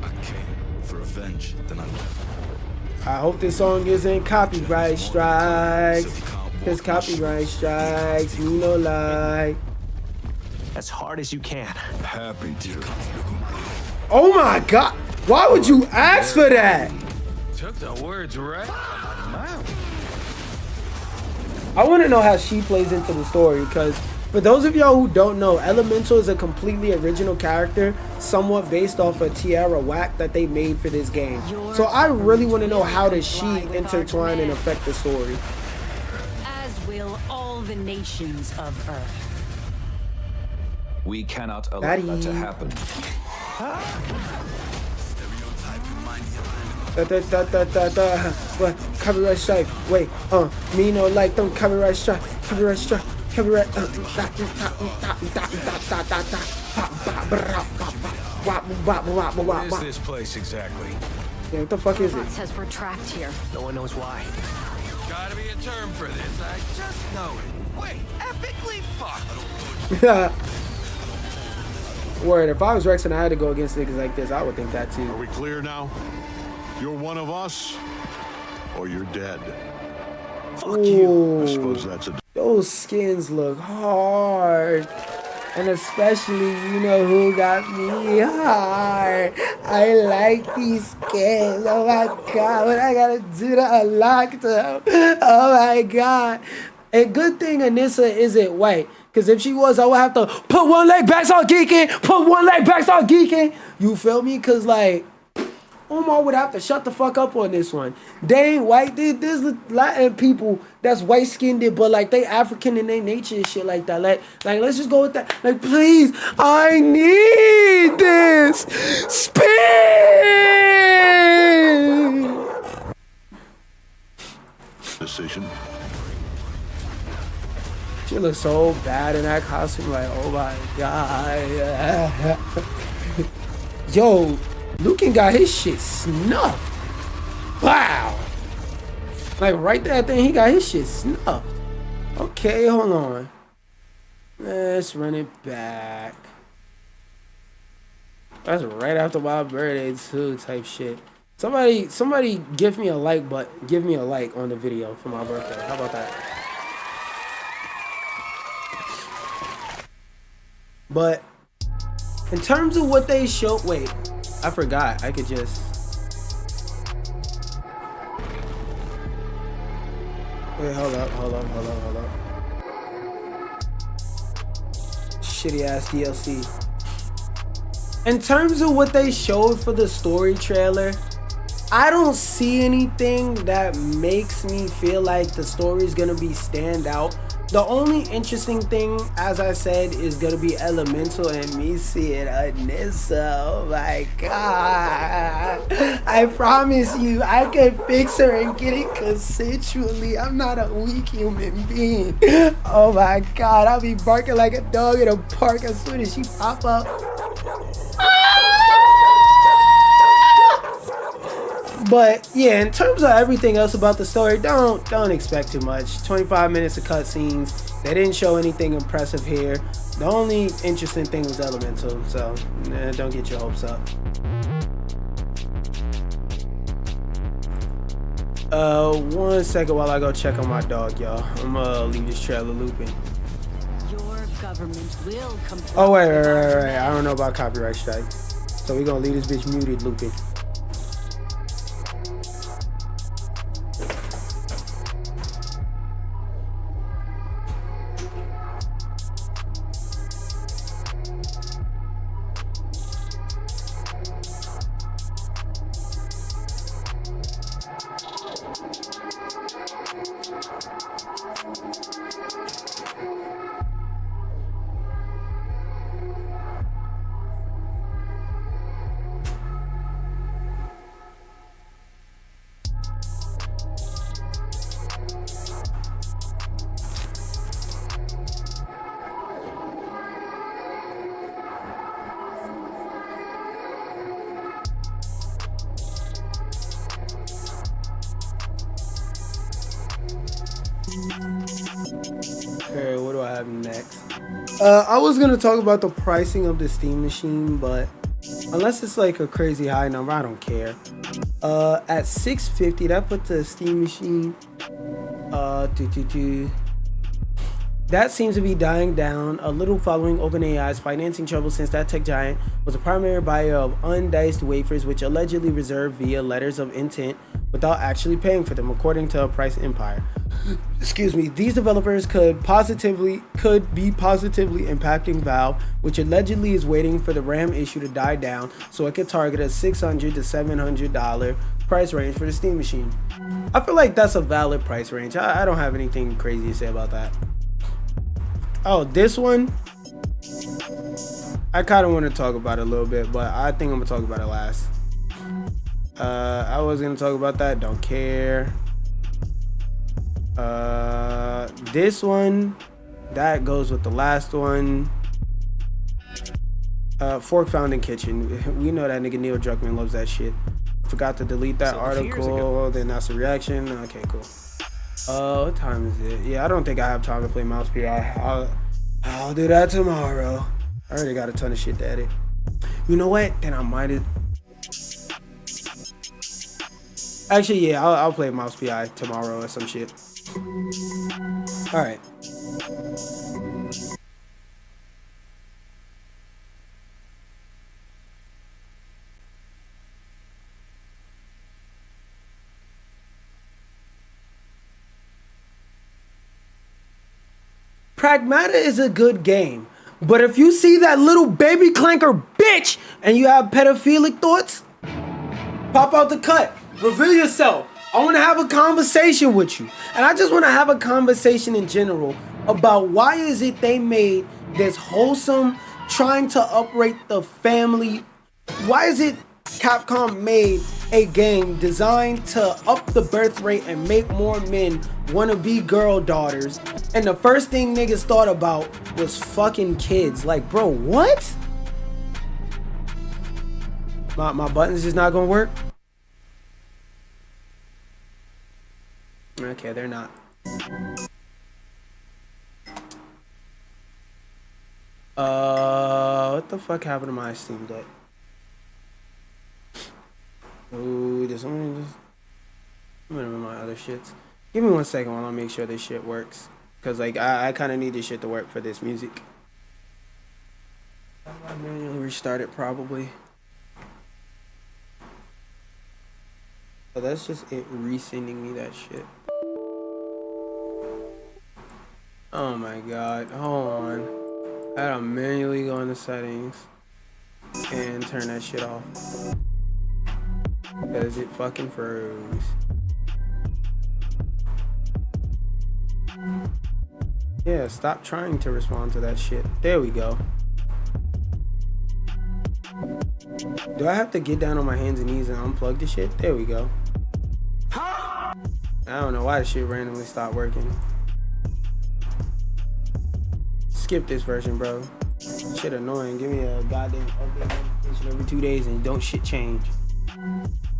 [SPEAKER 11] I came for revenge, then I left.
[SPEAKER 10] I hope this song isn't copyright strikes. Cause copyright strikes, me no lie.
[SPEAKER 11] As hard as you can.
[SPEAKER 2] Happy to.
[SPEAKER 10] Oh my god. Why would you ask for that?
[SPEAKER 12] Took the words right. Wow.
[SPEAKER 10] I want to know how she plays into the story, because for those of y'all who don't know, Elemental is a completely original character, somewhat based off of Tierra Whack that they made for this game. So I really want to know how does she intertwine and affect the story.
[SPEAKER 4] As will all the nations of Earth.
[SPEAKER 13] We cannot allow that to happen.
[SPEAKER 10] What? Copyright strike. Wait, me no like them copyright strike. Copyright strike. Copyright.
[SPEAKER 12] What is this place exactly?
[SPEAKER 10] Yeah, what the fuck is it?
[SPEAKER 4] Robot says we're trapped here.
[SPEAKER 11] No one knows why.
[SPEAKER 12] Gotta be a term for this. I just know it. Wait, epically fucked.
[SPEAKER 10] Word, if I was Rex and I had to go against niggas like this, I would think that too.
[SPEAKER 14] Are we clear now? You're one of us, or you're dead.
[SPEAKER 10] Fuck you.
[SPEAKER 14] I suppose that's a...
[SPEAKER 10] Those skins look hard. And especially, you know who got me hard. I like these skins. Oh my god, what I gotta do to unlock them? Oh my god. A good thing Anissa isn't white. Because if she was, I would have to put one leg back, start geeking. Put one leg back, start geeking. You feel me? Because, like, Omar would have to shut the fuck up on this one. They ain't white. There's a lot of people that's white-skinned, but, like, they African in their nature and shit like that. Like, let's just go with that. Like, please, I need this. Spin!
[SPEAKER 14] Decision.
[SPEAKER 10] She looks so bad in that costume, like, oh my god. Yo, Lucan got his shit snuffed. Wow. Like, right there, I think he got his shit snuffed. Okay, hold on. Let's run it back. That's right after my birthday, too, type shit. Somebody give me a like, but give me a like on the video for my birthday. How about that? But in terms of what they showed, wait, I forgot. I could just wait. Hold up. Shitty ass DLC. In terms of what they showed for the story trailer, I don't see anything that makes me feel like the story is gonna be stand out. The only interesting thing, as I said, is gonna be Elemental and me seeing Anissa. Oh my god. I promise you, I can fix her and get it consensually. I'm not a weak human being. Oh my god, I'll be barking like a dog in a park as soon as she pop up. But yeah, in terms of everything else about the story, don't expect too much. 25 minutes of cutscenes. They didn't show anything impressive here. The only interesting thing was Elemental, so don't get your hopes up. 1 second while I go check on my dog, y'all. I'm gonna leave this trailer looping.
[SPEAKER 4] Your government will comply.
[SPEAKER 10] Oh wait, I don't know about copyright strike, so we're gonna leave this bitch muted looping. Okay, what do I have next? I was gonna talk about the pricing of the Steam machine, but unless it's like a crazy high number, I don't care. At $650, that puts the Steam machine. That seems to be dying down a little following OpenAI's financing trouble, since that tech giant was a primary buyer of undiced wafers, which allegedly reserved via letters of intent without actually paying for them, according to Price Empire. Excuse me. These developers could be positively impacting Valve, which allegedly is waiting for the RAM issue to die down so it could target a $600 to $700 price range for the Steam machine. I feel like that's a valid price range. I don't have anything crazy to say about that. Oh, this one, I kind of want to talk about it a little bit, but I think I'm gonna talk about it last. I was gonna talk about that. Don't care. This one, That goes with the last one. Fork found in kitchen. We know that nigga Neil Druckmann loves that shit. Forgot to delete that article. Then that's a reaction. Okay, cool. What time is it? Yeah, I don't think I have time to play Mouse PI. I'll do that tomorrow. I already got a ton of shit to edit. You know what? Then I might have. Actually, yeah, I'll play Mouse PI tomorrow or some shit. All right. Pragmata is a good game, but if you see that little baby clanker bitch and you have pedophilic thoughts, pop out the cut, reveal yourself. I want to have a conversation with you, and I just want to have a conversation in general about why is it they made this wholesome, trying to uprate the family. Why is it Capcom made a game designed to up the birth rate and make more men want to be girl daughters, and the first thing niggas thought about was fucking kids? Like, bro, what? My buttons just not gonna work? Okay, they're not. What the fuck happened to my Steam Deck? Ooh, there's only just. I'm gonna remember my other shits. Give me 1 second while I make sure this shit works. Cause like I kind of need this shit to work for this music. I manually restart it probably. So that's just it resending me that shit. Oh my god, hold on. I gotta manually go into settings and turn that shit off. Because it fucking froze. Yeah, stop trying to respond to that shit. There we go. Do I have to get down on my hands and knees and unplug the shit? There we go. I don't know why the shit randomly stopped working. Skip this version, bro. Shit annoying. Give me a goddamn update notification every 2 days and don't shit change.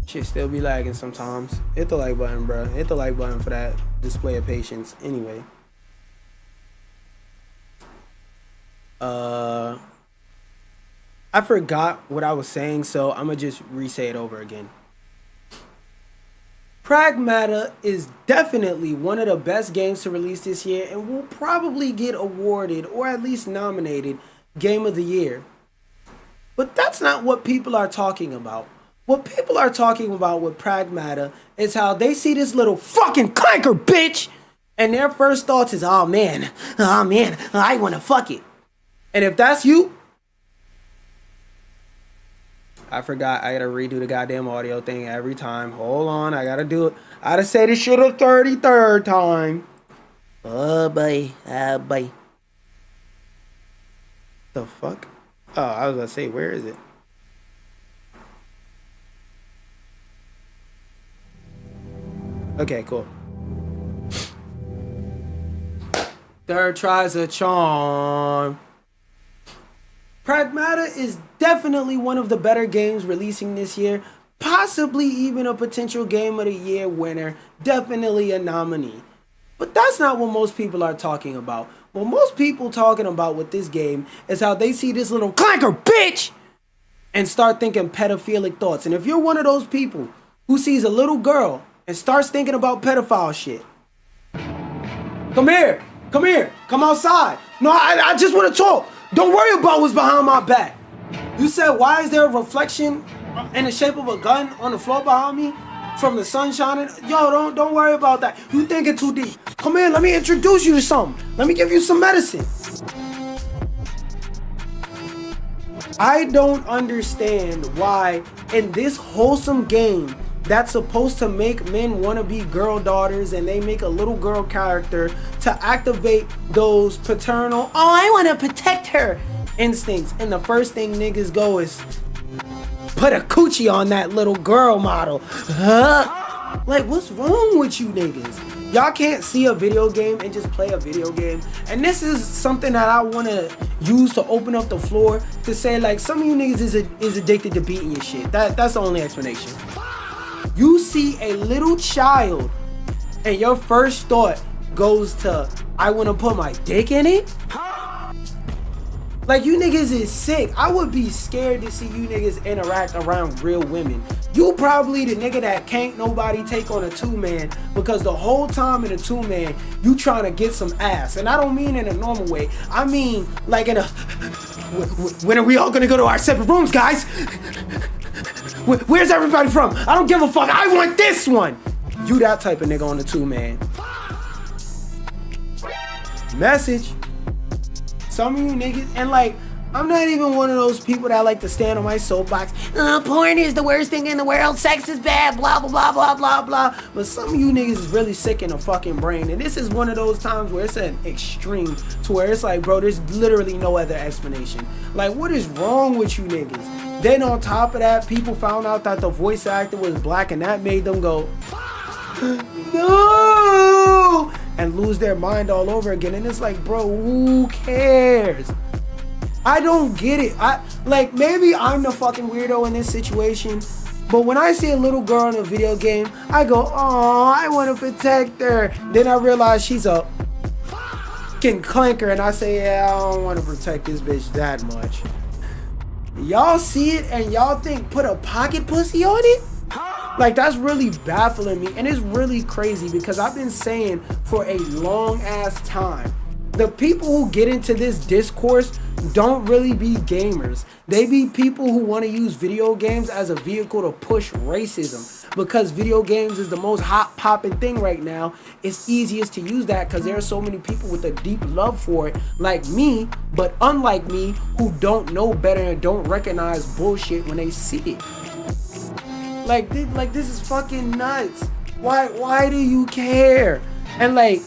[SPEAKER 10] Shit still be lagging sometimes. Hit the like button, bro. Hit the like button for that display of patience. Anyway. I forgot what I was saying, so I'm gonna just re-say it over again. Pragmata is definitely one of the best games to release this year and will probably get awarded or at least nominated Game of the Year. But that's not what people are talking about. What people are talking about with Pragmata is how they see this little fucking clanker bitch and their first thoughts is, oh man, I wanna fuck it. And if that's you, I forgot, I gotta redo the goddamn audio thing every time. Hold on, I gotta do it. I gotta say this shit a 33rd time. Oh boy, The fuck? Oh, I was gonna say, where is it? Okay, cool. Third tries a charm. Pragmata is definitely one of the better games releasing this year, possibly even a potential Game of the Year winner, definitely a nominee. But that's not what most people are talking about. What most people talking about with this game is how they see this little clanker bitch and start thinking pedophilic thoughts. And if you're one of those people who sees a little girl and starts thinking about pedophile shit, come here, come outside. No, I just want to talk. Don't worry about what's behind my back. You said, why is there a reflection in the shape of a gun on the floor behind me from the sun shining? Yo, don't worry about that. You thinking too deep. Come here, let me introduce you to something. Let me give you some medicine. I don't understand why in this wholesome game that's supposed to make men want to be girl daughters and they make a little girl character to activate those paternal, oh, I want to protect her instincts. And the first thing niggas go is put a coochie on that little girl model. Like, what's wrong with you niggas? y'all can't see a video game and just play a video game. And this is something that I want to use to open up the floor to say, like, some of you niggas is addicted to beating your shit. That's the only explanation. You see a little child and your first thought goes to, I want to put my dick in it? Like, you niggas is sick. I would be scared to see you niggas interact around real women. You probably the nigga that can't nobody take on a two-man because the whole time in a two-man, you trying to get some ass. And I don't mean in a normal way. I mean, like in a, when are we all gonna go to our separate rooms, guys? Where's everybody from? I don't give a fuck. I want this one. You that type of nigga on the two-man. Message. Some of you niggas, and like, I'm not even one of those people that like to stand on my soapbox. Porn is the worst thing in the world. Sex is bad. Blah, blah, blah, blah, blah, blah. But some of you niggas is really sick in the fucking brain. And this is one of those times where it's an extreme to where it's like, bro, there's literally no other explanation. Like, what is wrong with you niggas? Then on top of that, people found out that the voice actor was black and that made them go, no! And lose their mind all over again. And it's like, bro, who cares? I don't get it. Like, maybe I'm the fucking weirdo in this situation, but when I see a little girl in a video game, I go, oh, I want to protect her. Then I realize she's a fucking clanker, and I say, yeah, I don't want to protect this bitch that much. Y'all see it and y'all think put a pocket pussy on it? Like, that's really baffling me, and it's really crazy because I've been saying for a long ass time, the people who get into this discourse don't really be gamers. They be people who want to use video games as a vehicle to push racism. Because video games is the most hot popping thing right now, it's easiest to use that because there are so many people with a deep love for it, like me, but unlike me, who don't know better and don't recognize bullshit when they see it. Like this is fucking nuts. Why do you care? And like,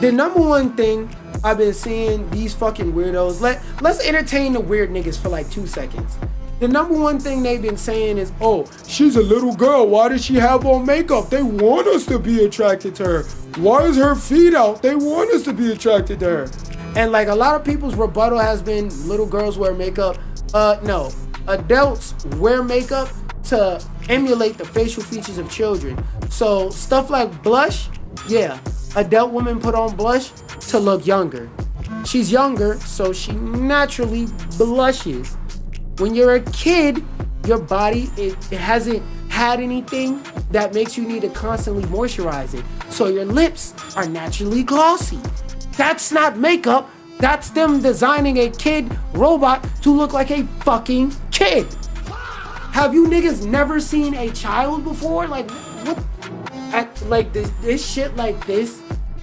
[SPEAKER 10] the number one thing I've been seeing these fucking weirdos, let's entertain the weird niggas for like 2 seconds. The number one thing they've been saying is, oh, she's a little girl. Why does she have on makeup? They want us to be attracted to her. Why is her feet out? They want us to be attracted to her. And like, a lot of people's rebuttal has been little girls wear makeup. No, adults wear makeup to emulate the facial features of children. So stuff like blush, yeah, adult women put on blush to look younger. She's younger, so she naturally blushes. When you're a kid, your body, it hasn't had anything that makes you need to constantly moisturize it. So your lips are naturally glossy. That's not makeup. That's them designing a kid robot to look like a fucking kid. Have you niggas never seen a child before? Like, what? Like this shit like this,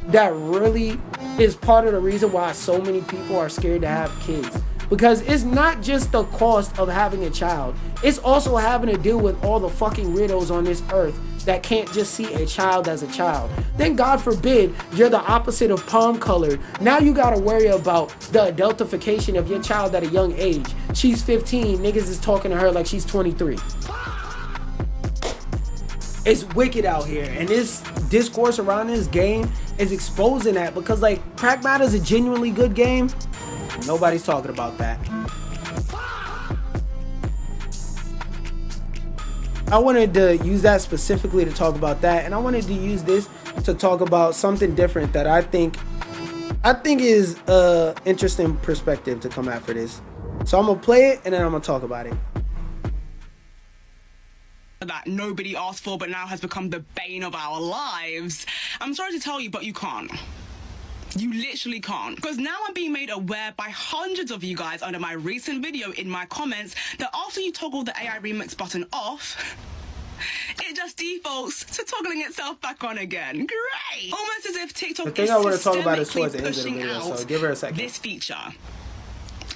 [SPEAKER 10] that really is part of the reason why so many people are scared to have kids. Because it's not just the cost of having a child. It's also having to deal with all the fucking weirdos on this earth that can't just see a child as a child. Then God forbid you're the opposite of palm colored. Now you gotta worry about the adultification of your child at a young age. She's 15, niggas is talking to her like she's 23. It's wicked out here, and this discourse around this game is exposing that, because like, Pragmata is a genuinely good game. Nobody's talking about that. I wanted to use that specifically to talk about that, and I wanted to use this to talk about something different that I think is a interesting perspective to come at for this. So I'm gonna play it and then I'm gonna talk about it.
[SPEAKER 15] That nobody asked for but now has become the bane of our lives. I'm sorry to tell you, but you can't. You literally can't. Because now I'm being made aware by hundreds of you guys under my recent video in my comments that after you toggle the AI remix button off, it just defaults to toggling itself back on again. Great! Almost as if TikTok
[SPEAKER 10] the thing
[SPEAKER 15] is
[SPEAKER 10] I want to talk about is towards the end of the
[SPEAKER 15] pushing
[SPEAKER 10] video,
[SPEAKER 15] out
[SPEAKER 10] so give her a second.
[SPEAKER 15] this feature.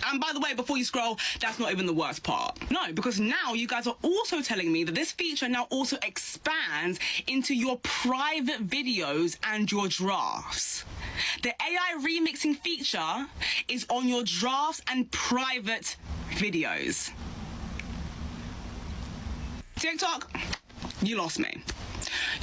[SPEAKER 15] And by the way, before you scroll, that's not even the worst part. No, because now you guys are also telling me that this feature now also expands into your private videos and your drafts. The AI remixing feature is on your drafts and private videos. TikTok, you lost me.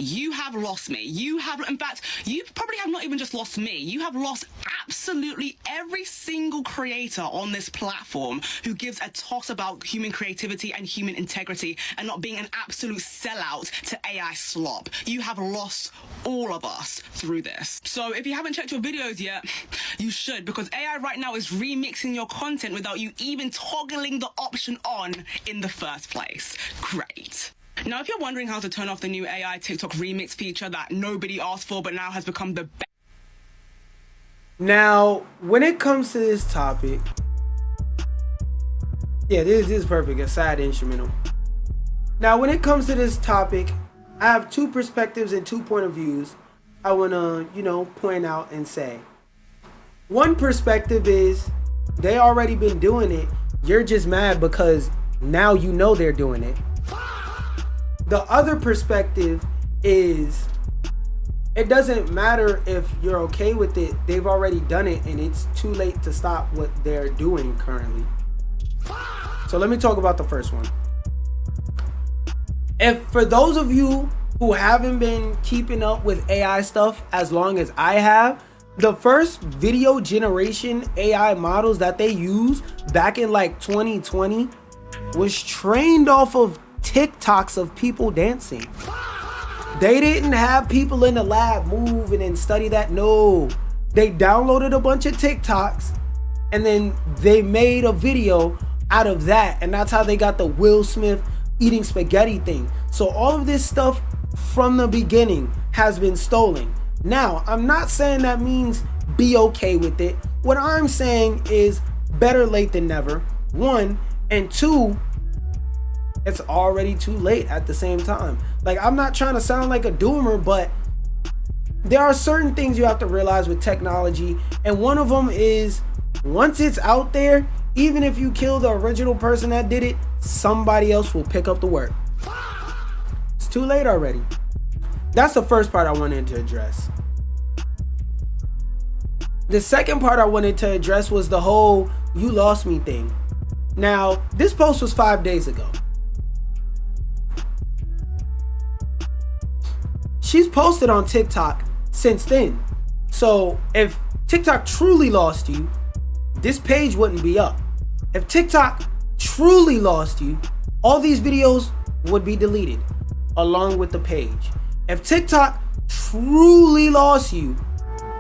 [SPEAKER 15] you have lost me. You have, in fact, you probably have not even just lost me. You have lost absolutely every single creator on this platform who gives a toss about human creativity and human integrity and not being an absolute sellout to AI slop. You have lost all of us through this. So if you haven't checked your videos yet, you should, because AI right now is remixing your content without you even toggling the option on in the first place. Great. Now, if you're wondering how to turn off the new AI TikTok remix feature that nobody asked for but now has become the best.
[SPEAKER 10] Now, when it comes to this topic, yeah, this is perfect, a side instrumental. Now, when it comes to this topic, I have two perspectives and 2 point of views I want to, point out and say. One perspective is they already been doing it. You're just mad because now you know they're doing it. The other perspective is it doesn't matter if you're okay with it. They've already done it and it's too late to stop what they're doing currently. So let me talk about the first one. If for those of you who haven't been keeping up with AI stuff as long as I have, the first video generation AI models that they used back in like 2020 was trained off of TikToks of people dancing. They didn't have people in the lab move and then study that. No, they downloaded a bunch of TikToks and then they made a video out of that, and that's how they got the Will Smith eating spaghetti thing. So all of this stuff from the beginning has been stolen. Now, I'm not saying that means be okay with it. What I'm saying is better late than never, 1, and 2, it's already too late at the same time. Like, I'm not trying to sound like a doomer, but there are certain things you have to realize with technology, and one of them is once it's out there, even if you kill the original person that did it, somebody else will pick up the work. It's too late already. That's the first part I wanted to address. The second part I wanted to address was the whole "you lost me" thing. Now, this post was 5 days ago. She's posted on TikTok since then. So if TikTok truly lost you, this page wouldn't be up. If TikTok truly lost you, all these videos would be deleted along with the page. If TikTok truly lost you,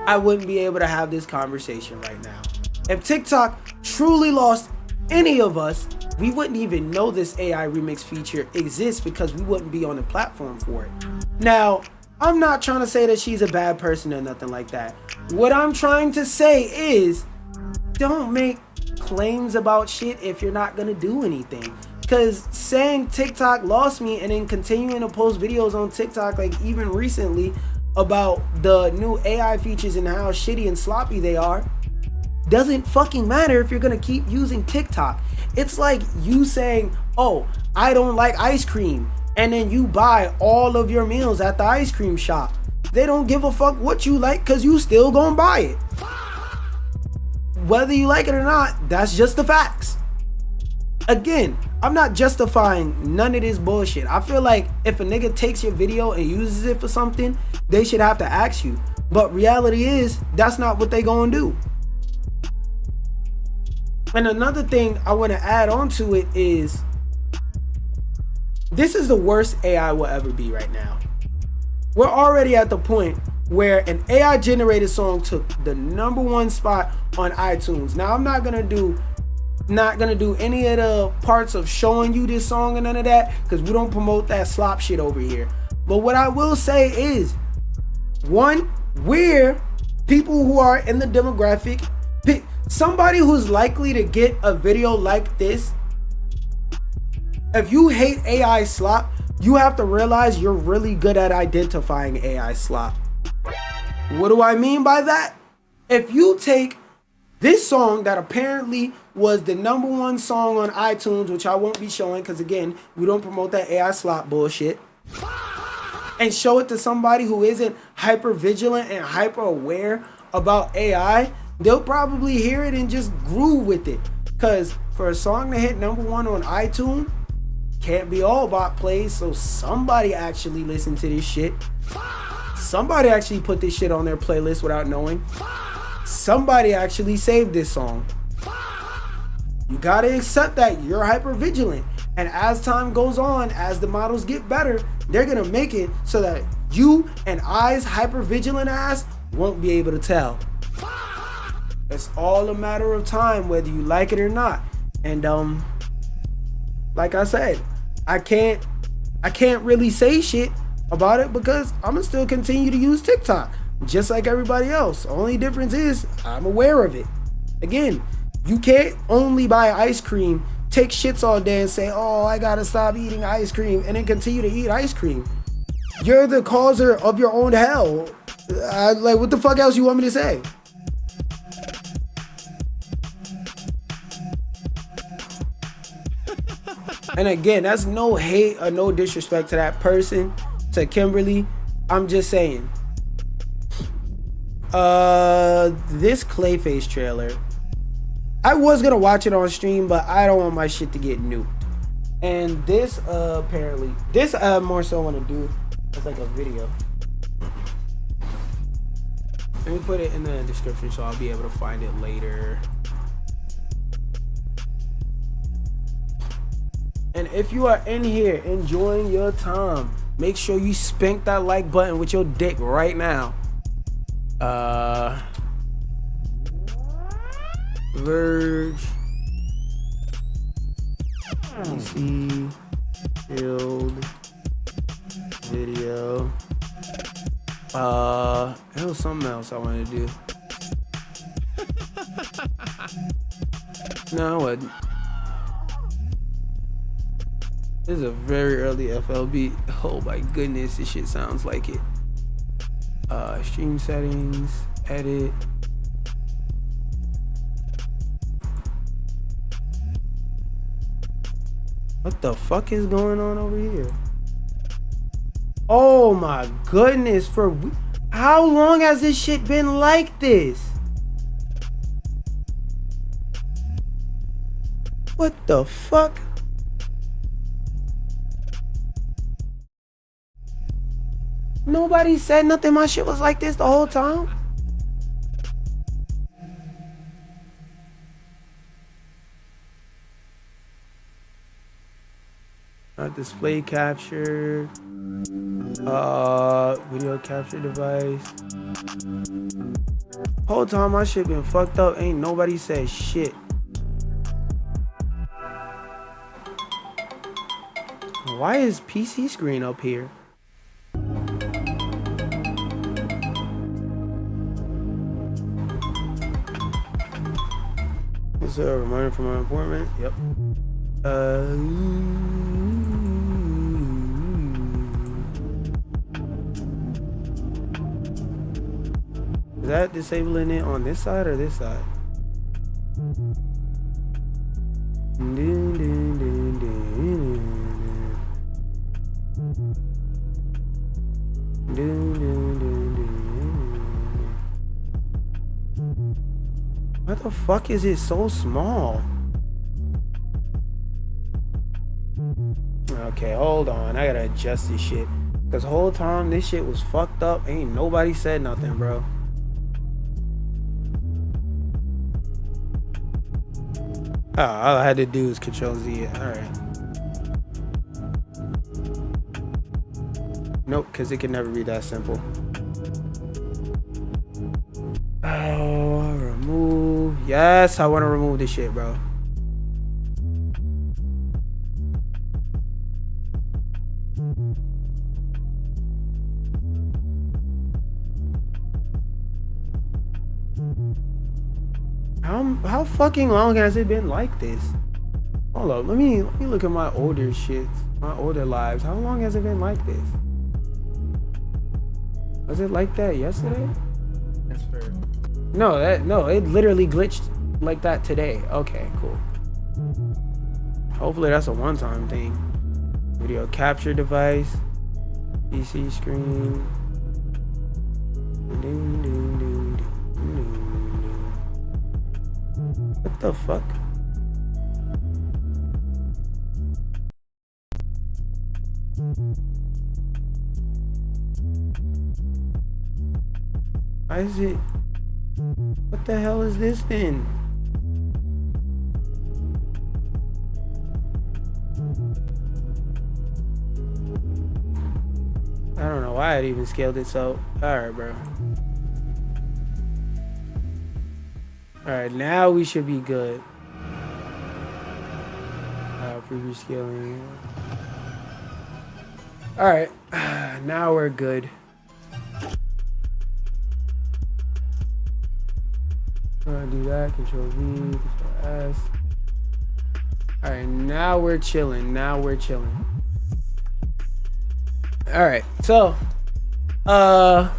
[SPEAKER 10] I wouldn't be able to have this conversation right now. If TikTok truly lost any of us, we wouldn't even know this AI remix feature exists because we wouldn't be on the platform for it. Now, I'm not trying to say that she's a bad person or nothing like that. What I'm trying to say is, don't make claims about shit if you're not gonna do anything. Because saying TikTok lost me and then continuing to post videos on TikTok, like even recently, about the new AI features and how shitty and sloppy they are, doesn't fucking matter if you're gonna keep using TikTok. It's like you saying, oh, I don't like ice cream, and then you buy all of your meals at the ice cream shop. They don't give a fuck what you like because you still gonna buy it. Whether you like it or not, that's just the facts. Again, I'm not justifying none of this bullshit. I feel like if a nigga takes your video and uses it for something, they should have to ask you. But reality is, that's not what they gonna do. And another thing I want to add on to it is, this is the worst AI will ever be right now. We're already at the point where an AI generated song took the #1 spot on iTunes. Now, I'm not gonna do any of the parts of showing you this song and none of that, because we don't promote that slop shit over here. But what I will say is, one, we're people who are in the demographic, somebody who's likely to get a video like this. If you hate AI slop, you have to realize you're really good at identifying AI slop. What do I mean by that? If you take this song that apparently was the #1 song on iTunes, which I won't be showing because again, we don't promote that AI slop bullshit, and show it to somebody who isn't hyper vigilant and hyper aware about AI, they'll probably hear it and just groove with it. Because for a song to hit #1 on iTunes, can't be all bot plays, so somebody actually listened to this shit. Somebody actually put this shit on their playlist without knowing. Somebody actually saved this song. You gotta accept that you're hyper vigilant, and as time goes on, as the models get better, they're gonna make it so that you and I's hyper vigilant ass won't be able to tell. It's all a matter of time whether you like it or not. And like I said, I can't really say shit about it because I'm gonna still continue to use TikTok just like everybody else. Only difference is I'm aware of it. Again, you can't only buy ice cream, take shits all day and say, oh, I gotta stop eating ice cream, and then continue to eat ice cream. You're the causer of your own hell. Like, what the fuck else you want me to say? And again, that's no hate or no disrespect to that person, to Kimberly. I'm just saying. This Clayface trailer, I was gonna watch it on stream, but I don't want my shit to get nuked. And this apparently, this more so want to do as like a video. Let me put it in the description so I'll be able to find it later. And if you are in here enjoying your time, make sure you spank that like button with your dick right now. Verge, PC, build, video. There was something else I wanted to do. No, I wasn't. This is a very early FLB. Oh my goodness, this shit sounds like it. Stream settings, edit. What the fuck is going on over here? Oh my goodness, for how long has this shit been like this? What the fuck? Nobody said nothing. My shit was like this the whole time. Display capture, video capture device. Whole time my shit been fucked up. Ain't nobody said shit. Why is PC screen up here? Is there a reminder for my appointment? Yep. Is that disabling it on this side or this side? What the fuck is it so small? Okay, hold on. I gotta adjust this shit. Cause whole time this shit was fucked up. Ain't nobody said nothing, bro. Oh, all I had to do is Control Z it. Alright. Nope, cause it can never be that simple. Oh, remove. Yes, I want to remove this shit, bro. How fucking long has it been like this? Hold up, let me look at my older shit, my older lives. How long has it been like this? Was it like that yesterday?
[SPEAKER 1] That's fair.
[SPEAKER 10] No, it literally glitched like that today. Okay, cool. Hopefully that's a one-time thing. Video capture device, PC screen. What the fuck? Why is it? What the hell is this then? I don't know why it even scaled it so. Alright, bro. Alright, now we should be good. Preview scaling. Alright, now we're good. Do that, Control V, Control S. Alright, now we're chilling. Now we're chilling. Alright, so I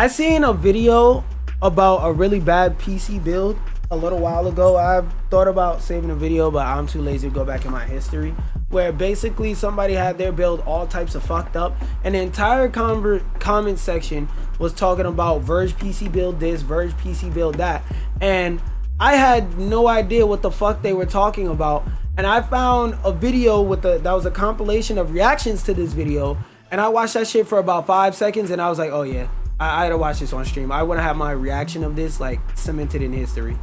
[SPEAKER 10] seen a video about a really bad PC build a little while ago. I've thought about saving a video, but I'm too lazy to go back in my history, where basically somebody had their build all types of fucked up, and the entire comment section was talking about Verge PC build this, Verge PC build that, and I had no idea what the fuck they were talking about. And I found a video with that was a compilation of reactions to this video, and I watched that shit for about 5 seconds, and I was like, oh yeah, I had to watch this on stream. I want to have my reaction of this like cemented in history.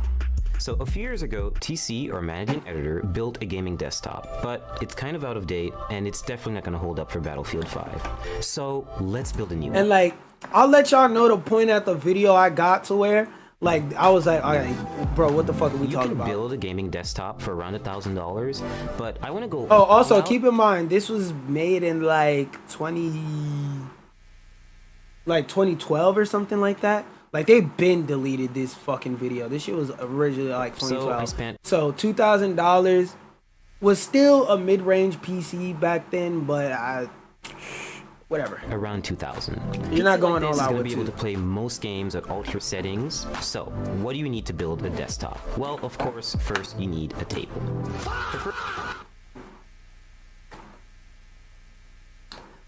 [SPEAKER 8] So a few years ago, TC, or Managing Editor, built a gaming desktop, but it's kind of out of date, and it's definitely not going to hold up for Battlefield 5. So let's build a new one.
[SPEAKER 10] And like, I'll let y'all know the point at the video I got to where, like, I was like, all right, bro, what the fuck are we talking about?
[SPEAKER 8] You can build a gaming desktop for around $1,000, but I want to go...
[SPEAKER 10] Oh, also, keep in mind, this was made in like 2012 or something like that. Like, they been deleted this fucking video. This shit was originally like 2012. So $2,000 was still a mid-range PC back then, but whatever.
[SPEAKER 8] Around 2000.
[SPEAKER 10] You're not going all out with
[SPEAKER 8] be able to play most games at ultra settings. So, what do you need to build a desktop? Well, of course, first you need a table.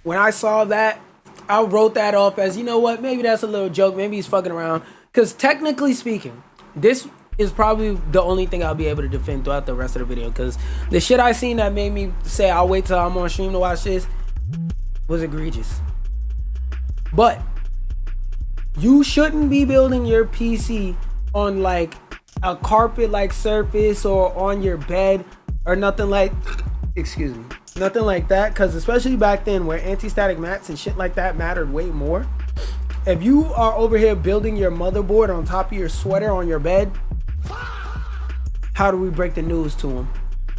[SPEAKER 10] When I saw that, I wrote that off as, you know what, maybe that's a little joke, maybe he's fucking around. Because technically speaking, this is probably the only thing I'll be able to defend throughout the rest of the video. Because the shit I seen that made me say I'll wait till I'm on stream to watch this was egregious. But you shouldn't be building your PC on like a carpet like surface or on your bed or nothing like, excuse me, nothing like that, because especially back then where anti-static mats and shit like that mattered way more. If you are over here building your motherboard on top of your sweater on your bed, how do we break the news to them?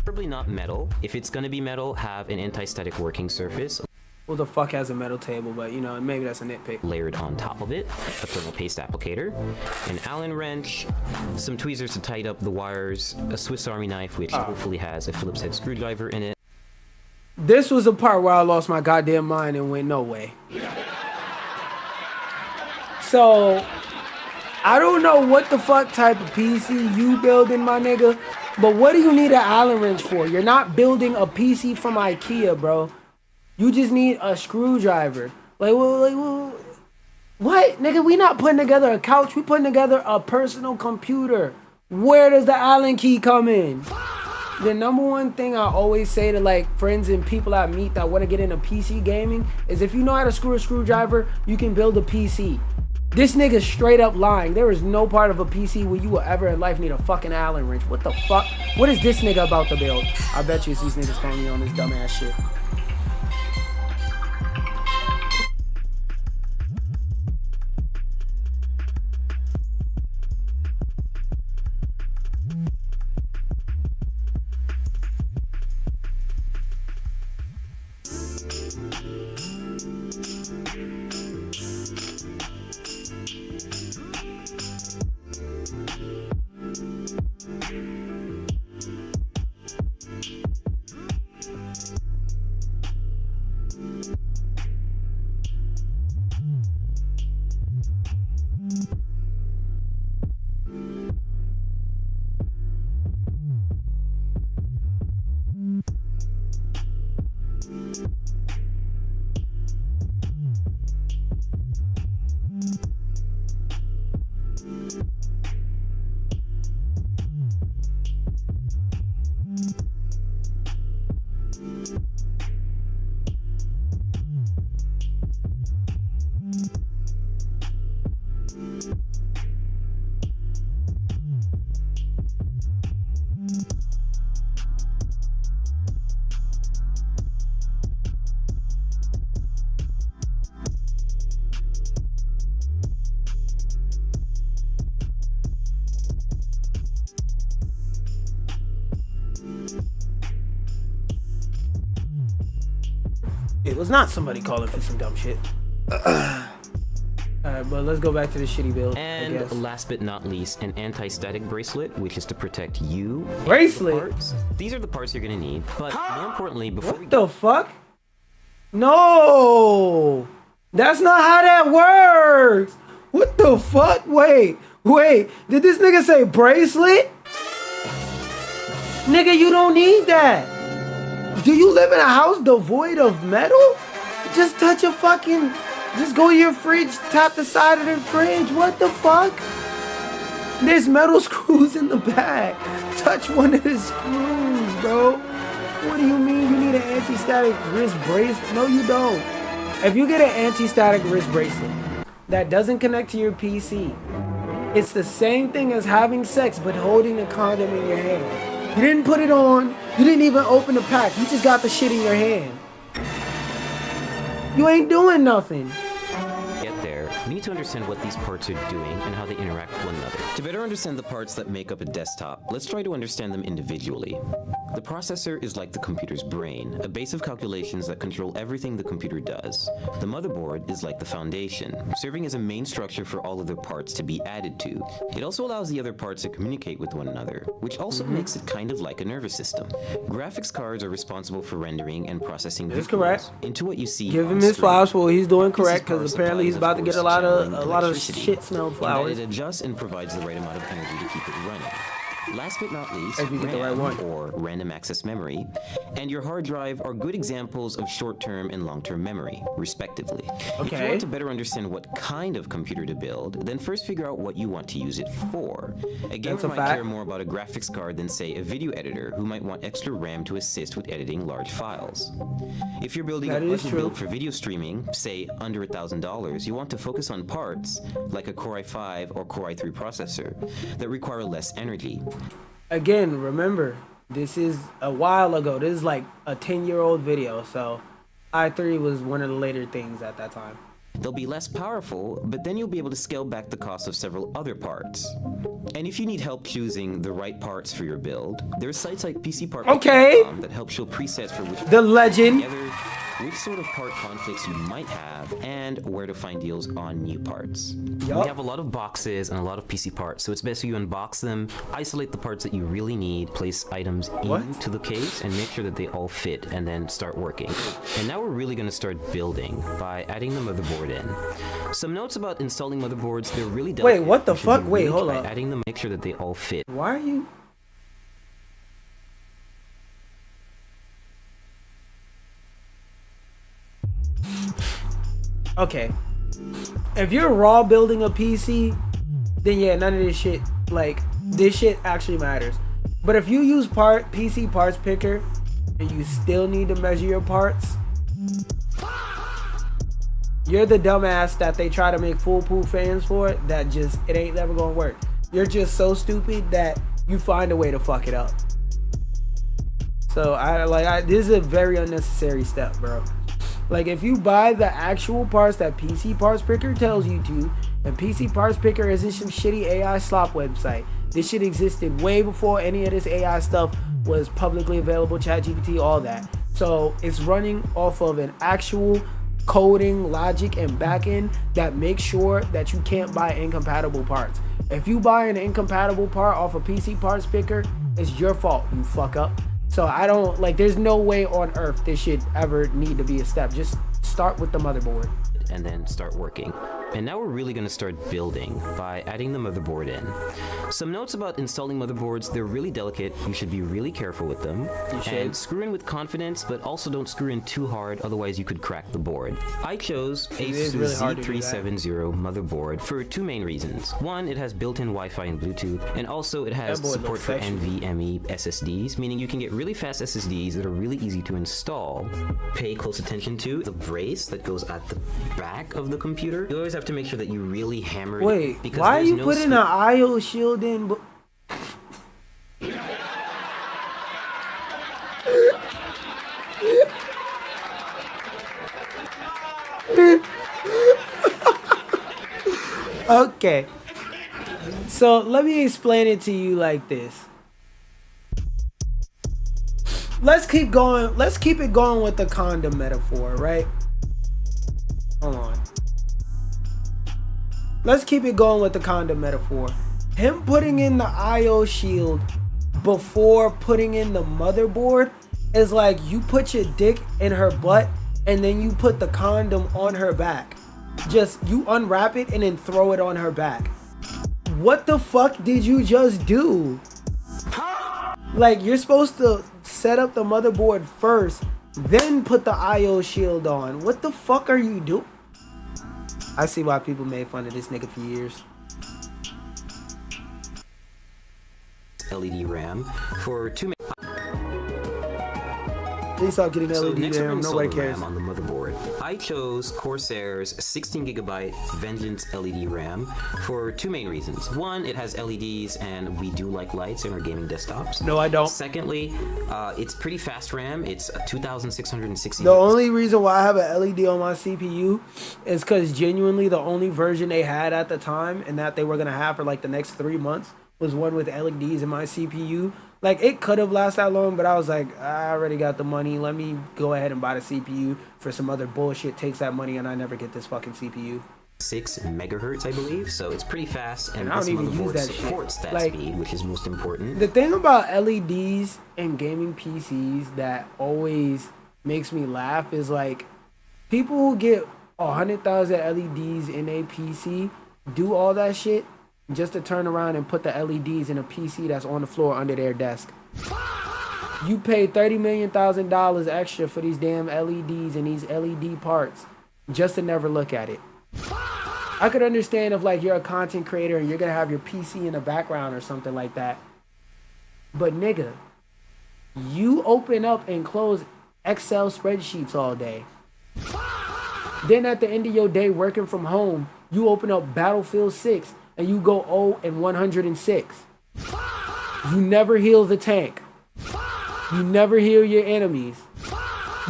[SPEAKER 8] Probably not metal. If it's gonna be metal, have an anti-static working surface.
[SPEAKER 10] Who the fuck has a metal table? But you know, maybe that's a nitpick.
[SPEAKER 8] Layered on top of it, a thermal paste applicator, an Allen wrench, some tweezers to tighten up the wires, a Swiss Army knife which hopefully has a Phillips head screwdriver in it.
[SPEAKER 10] This was the part where I lost my goddamn mind and went, no way. So, I don't know what the fuck type of PC you building, my nigga, but what do you need an Allen wrench for? You're not building a PC from IKEA, bro. You just need a screwdriver. Like, what? Nigga, we not putting together a couch. We putting together a personal computer. Where does the Allen key come in? The number one thing I always say to like friends and people I meet that want to get into PC gaming is if you know how to screw a screwdriver, you can build a PC. This nigga's straight up lying. There is no part of a PC where you will ever in life need a fucking Allen wrench. What the fuck? What is this nigga about to build? I bet you it's these niggas calling me on this dumbass shit. It was not somebody calling for some dumb shit. Alright, but let's go back to the shitty build.
[SPEAKER 8] And last but not least, an anti-static bracelet, which is to protect you.
[SPEAKER 10] Bracelet?
[SPEAKER 8] These are the parts you're gonna need, but more importantly, before
[SPEAKER 10] what the fuck? No! That's not how that works! What the fuck? Wait, did this nigga say bracelet? Nigga, you don't need that. Do you live in a house devoid of metal? Just touch a fucking... Just go to your fridge, tap the side of the fridge. What the fuck? There's metal screws in the back. Touch one of the screws, bro. What do you mean you need an anti-static wrist bracelet? No, you don't. If you get an anti-static wrist bracelet that doesn't connect to your PC, it's the same thing as having sex but holding a condom in your hand. You didn't put it on. You didn't even open the pack. You just got the shit in your hand. You ain't doing nothing.
[SPEAKER 8] Get there, we need to understand what these parts are doing and how they interact with one another. To better understand the parts that make up a desktop, let's try to understand them individually. The processor is like the computer's brain, a base of calculations that control everything the computer does. The motherboard is like the foundation, serving as a main structure for all other parts to be added to. It also allows the other parts to communicate with one another, which also makes it kind of like a nervous system. Graphics cards are responsible for rendering and processing visuals into what you see.
[SPEAKER 10] Give him his flowers for what he's doing correct, because apparently he's about to get a lot of shit smelled flowers.
[SPEAKER 8] It adjusts and provides the right amount of energy to keep it running. Last but not least,
[SPEAKER 10] RAM,
[SPEAKER 8] or random access memory, and your hard drive are good examples of short-term and long-term memory, respectively. If you want to better understand what kind of computer to build, then first figure out what you want to use it for. A gamer might care more about a graphics card than, say, a video editor who might want extra RAM to assist with editing large files. If you're building a budget build for video streaming, say under $1,000, you want to focus on parts, like a Core i5 or Core i3 processor, that require less energy.
[SPEAKER 10] Again, remember, this is a while ago. This is like a 10-year-old video, so i3 was one of the later things at that time.
[SPEAKER 8] They'll be less powerful, but then you'll be able to scale back the cost of several other parts. And if you need help choosing the right parts for your build, there's sites like PCPartPicker.com that help show presets for which which sort of part conflicts you might have, and where to find deals on new parts. We have a lot of boxes and a lot of PC parts, so it's best you unbox them, isolate the parts that you really need, place items into the case, and make sure that they all fit, and then start working. And now we're really going to start building by adding the motherboard in. Some notes about installing motherboards, they're really delicate.
[SPEAKER 10] Wait, what the fuck? Wait, hold up.
[SPEAKER 8] Adding them, make sure that they all fit.
[SPEAKER 10] Why are you... Okay, if you're raw building a PC, then yeah, none of this shit, like, this shit actually matters. But if you use PC parts picker and you still need to measure your parts, you're the dumbass that they try to make foolproof fans for, that just, it ain't never gonna work. You're just so stupid that you find a way to fuck it up. So this is a very unnecessary step, bro. Like, if you buy the actual parts that PC Parts Picker tells you to, and PC Parts Picker isn't some shitty AI slop website. This shit existed way before any of this AI stuff was publicly available, ChatGPT, all that. So it's running off of an actual coding, logic, and backend that makes sure that you can't buy incompatible parts. If you buy an incompatible part off a PC Parts Picker, it's your fault, you fuck up. So I don't, like, there's no way on earth this should ever need to be a step. Just start with the motherboard.
[SPEAKER 8] And then start working. And now we're really going to start building by adding the motherboard in. Some notes about installing motherboards, they're really delicate. You should be really careful with them. You should. And screw in with confidence, but also don't screw in too hard, otherwise you could crack the board. I chose a Z370 motherboard for two main reasons. One, it has built-in Wi-Fi and Bluetooth, and also it has support for NVMe SSDs, meaning you can get really fast SSDs that are really easy to install. Pay close attention to the brace that goes at the back of the computer. You always have to make sure that you really hammer it.
[SPEAKER 10] Wait, because why are you putting an IO shield in? Okay, so let me explain it to you like this. let's keep going. Let's keep it going with the condom metaphor, right? Hold on. Let's keep it going with the condom metaphor. Him putting in the IO shield before putting in the motherboard is like you put your dick in her butt and then you put the condom on her back. Just you unwrap it and then throw it on her back. What the fuck did you just do? Like, you're supposed to set up the motherboard first, then put the IO shield on. What the fuck are you doing? I see why people made fun of this nigga for years.
[SPEAKER 8] LED RAM for 2 main.
[SPEAKER 10] Please stop getting LED RAM. Nobody cares.
[SPEAKER 8] RAM on the motherboard. I chose Corsair's 16GB Vengeance LED RAM for 2 main reasons. One, it has LEDs, and we do like lights in our gaming desktops.
[SPEAKER 10] No, I don't.
[SPEAKER 8] Secondly, it's pretty fast RAM. It's 2,660.
[SPEAKER 10] The only reason why I have an LED on my CPU is because genuinely the only version they had at the time and that they were gonna have for like the next 3 months was one with LEDs in my CPU. Like, it could have lasted that long, but I was like, I already got the money. Let me go ahead and buy the CPU for some other bullshit. Takes that money, and I never get this fucking CPU.
[SPEAKER 8] 6 megahertz, I believe, so it's pretty fast, and
[SPEAKER 10] I don't
[SPEAKER 8] this
[SPEAKER 10] even use
[SPEAKER 8] motherboard
[SPEAKER 10] that
[SPEAKER 8] supports
[SPEAKER 10] shit.
[SPEAKER 8] that
[SPEAKER 10] Like,
[SPEAKER 8] speed, which is most important.
[SPEAKER 10] The thing about LEDs and gaming PCs that always makes me laugh is like people who get 100,000 LEDs in a PC do all that shit just to turn around and put the LEDs in a PC that's on the floor under their desk. You paid $30 million extra for these damn LEDs and these LED parts just to never look at it. I could understand if like you're a content creator and you're gonna have your PC in the background or something like that. But nigga, you open up and close Excel spreadsheets all day. Then at the end of your day working from home, you open up Battlefield 6 and you go 0-106. You never heal the tank. You never heal your enemies.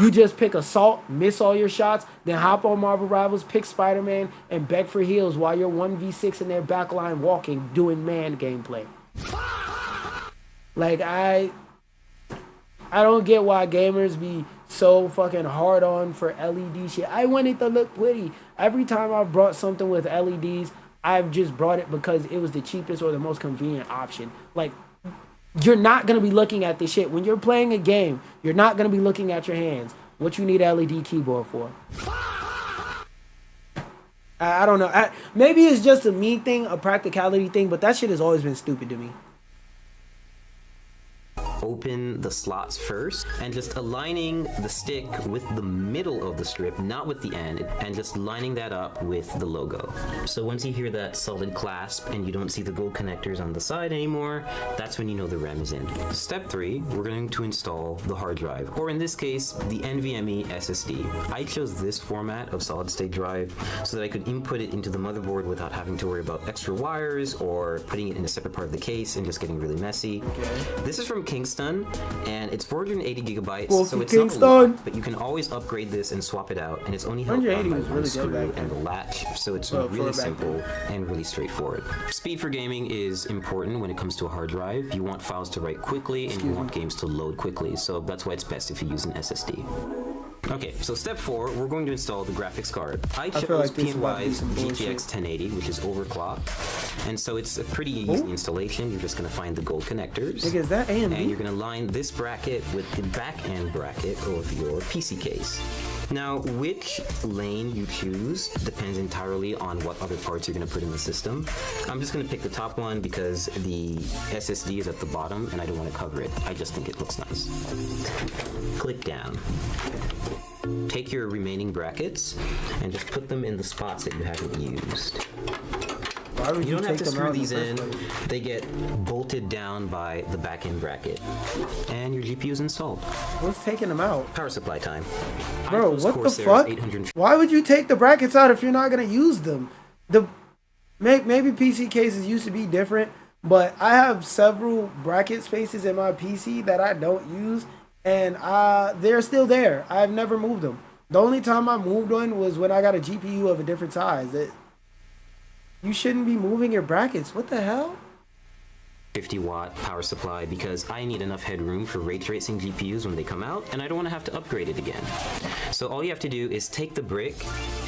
[SPEAKER 10] You just pick assault, miss all your shots, then hop on Marvel Rivals, pick Spider-Man, and beg for heals while you're 1v6 in their backline walking, doing man gameplay. Like, I don't get why gamers be so fucking hard on for LED shit. I want it to look pretty. Every time I've brought something with LEDs, I've just brought it because it was the cheapest or the most convenient option. Like, you're not going to be looking at this shit. When you're playing a game, you're not going to be looking at your hands. What you need an LED keyboard for? I don't know. Maybe it's just a me thing, a practicality thing, but that shit has always been stupid to me.
[SPEAKER 8] Open the slots first and just aligning the stick with the middle of the strip, not with the end, and just lining that up with the logo. So once you hear that solid clasp and you don't see the gold connectors on the side anymore, that's when you know the RAM is in. Step 3, we're going to install the hard drive, or in this case, the NVMe SSD. I chose this format of solid state drive so that I could input it into the motherboard without having to worry about extra wires or putting it in a separate part of the case and just getting really messy. Okay. This is from Kingston, and it's 480 gigabytes, so it's not a lot, but you can always upgrade this and swap it out, and it's only held on by one screw and the latch, so it's really simple and really straightforward. Speed for gaming is important when it comes to a hard drive. You want files to write quickly, and you want games to load quickly, so that's why it's best if you use an SSD. Okay, so step 4, we're going to install the graphics card. I chose PNY's GTX 1080, which is overclocked, and so it's a pretty easy installation. You're just going to find the gold connectors,
[SPEAKER 10] is that AMD?
[SPEAKER 8] and you're going to line this bracket with the back end bracket of your PC case. Now, which lane you choose depends entirely on what other parts you're going to put in the system. I'm just going to pick the top one because the SSD is at the bottom and I don't want to cover it. I just think it looks nice. Click down. Take your remaining brackets and just put them in the spots that you haven't used. You don't have to screw these in. They get bolted down by the back end bracket. And your GPU is installed.
[SPEAKER 10] What's taking them out?
[SPEAKER 8] Power supply time.
[SPEAKER 10] Bro, what the fuck? Why would you take the brackets out if you're not going to use them? Maybe PC cases used to be different, but I have several bracket spaces in my PC that I don't use, and they're still there. I've never moved them. The only time I moved one was when I got a GPU of a different size. You shouldn't be moving your brackets. What the hell?
[SPEAKER 8] 50-watt power supply because I need enough headroom for ray tracing GPUs when they come out, and I don't want to have to upgrade it again. So all you have to do is take the brick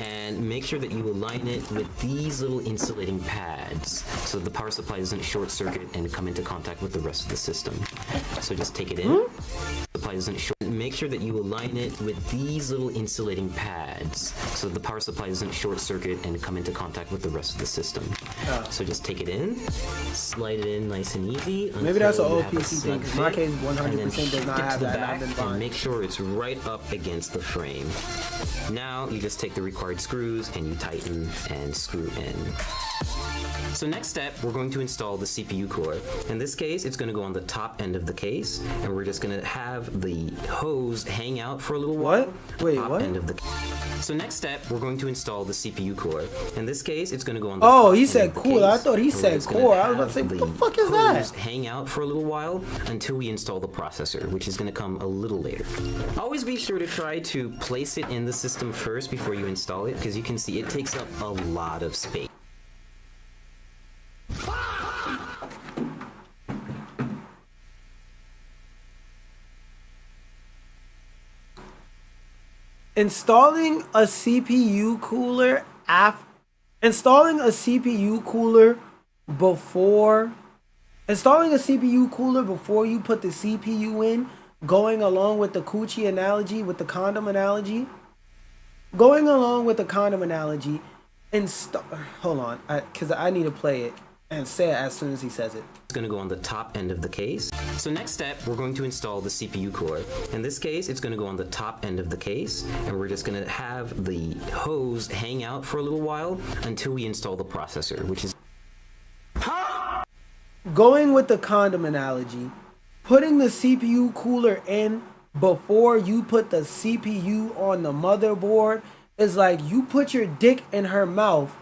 [SPEAKER 8] and make sure that you align it with these little insulating pads so the power supply doesn't short circuit and come into contact with the rest of the system. So just take it in. Supply doesn't short. Make sure that you align it with these little insulating pads so the power supply doesn't short circuit and come into contact with the rest of the system. So just take it in, slide it in nice and easy.
[SPEAKER 10] Maybe that's an old PC thing, because my case 100% does not have that.
[SPEAKER 8] And make sure it's right up against the frame. Now you just take the required screws and you tighten and screw in. So next step, we're going to install the CPU core. In this case, it's going to go on the top end of the case, and we're just going to have the hose hang out for a little while.
[SPEAKER 10] Wait, what?
[SPEAKER 8] End of the so next step, we're going to install the CPU core. In this case, it's going to go on the
[SPEAKER 10] Oh,
[SPEAKER 8] top
[SPEAKER 10] he
[SPEAKER 8] end
[SPEAKER 10] said
[SPEAKER 8] of the
[SPEAKER 10] cooler. I
[SPEAKER 8] case,
[SPEAKER 10] thought he
[SPEAKER 8] and we're
[SPEAKER 10] said
[SPEAKER 8] just gonna
[SPEAKER 10] core. I was about
[SPEAKER 8] have
[SPEAKER 10] to say, what
[SPEAKER 8] the
[SPEAKER 10] the fuck is that?
[SPEAKER 8] hose hang out for a little while until we install the processor, which is going to come a little later. Always be sure to try to place it in the system first before you install it, because you can see it takes up a lot of space.
[SPEAKER 10] Installing a CPU cooler before you put the CPU in, going along with the coochie analogy, with the condom analogy, hold on, because I need to play it and say it as soon as he says it.
[SPEAKER 8] It's going to go on the top end of the case. So next step, we're going to install the CPU core. In this case, it's going to go on the top end of the case, and we're just going to have the hose hang out for a little while until we install the processor, which is...
[SPEAKER 10] Going with the condom analogy, putting the CPU cooler in before you put the CPU on the motherboard is like you put your dick in her mouth,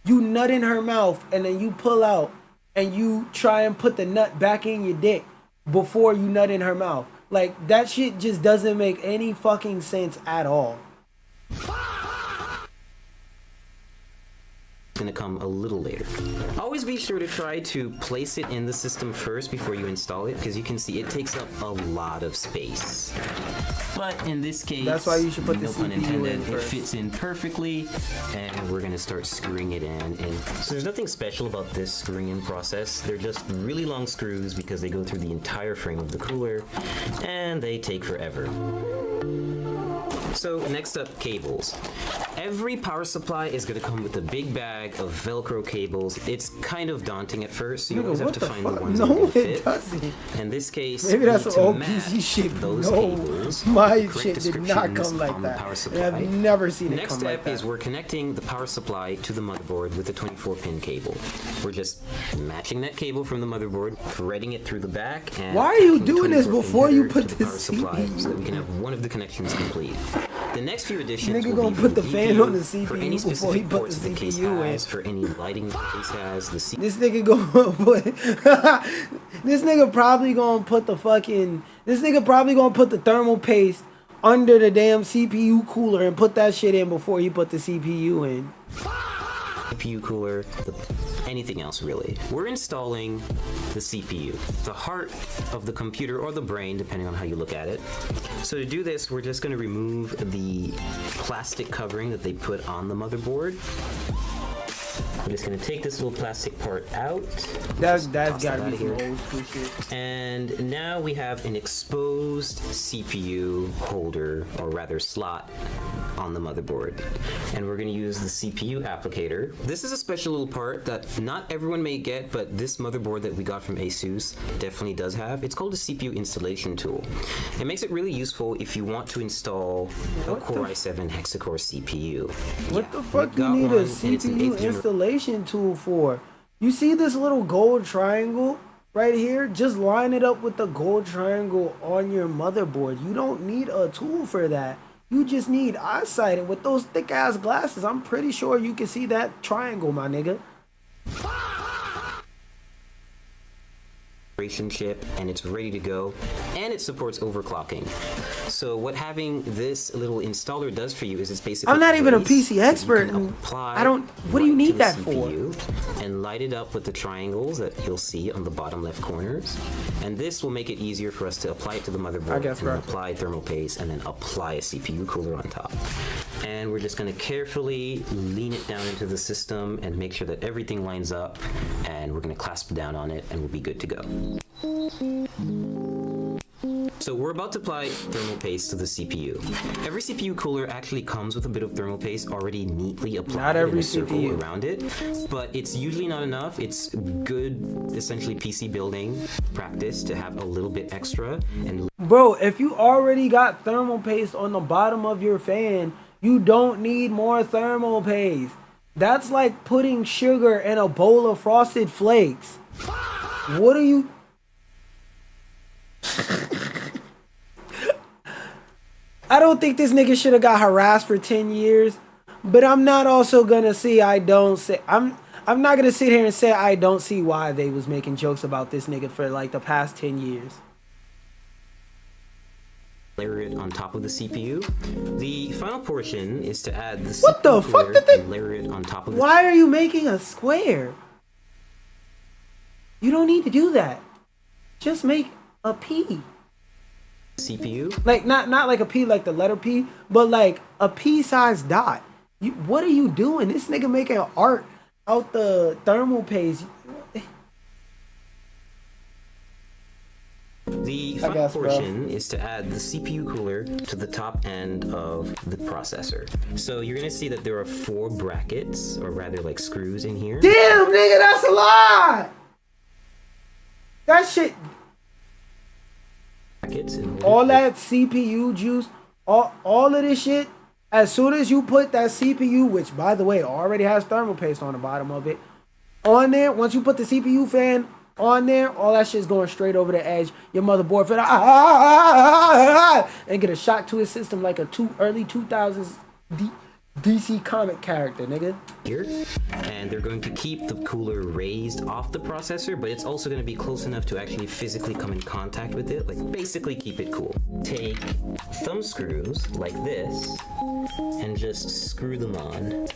[SPEAKER 10] you nut in her mouth, and then you pull out and you try and put the nut back in your dick before you nut in her mouth. Like, that shit just doesn't make any fucking sense at all.
[SPEAKER 8] Going to come a little later. Always be sure to try to place it in the system first before you install it, because you can see it takes up a lot of space. But in this case,
[SPEAKER 10] that's why you should put the
[SPEAKER 8] no pun
[SPEAKER 10] CPU
[SPEAKER 8] intended,
[SPEAKER 10] in
[SPEAKER 8] it
[SPEAKER 10] first.
[SPEAKER 8] fits in perfectly, and we're going to start screwing it in. And so there's nothing special about this screwing in process. They're just really long screws because they go through the entire frame of the cooler, and they take forever. So next up, cables. Every power supply is going to come with a big bag of Velcro cables. It's kind of daunting at first, so you always have to find the ones that can fit.
[SPEAKER 10] Doesn't.
[SPEAKER 8] In this case,
[SPEAKER 10] Maybe that's
[SPEAKER 8] you
[SPEAKER 10] some old
[SPEAKER 8] need to
[SPEAKER 10] PC
[SPEAKER 8] match
[SPEAKER 10] shit.
[SPEAKER 8] those
[SPEAKER 10] No,
[SPEAKER 8] cables.
[SPEAKER 10] my
[SPEAKER 8] Correct
[SPEAKER 10] shit did not come like
[SPEAKER 8] on the
[SPEAKER 10] that.
[SPEAKER 8] power
[SPEAKER 10] And
[SPEAKER 8] supply.
[SPEAKER 10] I've never seen it
[SPEAKER 8] Next
[SPEAKER 10] come like
[SPEAKER 8] step
[SPEAKER 10] that.
[SPEAKER 8] is we're connecting the power supply to the motherboard with a 24-pin cable. We're just matching that cable from the motherboard, threading it through the back, and
[SPEAKER 10] why are you
[SPEAKER 8] attaching the
[SPEAKER 10] doing this
[SPEAKER 8] 24-pin
[SPEAKER 10] before you
[SPEAKER 8] header
[SPEAKER 10] put
[SPEAKER 8] to
[SPEAKER 10] the
[SPEAKER 8] power supply
[SPEAKER 10] CPU?
[SPEAKER 8] so that we can have one of the connections complete. The next few additions
[SPEAKER 10] Nigga
[SPEAKER 8] will
[SPEAKER 10] gonna
[SPEAKER 8] be
[SPEAKER 10] put the
[SPEAKER 8] for
[SPEAKER 10] fan on the
[SPEAKER 8] for any
[SPEAKER 10] CPU before he
[SPEAKER 8] specific
[SPEAKER 10] put
[SPEAKER 8] ports
[SPEAKER 10] the
[SPEAKER 8] the case
[SPEAKER 10] CPU in.
[SPEAKER 8] has, for any lighting the case has, the
[SPEAKER 10] This nigga gonna put this nigga probably gonna put the thermal paste under the damn CPU cooler and put that shit in before he put the CPU in.
[SPEAKER 8] CPU cooler, anything else really. We're installing the CPU, the heart of the computer or the brain, depending on how you look at it. So to do this, we're just going to remove the plastic covering that they put on the motherboard. We're just going to take this little plastic part out.
[SPEAKER 10] That's gotta be some old school shit.
[SPEAKER 8] And now we have an exposed CPU holder, or rather slot, on the motherboard. And we're going to use the CPU applicator. This is a special little part that not everyone may get, but this motherboard that we got from ASUS definitely does have. It's called a CPU installation tool. It makes it really useful if you want to install a Core i7 hexa-core CPU.
[SPEAKER 10] What the fuck do you need a CPU installation tool for? You see this little gold triangle right here? Just line it up with the gold triangle on your motherboard. You don't need a tool for that. You just need eyesight, and with those thick ass glasses, I'm pretty sure you can see that triangle, my nigga.
[SPEAKER 8] chip, and it's ready to go, and it supports overclocking. So what having this little installer does for you is it's basically
[SPEAKER 10] I'm not even a PC expert. I don't. What do you need that for?
[SPEAKER 8] And light it up with the triangles that you'll see on the bottom left corners, and this will make it easier for us to apply it to the motherboard, and then apply thermal paste, and then apply a CPU cooler on top. And we're just going to carefully lean it down into the system and make sure that everything lines up, and we're going to clasp down on it and we'll be good to go. So we're about to apply thermal paste to the CPU. Every CPU cooler actually comes with a bit of thermal paste already neatly applied in a circle around it, but it's usually not enough. It's good, essentially PC building practice to have a little bit extra. And
[SPEAKER 10] bro, if you already got thermal paste on the bottom of your fan, you don't need more thermal paste. That's like putting sugar in a bowl of Frosted Flakes. What are you... I don't think this nigga should have got harassed for 10 years, but I'm not also gonna say I'm not gonna sit here and say I don't see why they was making jokes about this nigga for like the past 10 years.
[SPEAKER 8] Layer it on top of the CPU. The final portion is to add the
[SPEAKER 10] what
[SPEAKER 8] CPU
[SPEAKER 10] the fuck did they
[SPEAKER 8] layer it on top of.
[SPEAKER 10] Why are you making a square? You don't need to do that. Just make a P.
[SPEAKER 8] CPU?
[SPEAKER 10] Like not like a P like the letter P, but like a P-sized dot. What are you doing? This nigga making art out the thermal paste.
[SPEAKER 8] The final portion is to add the CPU cooler to the top end of the processor. So you're gonna see that there are 4 brackets, or rather like screws in here.
[SPEAKER 10] Damn, nigga, that's a lot! That shit... All that CPU juice, all of this shit, as soon as you put that CPU, which by the way already has thermal paste on the bottom of it, on there, once you put the CPU fan on there, all that shit's going straight over the edge. Your motherboard finna and get a shock to his system like a early 2000s DC comic character, nigga.
[SPEAKER 8] Here, and they're going to keep the cooler raised off the processor, but it's also going to be close enough to actually physically come in contact with it, like basically keep it cool. Take thumb screws like this and just screw them on.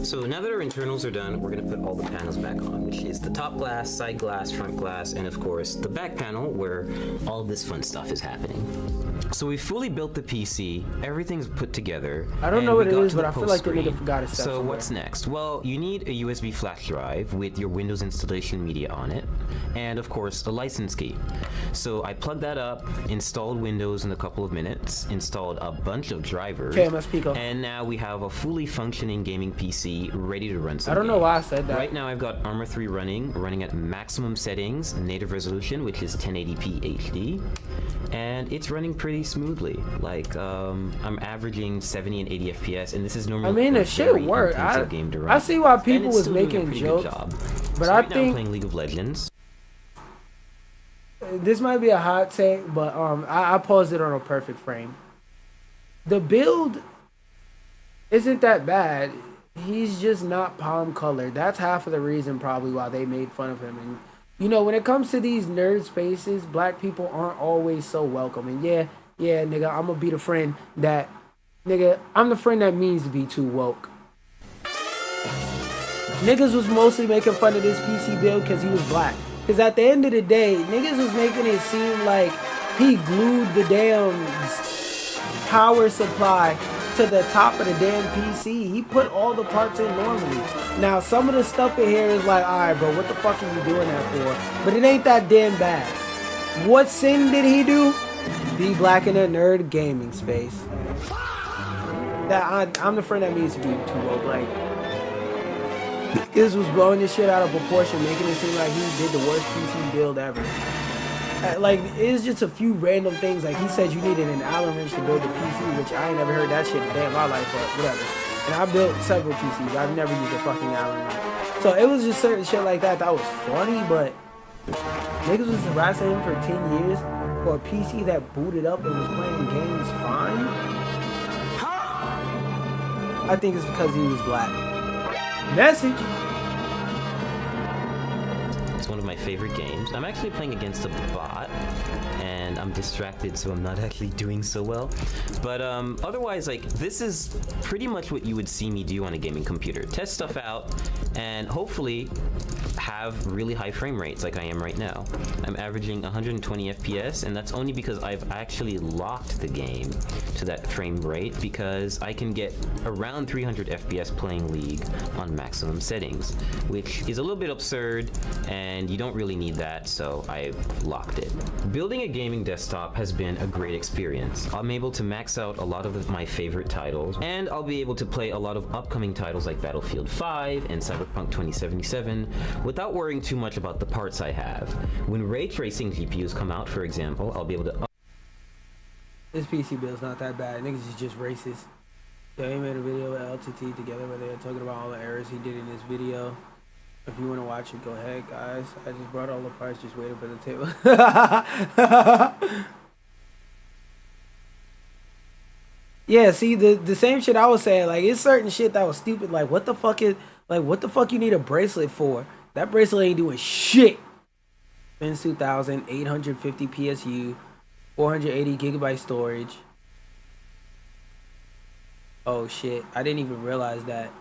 [SPEAKER 8] So now that our internals are done, we're going to put all the panels back on, which is the top glass, side glass, front glass, and of course the back panel where all of this fun stuff is happening. So we fully built the PC, everything's put together.
[SPEAKER 10] I don't know what it is, but I feel like the nigga forgot his stuff.
[SPEAKER 8] So what's next? Well, you need a USB flash drive with your Windows installation media on it, and of course a license key. So I plugged that up, installed Windows in a couple of minutes, installed a bunch of drivers, and now we have a fully functioning gaming PC ready to run some
[SPEAKER 10] I don't know why I said that.
[SPEAKER 8] Right now I've got Arma 3 running at maximum settings, native resolution, which is 1080p HD, and it's running pretty smoothly. Like I'm averaging 70 and 80 FPS, and this is normally.
[SPEAKER 10] I mean, it should work. I see why people was making jokes, but
[SPEAKER 8] so
[SPEAKER 10] I
[SPEAKER 8] right
[SPEAKER 10] think
[SPEAKER 8] now I'm playing League of Legends.
[SPEAKER 10] This might be a hot take, but I paused it on a perfect frame. The build isn't that bad. He's just not palm colored. That's half of the reason probably why they made fun of him. And you know, when it comes to these nerd spaces, black people aren't always so welcome. And yeah, nigga, I'm gonna be the friend that, nigga, I'm the friend that means to be too woke. Niggas was mostly making fun of this PC build because he was black. Because at the end of the day, niggas was making it seem like he glued the damn power supply to the top of the damn PC. He put all the parts in normally. Now, some of the stuff in here is like, alright, bro, what the fuck are you doing that for? But it ain't that damn bad. What sin did he do? Be black in a nerd gaming space. That I'm the friend that means to be too woke. Like, this was blowing this shit out of proportion, making it seem like he did the worst PC build ever. Like, it's just a few random things. Like, he said you needed an Allen wrench to build a PC, which I ain't never heard that shit in damn my life, but whatever. And I built several PCs. I've never used a fucking Allen wrench. So it was just certain shit like that that was funny, but niggas was harassing him for 10 years for a PC that booted up and was playing games fine. I think it's because he was black. Message.
[SPEAKER 8] It's one of my my favorite games. I'm actually playing against a bot, and I'm distracted, so I'm not actually doing so well. But otherwise, like, this is pretty much what you would see me do on a gaming computer. Test stuff out, and hopefully have really high frame rates like I am right now. I'm averaging 120 FPS, and that's only because I've actually locked the game to that frame rate, because I can get around 300 FPS playing League on maximum settings, which is a little bit absurd, and you don't really need that, so I've locked it. Building a gaming desktop has been a great experience. I'm able to max out a lot of my favorite titles, and I'll be able to play a lot of upcoming titles like Battlefield 5 and Cyberpunk 2077 without worrying too much about the parts I have. When ray tracing GPUs come out, for example, I'll be able to...
[SPEAKER 10] This PC build's not that bad. Niggas is just racist. Yeah, he made a video with LTT together where they're talking about all the errors he did in this video. If you want to watch it, go ahead, guys. I just brought all the parts, just waiting for the table. Yeah, see, the same shit I was saying. Like, it's certain shit that was stupid. Like, what the fuck you need a bracelet for? That bracelet ain't doing shit. Spins 2000, 850 PSU, 480 gigabyte storage. Oh shit, I didn't even realize that.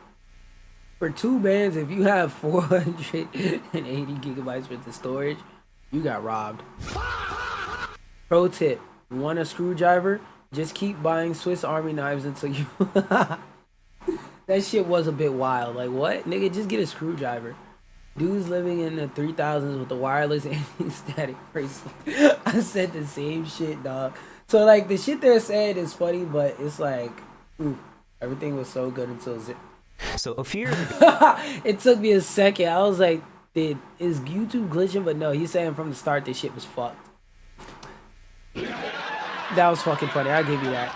[SPEAKER 10] For 2 bands, if you have 480 gigabytes worth of storage, you got robbed. Pro tip, you want a screwdriver? Just keep buying Swiss Army knives until you... That shit was a bit wild. Like, what? Nigga, just get a screwdriver. Dudes living in the 3000s with the wireless anti-static bracelet. I said the same shit, dog. So, like, the shit they're saying is funny, but it's like, ooh, everything was so good until zip.
[SPEAKER 8] So, a fear...
[SPEAKER 10] It took me a second. I was like, is YouTube glitching? But no, he's saying from the start this shit was fucked. That was fucking funny. I'll give you that.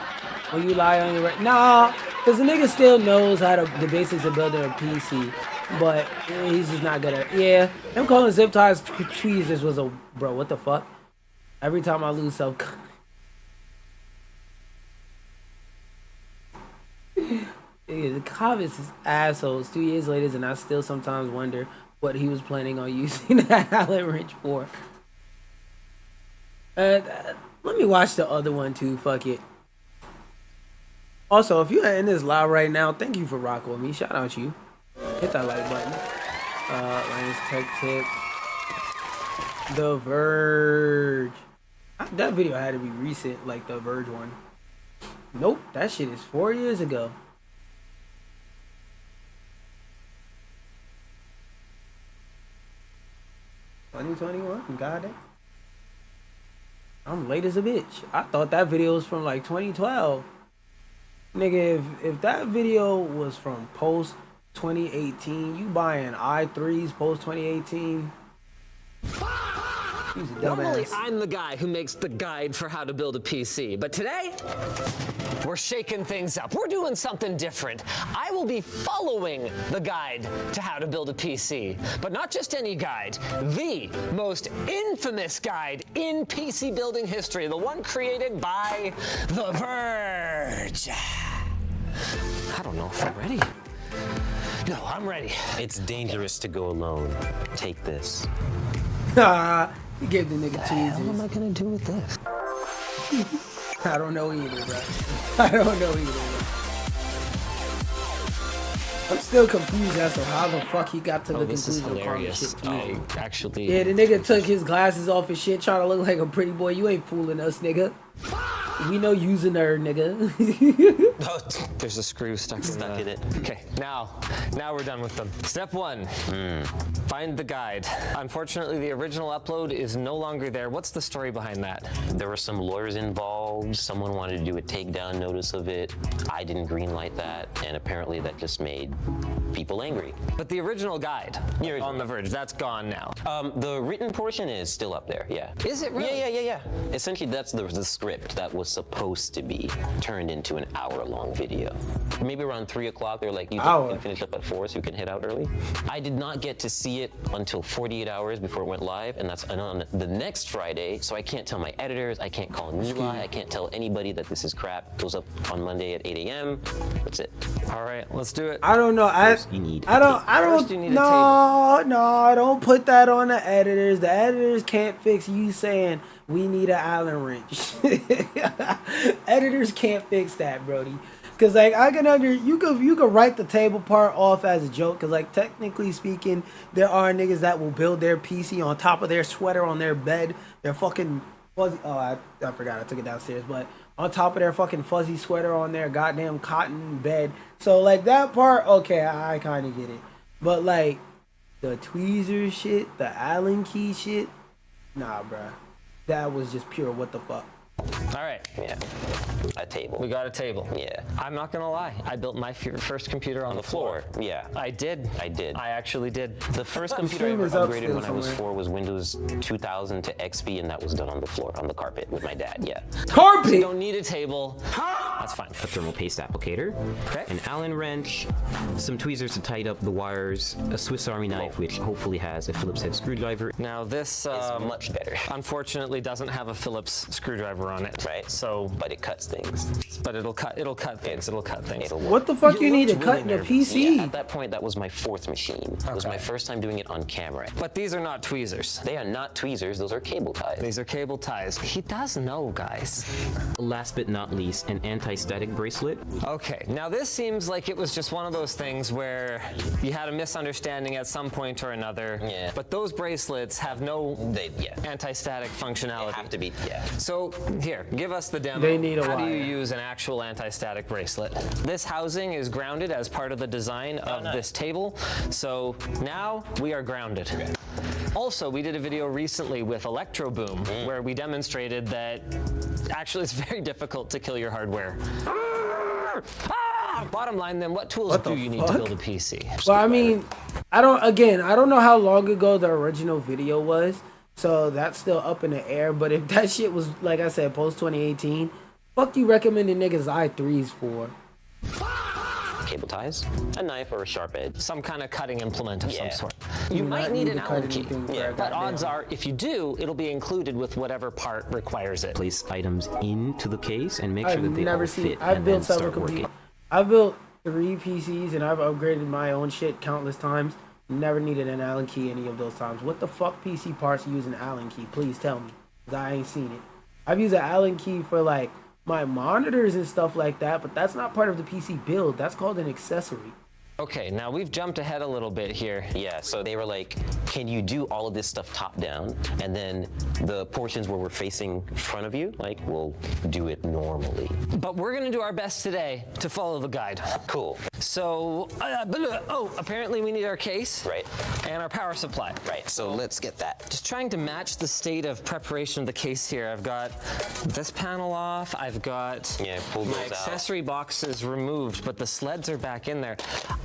[SPEAKER 10] When you lie on your... Nah, because the nigga still knows how to... the basics of building a PC. But he's just not good at it. Yeah, him calling zip ties tweezers was a... Bro, what the fuck? Every time I lose self... The comments is assholes. 2 years later, and I still sometimes wonder what he was planning on using that Allen wrench for. Let me watch the other one too. Fuck it. Also, if you're in this live right now, thank you for rocking with me. Shout out to you. Hit that like button. Lance Tech Tip. The Verge. That video had to be recent, like the Verge one. Nope, that shit is 4 years ago. $2021, goddamn. I'm late as a bitch. I thought that video was from like 2012. Nigga, if that video was from post 2018, you buying i3s post 2018.
[SPEAKER 16] Normally, I'm the guy who makes the guide for how to build a PC, but today, we're shaking things up. We're doing something different. I will be following the guide to how to build a PC, but not just any guide, the most infamous guide in PC building history, the one created by The Verge. I don't know if I'm ready. No, I'm ready.
[SPEAKER 8] It's dangerous to go alone. Take this.
[SPEAKER 10] He gave the nigga cheese.
[SPEAKER 16] What am I gonna do with this?
[SPEAKER 10] I don't know either, bro. I don't know either. I'm still confused as to how the fuck he got to the conclusion of calling shit easy.
[SPEAKER 16] Actually...
[SPEAKER 10] Yeah, the nigga took his glasses off and shit, trying to look like a pretty boy. You ain't fooling us, nigga. We know you's a nerd, nigga.
[SPEAKER 16] Oh, there's a screw stuck in it. Okay, now we're done with them. Step 1, find the guide. Unfortunately, the original upload is no longer there. What's the story behind that?
[SPEAKER 8] There were some lawyers involved. Someone wanted to do a takedown notice of it. I didn't greenlight that, and apparently that just made people angry.
[SPEAKER 16] But the original guide on The Verge, that's gone now.
[SPEAKER 8] The written portion is still up there, yeah.
[SPEAKER 16] Is it really?
[SPEAKER 8] Yeah. Essentially, that's the script that was was supposed to be turned into an hour-long video. Maybe around 3 o'clock, they were like, you can finish up at 4 so you can head out early. I did not get to see it until 48 hours before it went live, and that's on the next Friday, so I can't tell my editors, I can't call Eli, I can't tell anybody that this is crap. It goes up on Monday at 8 a.m. That's it.
[SPEAKER 16] All right, let's do it.
[SPEAKER 10] I don't know. I don't put that on the editors. The editors can't fix you saying we need an Allen wrench. Editors can't fix that, Brody. Cause like you could write the table part off as a joke. Cause like technically speaking, there are niggas that will build their PC on top of their sweater on their bed. Their fucking fuzzy. Oh, I forgot. I took it downstairs, but on top of their fucking fuzzy sweater on their goddamn cotton bed. So like that part, okay, I kind of get it. But like the tweezer shit, the Allen key shit, nah, bruh. That was just pure what the fuck.
[SPEAKER 16] All right.
[SPEAKER 8] Yeah. A table.
[SPEAKER 16] We got a table.
[SPEAKER 8] Yeah.
[SPEAKER 16] I'm not gonna lie. I built my first computer on the floor.
[SPEAKER 8] Yeah.
[SPEAKER 16] I did.
[SPEAKER 8] I
[SPEAKER 16] actually did.
[SPEAKER 8] The first computer I ever upgraded when I was 4 was Windows 2000 to XP, and that was done on the floor, on the carpet with my dad. Yeah.
[SPEAKER 10] Carpet.
[SPEAKER 16] You don't need a table. That's fine.
[SPEAKER 8] A thermal paste applicator. Okay. An Allen wrench. Some tweezers to tighten up the wires. A Swiss Army knife, which hopefully has a Phillips head screwdriver.
[SPEAKER 16] Now this
[SPEAKER 8] is much better.
[SPEAKER 16] Unfortunately, doesn't have a Phillips screwdriver on it.
[SPEAKER 8] Right.
[SPEAKER 16] So,
[SPEAKER 8] but it cuts things.
[SPEAKER 16] But it'll cut things. It'll cut things.
[SPEAKER 10] What the fuck you need to cut in your PC?
[SPEAKER 8] Yeah, at that point, that was my 4th machine. It was my first time doing it on camera.
[SPEAKER 16] But these are not tweezers.
[SPEAKER 8] They are not tweezers. Those are cable ties.
[SPEAKER 16] These are cable ties. He does know, guys.
[SPEAKER 8] Last but not least, an anti-static bracelet.
[SPEAKER 16] Okay, now this seems like it was just one of those things where you had a misunderstanding at some point or another.
[SPEAKER 8] Yeah.
[SPEAKER 16] But those bracelets have no anti-static functionality.
[SPEAKER 8] They have to be,
[SPEAKER 16] So here, give us the demo.
[SPEAKER 10] They need a
[SPEAKER 16] How
[SPEAKER 10] wire.
[SPEAKER 16] do you use an actual anti-static bracelet? This housing is grounded as part of the design of this table. So now we are grounded. Okay. Also, we did a video recently with Electro Boom where we demonstrated that actually it's very difficult to kill your hardware. Bottom line then, what tools do you need to build a PC?
[SPEAKER 10] Well, I mean, I don't know how long ago the original video was. So that's still up in the air. But if that shit was, like I said, post 2018, fuck you recommending niggas i3s for?
[SPEAKER 8] Cable ties, a knife or a sharp edge.
[SPEAKER 16] Some kind of cutting implement of some sort. You might need an Allen key. But odds are, if you do, it'll be included with whatever part requires it.
[SPEAKER 8] Place items into the case and make sure that they all fit.
[SPEAKER 10] I've built several computers. I've built 3 PCs and I've upgraded my own shit countless times. Never needed an Allen key any of those times. What the fuck PC parts use an Allen key? Please tell me, because I ain't seen it. I've used an Allen key for like my monitors and stuff like that, but that's not part of the PC build. That's called an accessory.
[SPEAKER 16] Okay, now we've jumped ahead a little bit here.
[SPEAKER 8] Yeah, so they were like, can you do all of this stuff top down? And then the portions where we're facing in front of you, like, we'll do it normally.
[SPEAKER 16] But we're gonna do our best today to follow the guide.
[SPEAKER 8] Cool.
[SPEAKER 16] So, apparently we need our case.
[SPEAKER 8] Right.
[SPEAKER 16] And our power supply.
[SPEAKER 8] Right, so let's get that.
[SPEAKER 16] Just trying to match the state of preparation of the case here. I've got this panel off. I've got my accessory boxes removed, but the sleds are back in there.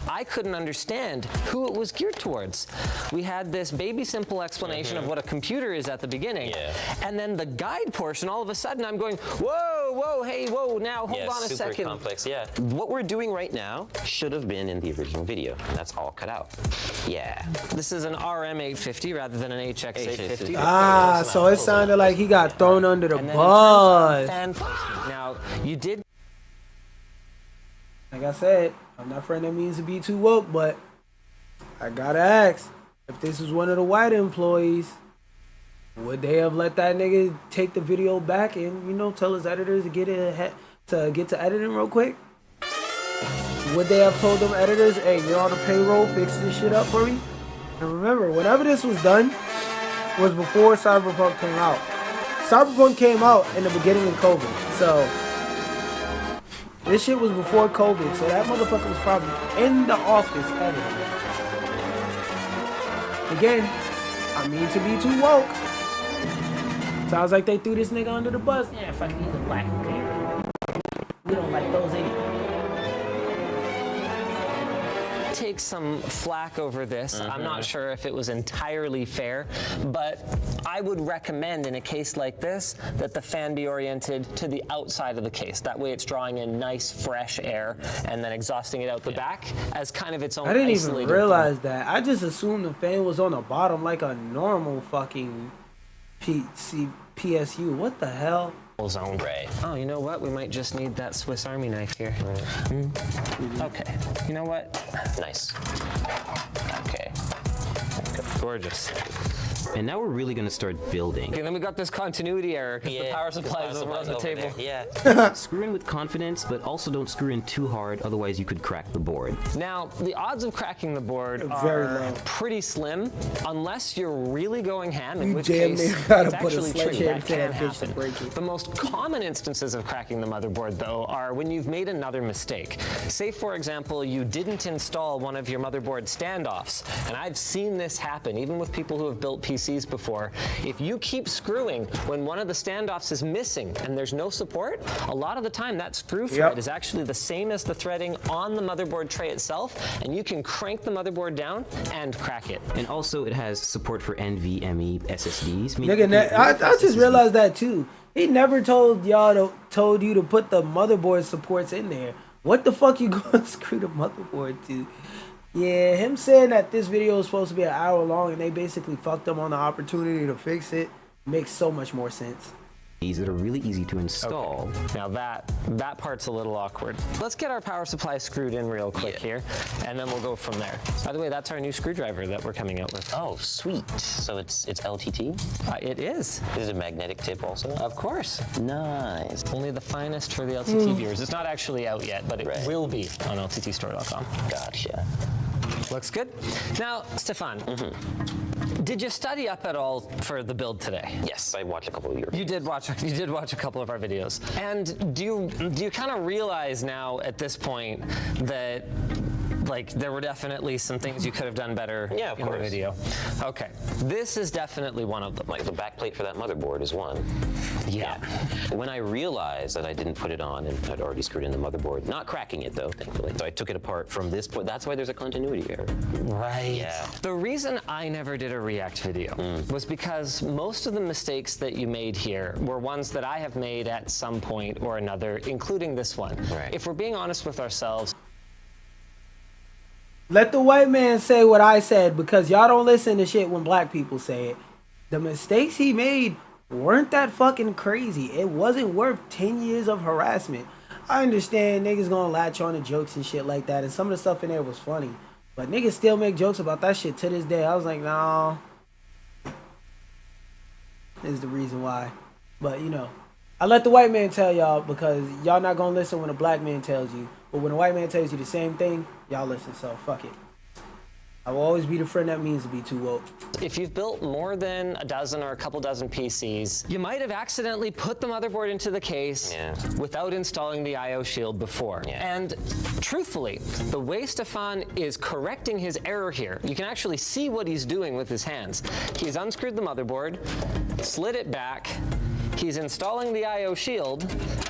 [SPEAKER 16] I couldn't understand who it was geared towards. We had this baby simple explanation of what a computer is at the beginning. And then the guide portion, all of a sudden I'm going, whoa, whoa, hey, whoa, now hold on a second.
[SPEAKER 8] Super complex, What we're doing right now should have been in the original video. And that's all cut out. Yeah.
[SPEAKER 16] This is an RM850 rather than an HX850.
[SPEAKER 10] Ah, so it sounded like he got thrown under the bus.
[SPEAKER 16] Now, you did.
[SPEAKER 10] Like I said, I'm not friend that means to be too woke, but I gotta ask, if this was one of the white employees, would they have let that nigga take the video back and, you know, tell his editors to get to editing real quick? Would they have told them editors, hey, you're on the payroll, fix this shit up for me? And remember, whenever this was done, was before Cyberpunk came out. Cyberpunk came out in the beginning of COVID, so this shit was before COVID, so that motherfucker was probably in the office editing. Again, I mean to be too woke. Sounds like they threw this nigga under the bus. Yeah, fuck, he's a black man. We don't like those anyway.
[SPEAKER 16] take some flack over this. I'm not sure if it was entirely fair, but I would recommend in a case like this that the fan be oriented to the outside of the case. That way it's drawing in nice, fresh air and then exhausting it out the back as kind of its own
[SPEAKER 10] I didn't
[SPEAKER 16] isolated
[SPEAKER 10] even realize that. I just assumed the fan was on the bottom like a normal fucking PSU. What the hell?
[SPEAKER 16] Zone. Right. Oh, you know what? We might just need that Swiss Army knife here. Right. Okay. You know what? Nice. Okay. Gorgeous.
[SPEAKER 8] And now we're really going to start building.
[SPEAKER 16] Okay, then we got this continuity error because the power supply is over on the table.
[SPEAKER 8] Yeah. Screw in with confidence, but also don't screw in too hard, otherwise you could crack the board.
[SPEAKER 16] Now, the odds of cracking the board
[SPEAKER 10] very
[SPEAKER 16] are
[SPEAKER 10] low.
[SPEAKER 16] Pretty slim, unless you're really going ham, in
[SPEAKER 10] You
[SPEAKER 16] which
[SPEAKER 10] damn
[SPEAKER 16] case
[SPEAKER 10] near gotta
[SPEAKER 16] it's
[SPEAKER 10] put a
[SPEAKER 16] actually true.
[SPEAKER 10] sledgehammer
[SPEAKER 16] That
[SPEAKER 10] to that
[SPEAKER 16] can
[SPEAKER 10] bitch to
[SPEAKER 16] happen.
[SPEAKER 10] break it.
[SPEAKER 16] The most common instances of cracking the motherboard, though, are when you've made another mistake. Say, for example, you didn't install one of your motherboard standoffs, and I've seen this happen, even with people who have built PCs before. If you keep screwing when one of the standoffs is missing and there's no support, a lot of the time that screw thread is actually the same as the threading on the motherboard tray itself, and you can crank the motherboard down and crack it.
[SPEAKER 8] And also it has support for NVMe SSDs.
[SPEAKER 10] Nigga, I just realized that too. He never told y'all told you to put the motherboard supports in there. What the fuck you gonna screw the motherboard to? Yeah, him saying that this video is supposed to be an hour long and they basically fucked him on the opportunity to fix it makes so much more sense.
[SPEAKER 8] These that are really easy to install.
[SPEAKER 16] Okay. Now that part's a little awkward. Let's get our power supply screwed in real quick here, and then we'll go from there. By the way, that's our new screwdriver that we're coming out with.
[SPEAKER 17] Oh, sweet. So it's LTT?
[SPEAKER 16] It is.
[SPEAKER 17] Is it a magnetic tip also?
[SPEAKER 16] Of course.
[SPEAKER 17] Nice.
[SPEAKER 16] Only the finest for the LTT viewers. It's not actually out yet, but it will be on LTTstore.com.
[SPEAKER 17] Gotcha.
[SPEAKER 16] Looks good. Now, Stefan, did you study up at all for the build today?
[SPEAKER 17] Yes, I watched a couple of your videos.
[SPEAKER 16] You did watch a couple of our videos. And do you kind of realize now at this point that like there were definitely some things you could have done better in the video? Okay, this is definitely one of them.
[SPEAKER 17] Like the backplate for that motherboard is one.
[SPEAKER 16] Yeah.
[SPEAKER 17] When I realized that I didn't put it on and I'd already screwed in the motherboard, not cracking it though, thankfully. So I took it apart from this point. That's why there's a continuity error.
[SPEAKER 16] Right.
[SPEAKER 17] Yeah.
[SPEAKER 16] The reason I never did a react video was because most of the mistakes that you made here were ones that I have made at some point or another, including this one.
[SPEAKER 17] Right.
[SPEAKER 16] If we're being honest with ourselves,
[SPEAKER 10] let the white man say what I said, because y'all don't listen to shit when black people say it. The mistakes he made weren't that fucking crazy. It wasn't worth 10 years of harassment. I understand niggas gonna latch on to jokes and shit like that, and some of the stuff in there was funny. But niggas still make jokes about that shit to this day. I was like, nah. This is the reason why. But, you know, I let the white man tell y'all, because y'all not gonna listen when a black man tells you. But when a white man tells you the same thing, y'all listen, so fuck it. I will always be the friend that means to be too woke.
[SPEAKER 16] if you've built more than a dozen or a couple dozen PCs, you might have accidentally put the motherboard into the case without installing the IO shield before. And truthfully, the way Stefan is correcting his error here, you can actually see what he's doing with his hands. He's unscrewed the motherboard, slid it back, he's installing the IO shield,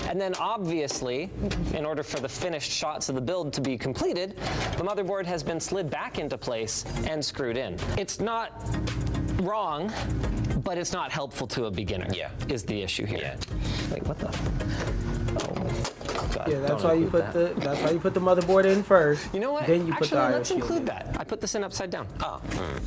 [SPEAKER 16] and then obviously, in order for the finished shots of the build to be completed, the motherboard has been slid back into place and screwed in. It's not wrong, but it's not helpful to a beginner, is the issue here. Like, what the? Oh, God,
[SPEAKER 10] yeah, that's why you put that's why you put the motherboard in first.
[SPEAKER 16] You know what?
[SPEAKER 10] Then you put
[SPEAKER 16] Actually,
[SPEAKER 10] the IO
[SPEAKER 16] let's
[SPEAKER 10] shield
[SPEAKER 16] include
[SPEAKER 10] in.
[SPEAKER 16] that. I put this in upside down.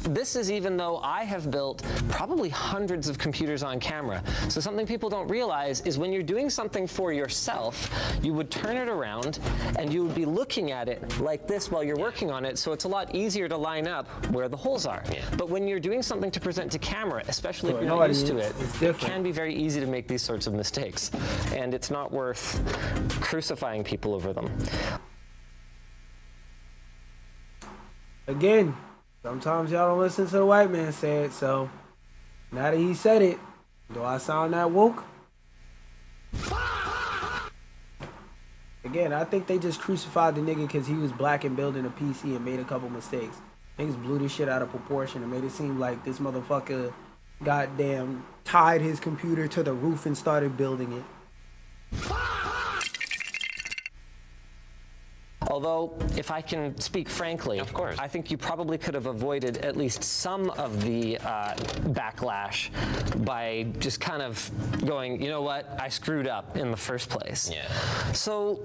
[SPEAKER 16] This is even though I have built probably hundreds of computers on camera. So something people don't realize is when you're doing something for yourself, you would turn it around and you would be looking at it like this while you're working on it. So it's a lot easier to line up where the holes are. But when you're doing something to present to camera, especially if you're not used to it, it can be very easy to make these sorts of mistakes. And it's not worth crucifying people over them.
[SPEAKER 10] Again, sometimes y'all don't listen to the white man say it, so now that he said it, do I sound that woke? Again, I think they just crucified the nigga because he was black and building a PC and made a couple mistakes. Niggas blew this shit out of proportion and made it seem like this motherfucker goddamn tied his computer to the roof and started building it.
[SPEAKER 16] Although, if I can speak frankly, of course, I think you probably could have avoided at least some of the backlash by just kind of going, you know what, I screwed up in the first place.
[SPEAKER 17] Yeah.
[SPEAKER 16] So,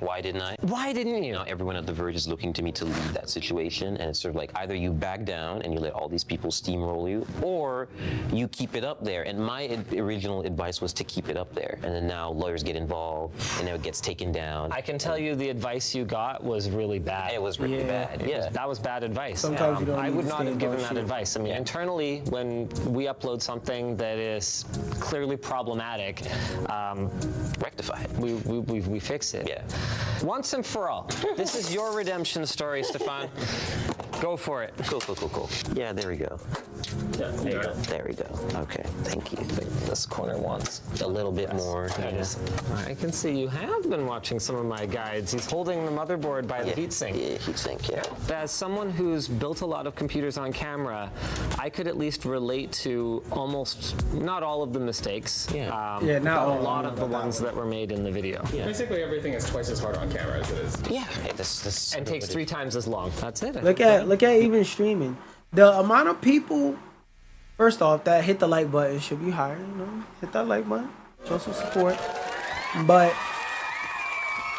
[SPEAKER 17] why didn't I?
[SPEAKER 16] Why didn't you?
[SPEAKER 17] Now everyone at The Verge is looking to me to leave that situation, and it's sort of like either you back down and you let all these people steamroll you, or you keep it up there. And my original advice was to keep it up there, and then now lawyers get involved, and now it gets taken down.
[SPEAKER 16] I can tell you the advice you got was really bad.
[SPEAKER 17] It was really bad. Yeah,
[SPEAKER 16] that was bad advice.
[SPEAKER 10] Sometimes you don't
[SPEAKER 16] I
[SPEAKER 10] need
[SPEAKER 16] would
[SPEAKER 10] to
[SPEAKER 16] not
[SPEAKER 10] stand
[SPEAKER 16] have given
[SPEAKER 10] on
[SPEAKER 16] that
[SPEAKER 10] shit.
[SPEAKER 16] advice. I mean, internally, when we upload something that is clearly problematic,
[SPEAKER 17] rectify it.
[SPEAKER 16] We fix it.
[SPEAKER 17] Yeah.
[SPEAKER 16] Once and for all. This is your redemption story, Stefan. Go for it.
[SPEAKER 17] Cool. Yeah, there we go.
[SPEAKER 16] Yeah, there you go.
[SPEAKER 17] There we go. Okay, thank you.
[SPEAKER 16] This corner wants
[SPEAKER 17] a little bit more.
[SPEAKER 16] I can see you have been watching some of my guides. He's holding the motherboard by the heatsink.
[SPEAKER 17] Yeah, heatsink, yeah.
[SPEAKER 16] As someone who's built a lot of computers on camera, I could at least relate to almost, not all of the mistakes.
[SPEAKER 10] Not
[SPEAKER 16] but
[SPEAKER 10] all.
[SPEAKER 16] a lot of the ones that were made in the video.
[SPEAKER 18] Yeah. Basically everything is twice as hard on camera as it is.
[SPEAKER 17] Yeah. This
[SPEAKER 16] and takes 3 times as long. That's it.
[SPEAKER 10] Look at even streaming. The amount of people, first off, that hit the like button should be higher. You know, hit that like button, show some support. But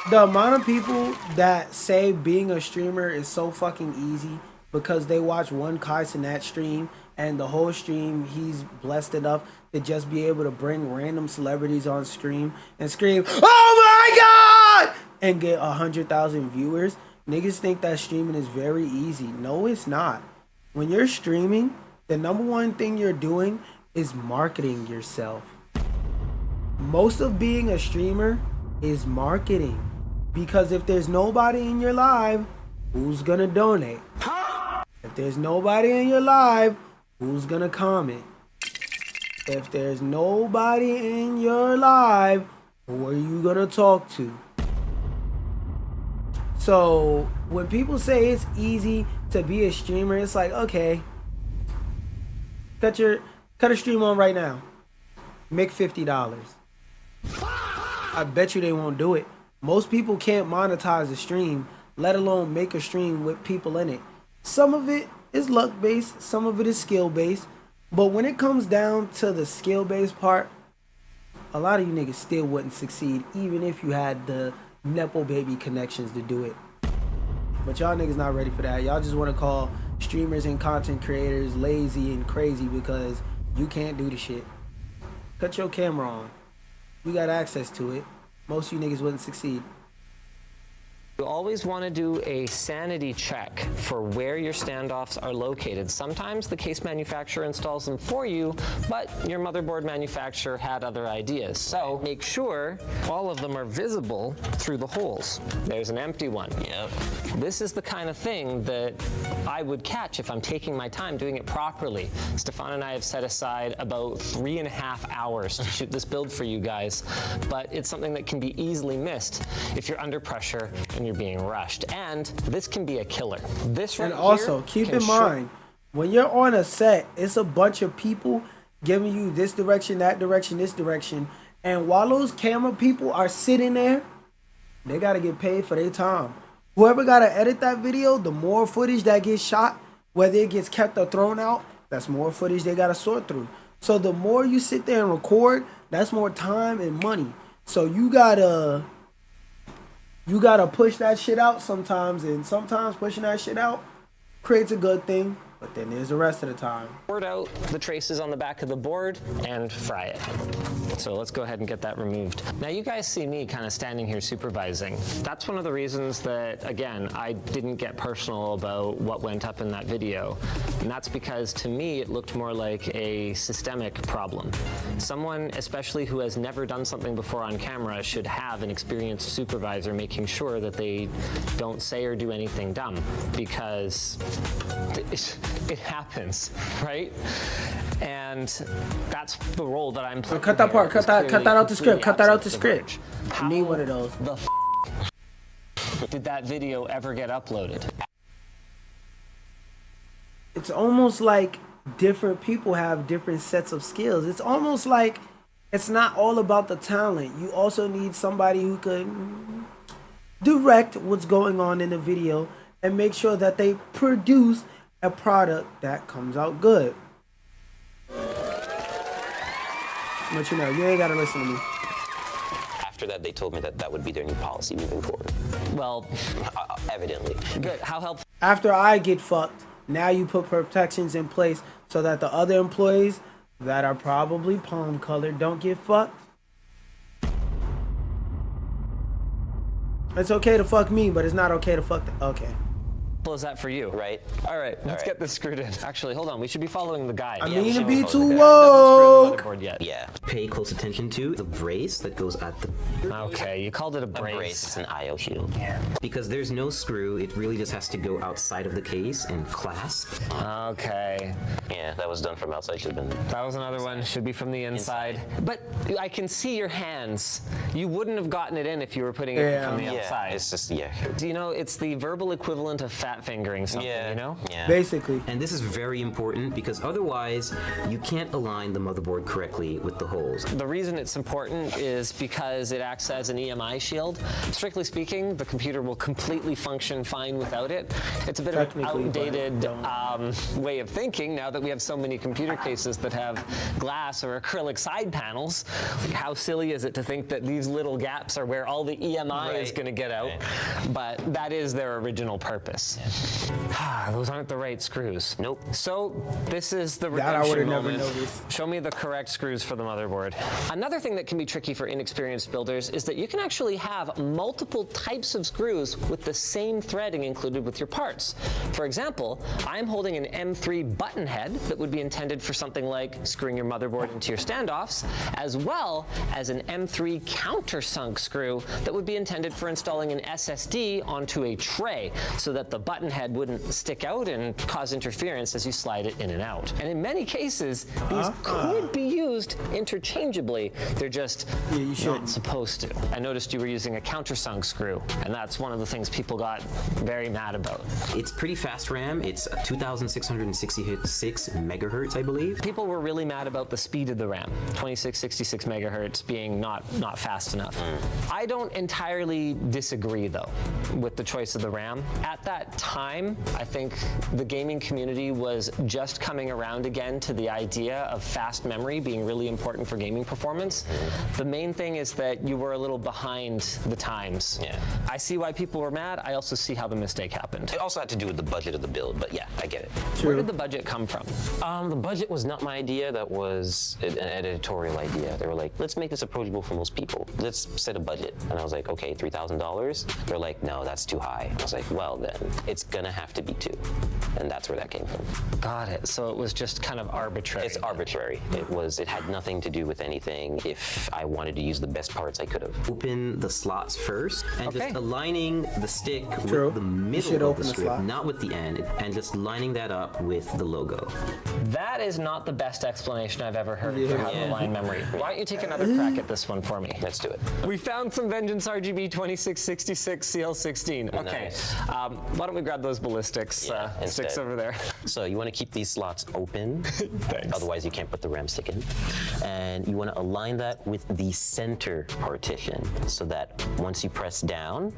[SPEAKER 10] the amount of people that say being a streamer is so fucking easy because they watch one Kaisenat stream and the whole stream he's blessed enough to just be able to bring random celebrities on stream and scream, "Oh my God!" and get 100,000 viewers. Niggas think that streaming is very easy. No, it's not. When you're streaming, the number one thing you're doing is marketing yourself. Most of being a streamer is marketing. Because if there's nobody in your live, who's gonna donate? If there's nobody in your live, who's gonna comment? If there's nobody in your live, who are you gonna talk to? So when people say it's easy to be a streamer, it's like, okay, cut a stream on right now, make $50. I bet you they won't do it. Most people can't monetize a stream, let alone make a stream with people in it. Some of it is luck based, some of it is skill based, but when it comes down to the skill based part, a lot of you niggas still wouldn't succeed even if you had the Nepo baby connections to do it. But y'all niggas not ready for that. Y'all just want to call streamers and content creators lazy and crazy because you can't do the shit. Cut your camera on. You got access to it. Most of you niggas wouldn't succeed.
[SPEAKER 16] You always want to do a sanity check for where your standoffs are located. Sometimes the case manufacturer installs them for you, but your motherboard manufacturer had other ideas. So make sure all of them are visible through the holes. There's an empty one.
[SPEAKER 17] Yep.
[SPEAKER 16] This is the kind of thing that I would catch if I'm taking my time doing it properly. Stefan and I have set aside about 3.5 hours to shoot this build for you guys, but it's something that can be easily missed if you're under pressure and you're being rushed, and this can be a killer. This right
[SPEAKER 10] and also keep in mind, when you're on a set, it's a bunch of people giving you this direction, that direction, this direction, and while those camera people are sitting there, they gotta get paid for their time. Whoever gotta edit that video, the more footage that gets shot, whether it gets kept or thrown out, that's more footage they gotta sort through. So the more you sit there and record, that's more time and money. So you gotta push that shit out sometimes, and sometimes pushing that shit out creates a good thing, but then there's the rest of the time.
[SPEAKER 16] Board out the traces on the back of the board and fry it. So let's go ahead and get that removed. Now you guys see me kind of standing here supervising. That's one of the reasons that, again, I didn't get personal about what went up in that video. And that's because to me it looked more like a systemic problem. Someone, especially who has never done something before on camera, should have an experienced supervisor making sure that they don't say or do anything dumb, because it happens, right? And that's the role that I'm playing.
[SPEAKER 10] Cut that part. Cut that out the script. Cut that out the script. I need one of those.
[SPEAKER 16] Did that video ever get uploaded?
[SPEAKER 10] It's almost like different people have different sets of skills. It's almost like it's not all about the talent. You also need somebody who could direct what's going on in the video and make sure that they produce a product that comes out good. But you know, you ain't gotta listen to me.
[SPEAKER 17] After that, they told me that that would be their new policy moving forward. Well, evidently. Good. How helpful?
[SPEAKER 10] After I get fucked, now you put protections in place so that the other employees that are probably palm colored don't get fucked. It's okay to fuck me, but it's not okay to fuck the... Okay.
[SPEAKER 16] Is that for you? Right. All right, let's get this screwed in. Actually, hold on. We should be following the guide.
[SPEAKER 10] I mean to be too woke.
[SPEAKER 8] Yeah. Pay close attention to the brace that goes at the...
[SPEAKER 16] Okay, you called it a brace.
[SPEAKER 8] A brace. It's an IO shield. Yeah. Because there's no screw, it really just has to go outside of the case and clasp.
[SPEAKER 16] Okay.
[SPEAKER 17] Yeah, that was done from outside. Should have been...
[SPEAKER 16] That was another one. Should be from the inside. But I can see your hands. You wouldn't have gotten it in if you were putting it from the outside.
[SPEAKER 17] It's just,
[SPEAKER 16] You know, it's the verbal equivalent of fat fingering something, you know?
[SPEAKER 8] Yeah.
[SPEAKER 10] Basically.
[SPEAKER 8] And this is very important because otherwise you can't align the motherboard correctly with the holes.
[SPEAKER 16] The reason it's important is because it acts as an EMI shield. Strictly speaking, the computer will completely function fine without it. It's a bit of an outdated way of thinking now that we have so many computer cases that have glass or acrylic side panels. How silly is it to think that these little gaps are where all the EMI is going to get out? But that is their original purpose. Those aren't the right screws.
[SPEAKER 17] Nope.
[SPEAKER 16] So this is the redemption moment. Show me the correct screws for the motherboard. Another thing that can be tricky for inexperienced builders is that you can actually have multiple types of screws with the same threading included with your parts. For example, I'm holding an M3 button head that would be intended for something like screwing your motherboard into your standoffs, as well as an M3 countersunk screw that would be intended for installing an SSD onto a tray so that the button head wouldn't stick out and cause interference as you slide it in and out. And in many cases, these could be used interchangeably. They're just not supposed to. I noticed you were using a countersunk screw, and that's one of the things people got very mad about.
[SPEAKER 8] It's pretty fast RAM. It's 2,666 megahertz, I believe.
[SPEAKER 16] People were really mad about the speed of the RAM, 2666 megahertz being not fast enough. I don't entirely disagree, though, with the choice of the RAM. At that time, I think the gaming community was just coming around again to the idea of fast memory being really important for gaming performance. The main thing is that you were a little behind the times.
[SPEAKER 17] Yeah.
[SPEAKER 16] I see why people were mad. I also see how the mistake happened.
[SPEAKER 17] It also had to do with the budget of the build, but yeah, I get it.
[SPEAKER 16] Where did the budget come from?
[SPEAKER 17] The budget was not my idea. That was an editorial idea. They were like, let's make this approachable for most people. Let's set a budget. And I was like, okay, $3,000. They're like, no, that's too high. I was like, well then, it's gonna have to be $2,000. And that's where that came from.
[SPEAKER 16] Got it. So it was just kind of arbitrary.
[SPEAKER 17] It's arbitrary. It had nothing to do with anything. If I wanted to use the best parts, I could have.
[SPEAKER 8] Open the slots first and just aligning the stick with the middle of the strip, not with the end, and just lining that up with the logo.
[SPEAKER 16] That is not the best explanation I've ever heard for how to align memory. Why don't you take another crack at this one for me?
[SPEAKER 17] Let's do it.
[SPEAKER 16] We found some Vengeance RGB 2666 CL16. Okay.
[SPEAKER 17] Nice.
[SPEAKER 16] Why don't we grab those ballistics sticks over there?
[SPEAKER 17] So you want to keep these slots open.
[SPEAKER 16] Thanks.
[SPEAKER 17] Otherwise you can't put the RAM stick in. And you want to align that with the center partition so that once you press down,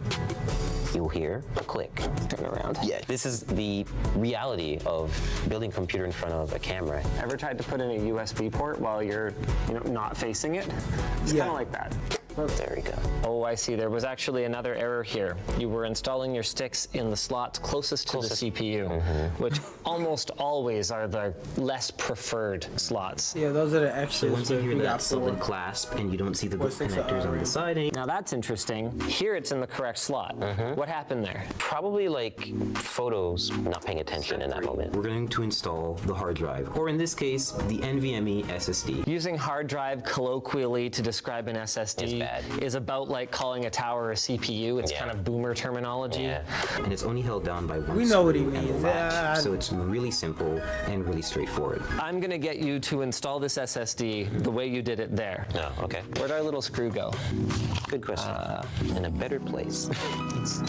[SPEAKER 17] you'll hear a click.
[SPEAKER 16] Turn around.
[SPEAKER 17] Yeah, this is the reality of building a computer in front of a camera.
[SPEAKER 16] Ever tried to put in a USB port while you're not facing it? It's kind of like that.
[SPEAKER 17] There we go.
[SPEAKER 16] Oh, I see. There was actually another error here. You were installing your sticks in the slots closest to the CPU, which almost always are the less preferred slots.
[SPEAKER 10] Yeah, those are the extras.
[SPEAKER 8] So once you hear that solid clasp and you don't see the connectors on the siding.
[SPEAKER 16] Now that's interesting. Here it's in the correct slot. What happened there?
[SPEAKER 17] Probably like photos not paying attention in that moment.
[SPEAKER 8] We're going to install the hard drive, or in this case, the NVMe SSD.
[SPEAKER 16] Using hard drive colloquially to describe an SSD is about like calling a tower a CPU. It's kind of boomer terminology.
[SPEAKER 8] And it's only held down by one
[SPEAKER 10] We know what he
[SPEAKER 8] screw and
[SPEAKER 10] means.
[SPEAKER 8] latch, so it's really simple and really straightforward.
[SPEAKER 16] I'm gonna get you to install this SSD the way you did it there.
[SPEAKER 17] Oh, okay.
[SPEAKER 16] Where'd our little screw go?
[SPEAKER 17] Good question. In a better place.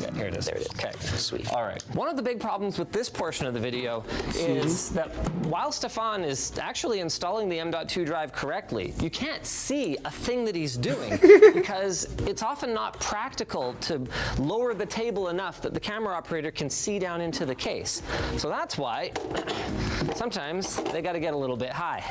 [SPEAKER 16] Yeah, here it is.
[SPEAKER 17] There it is.
[SPEAKER 16] Okay.
[SPEAKER 17] Sweet.
[SPEAKER 16] All right. One of the big problems with this portion of the video is that while Stefan is actually installing the M.2 drive correctly, you can't see a thing that he's doing because it's often not practical to lower the table enough that the camera operator can see down into the case. So that's why sometimes they got to get a little bit high.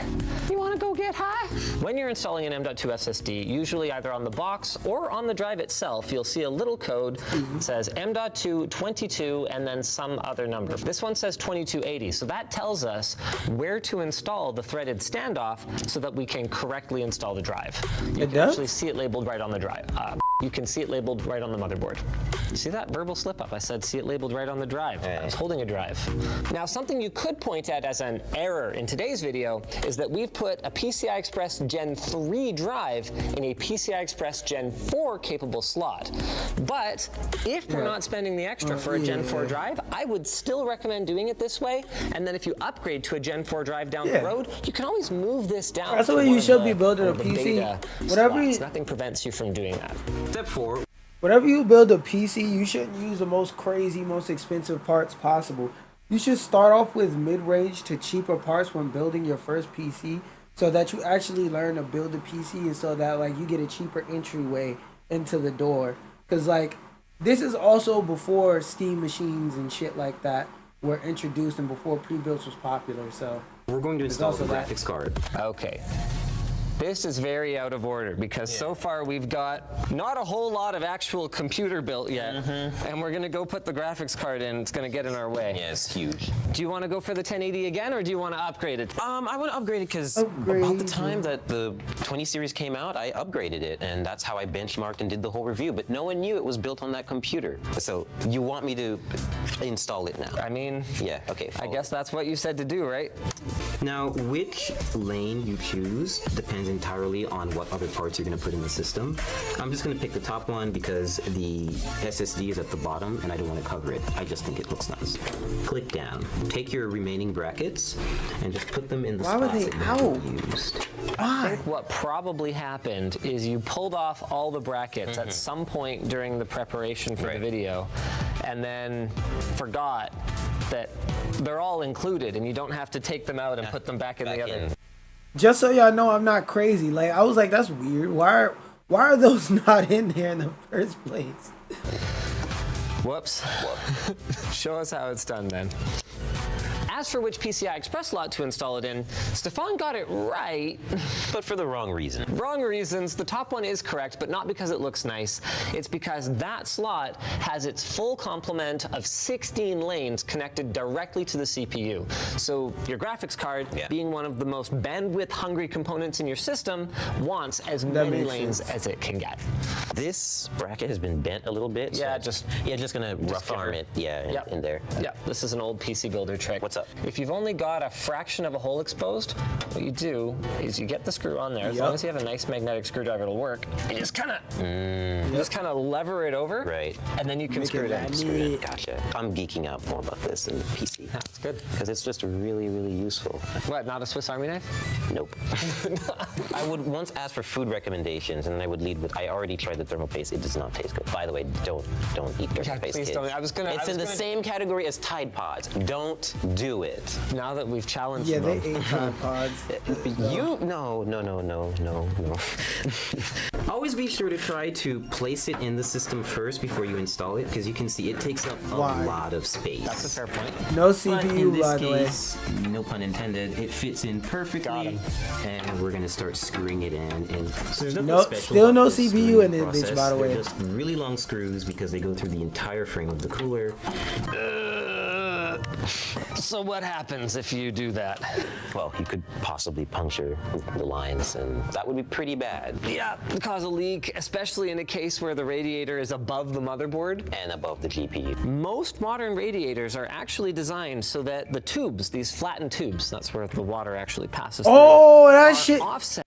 [SPEAKER 16] You want to go get high? When you're installing an M.2 SSD, usually either on the box or on the drive itself, you'll see a little code that says M.2 22 and then some other number. This one says 2280, so that tells us where to install the threaded standoff so that we can correctly install the drive. You can actually see it labeled right on the drive. You can see it labeled right on the motherboard. See that verbal slip up? I said see it labeled right on the drive. I was holding a drive. Now, something you could point at as an error in today's video is that we've put a PCI Express Gen 3 drive in a PCI Express Gen 4 capable slot. But if we're not spending the extra for a Gen 4 drive, I would still recommend doing it this way. And then if you upgrade to a Gen 4 drive down the road, you can always move this down.
[SPEAKER 10] That's the way you should be building a PC.
[SPEAKER 16] Nothing prevents you from doing that.
[SPEAKER 8] Step 4.
[SPEAKER 10] Whenever you build a PC, you shouldn't use the most crazy, most expensive parts possible. You should start off with mid-range to cheaper parts when building your first PC, so that you actually learn to build a PC, and so that like you get a cheaper entryway into the door. Because like this is also before Steam machines and shit like that were introduced, and before pre-builts was popular. So
[SPEAKER 8] we're going to install the graphics card.
[SPEAKER 16] Okay. This is very out of order because so far we've got not a whole lot of actual computer built yet, and we're gonna go put the graphics card in. It's gonna get in our way.
[SPEAKER 17] Yeah, it's huge.
[SPEAKER 16] Do you want to go for the 1080 again, or do you want to upgrade it?
[SPEAKER 17] I want to upgrade it because about the time that the 20 series came out, I upgraded it, and that's how I benchmarked and did the whole review. But no one knew it was built on that computer. So you want me to install it now?
[SPEAKER 16] I mean,
[SPEAKER 17] yeah, okay.
[SPEAKER 16] I guess that's what you said to do, right?
[SPEAKER 8] Now, which lane you choose depends entirely on what other parts you're going to put in the system. I'm just going to pick the top one because the SSD is at the bottom and I don't want to cover it. I just think it looks nice. Click down. Take your remaining brackets and just put them in the spots that you used.
[SPEAKER 16] I think what probably happened is you pulled off all the brackets at some point during the preparation for the video, and then forgot that they're all included and you don't have to take them out and put them back in the other.
[SPEAKER 10] Just so y'all know, I'm not crazy. Like I was like, that's weird. Why are those not in there in the first place?
[SPEAKER 16] Whoops. Show us how it's done then. As for which PCI Express slot to install it in, Stefan got it right,
[SPEAKER 17] but for the wrong reason.
[SPEAKER 16] Wrong reasons. The top one is correct, but not because it looks nice. It's because that slot has its full complement of 16 lanes connected directly to the CPU. So your graphics card, being one of the most bandwidth-hungry components in your system, wants as many lanes as it can get.
[SPEAKER 17] This bracket has been bent a little bit.
[SPEAKER 16] Yeah,
[SPEAKER 17] so just gonna rough arm it. Yeah, in there.
[SPEAKER 16] Yeah, this is an old PC builder trick.
[SPEAKER 17] What's up?
[SPEAKER 16] If you've only got a fraction of a hole exposed, what you do is you get the screw on there. As long as you have a nice magnetic screwdriver, it'll work. And just kind of lever it over, and then you can screw it in.
[SPEAKER 17] Gotcha. I'm geeking out more about this in the PC.
[SPEAKER 16] That's good.
[SPEAKER 17] Because it's just really, really useful.
[SPEAKER 16] What, not a Swiss Army knife?
[SPEAKER 17] Nope. I would once ask for food recommendations, and then I would lead with, I already tried the thermal paste. It does not taste good. By the way, don't eat thermal paste,
[SPEAKER 16] please
[SPEAKER 17] kids.
[SPEAKER 16] don't.
[SPEAKER 17] It's in the same category as Tide Pods. Don't do it.
[SPEAKER 16] Now that we've challenged
[SPEAKER 10] them. Yeah, they ate Tide Pods.
[SPEAKER 17] No.
[SPEAKER 8] Always be sure to try to place it in the system first before you install it, because you can see it takes up a lot of space.
[SPEAKER 16] That's a fair point.
[SPEAKER 10] No CPU, by the way.
[SPEAKER 8] No pun intended. It fits in perfectly, and we're gonna start screwing it in. And so there's
[SPEAKER 10] still no CPU in this bitch, by the way.
[SPEAKER 8] They're just really long screws because they go through the entire frame of the cooler.
[SPEAKER 16] So what happens if you do that?
[SPEAKER 17] Well, you could possibly puncture the lines, and that would be pretty bad.
[SPEAKER 16] Yeah, cause a leak, especially in a case where the radiator is above the motherboard
[SPEAKER 17] and above the GPU.
[SPEAKER 16] Most modern radiators are actually designed so that the tubes, these flattened tubes, that's where the water actually passes through.
[SPEAKER 10] Oh, that shit.
[SPEAKER 16] Offset.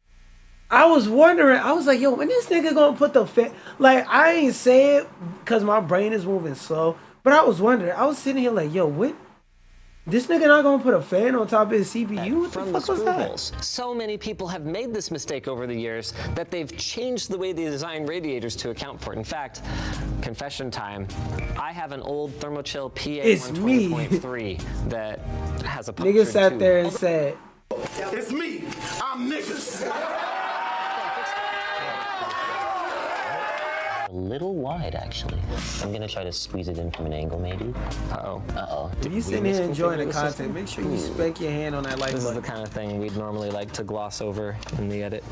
[SPEAKER 10] I was wondering, I was like, yo, when this nigga gonna put the fan? Like, I ain't say it because my brain is moving slow, but I was wondering, I was sitting here like, yo, what? This nigga not gonna put a fan on top of his CPU? What the fuck was that?
[SPEAKER 16] So many people have made this mistake over the years that they've changed the way they design radiators to account for it. In fact, confession time, I have an old Thermochill PA120.3 that has a punctured
[SPEAKER 10] Nigga sat
[SPEAKER 16] tube.
[SPEAKER 10] there and said,
[SPEAKER 2] It's me. I'm niggas.
[SPEAKER 17] A little wide, actually. I'm gonna try to squeeze it in from an angle, maybe. Uh-oh. Uh-oh.
[SPEAKER 10] If you sitting here enjoying the content, make sure you spank your hand on that like
[SPEAKER 16] This
[SPEAKER 10] button.
[SPEAKER 16] is the kind of thing we'd normally like to gloss over in the edit.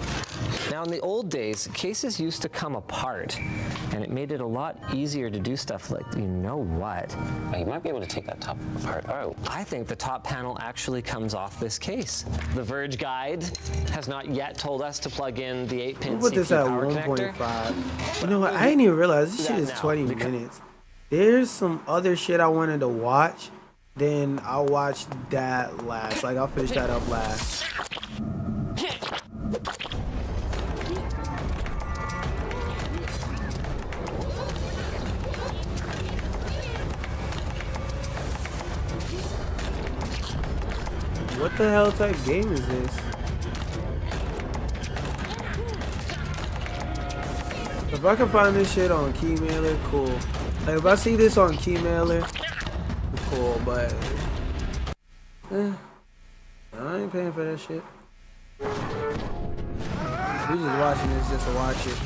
[SPEAKER 16] Now, in the old days, cases used to come apart, and it made it a lot easier to do stuff like, you know what?
[SPEAKER 17] Oh, you might be able to take that top part out.
[SPEAKER 16] I think the top panel actually comes off this case. The Verge guide has not yet told us to plug in the 8-pin
[SPEAKER 10] We'll put this
[SPEAKER 16] CPU
[SPEAKER 10] at
[SPEAKER 16] power
[SPEAKER 10] 1.5.
[SPEAKER 16] connector.
[SPEAKER 10] You know what? I didn't even realize this shit
[SPEAKER 16] That
[SPEAKER 10] is
[SPEAKER 16] now,
[SPEAKER 10] 20 minutes. There's some other shit I wanted to watch. Then I'll watch that last. Like, I'll finish that up last. What the hell type game is this? If I can find this shit on Keymailer, cool. Like, if I see this on Keymailer, cool, but I ain't paying for that shit. We just watching this just to watch it.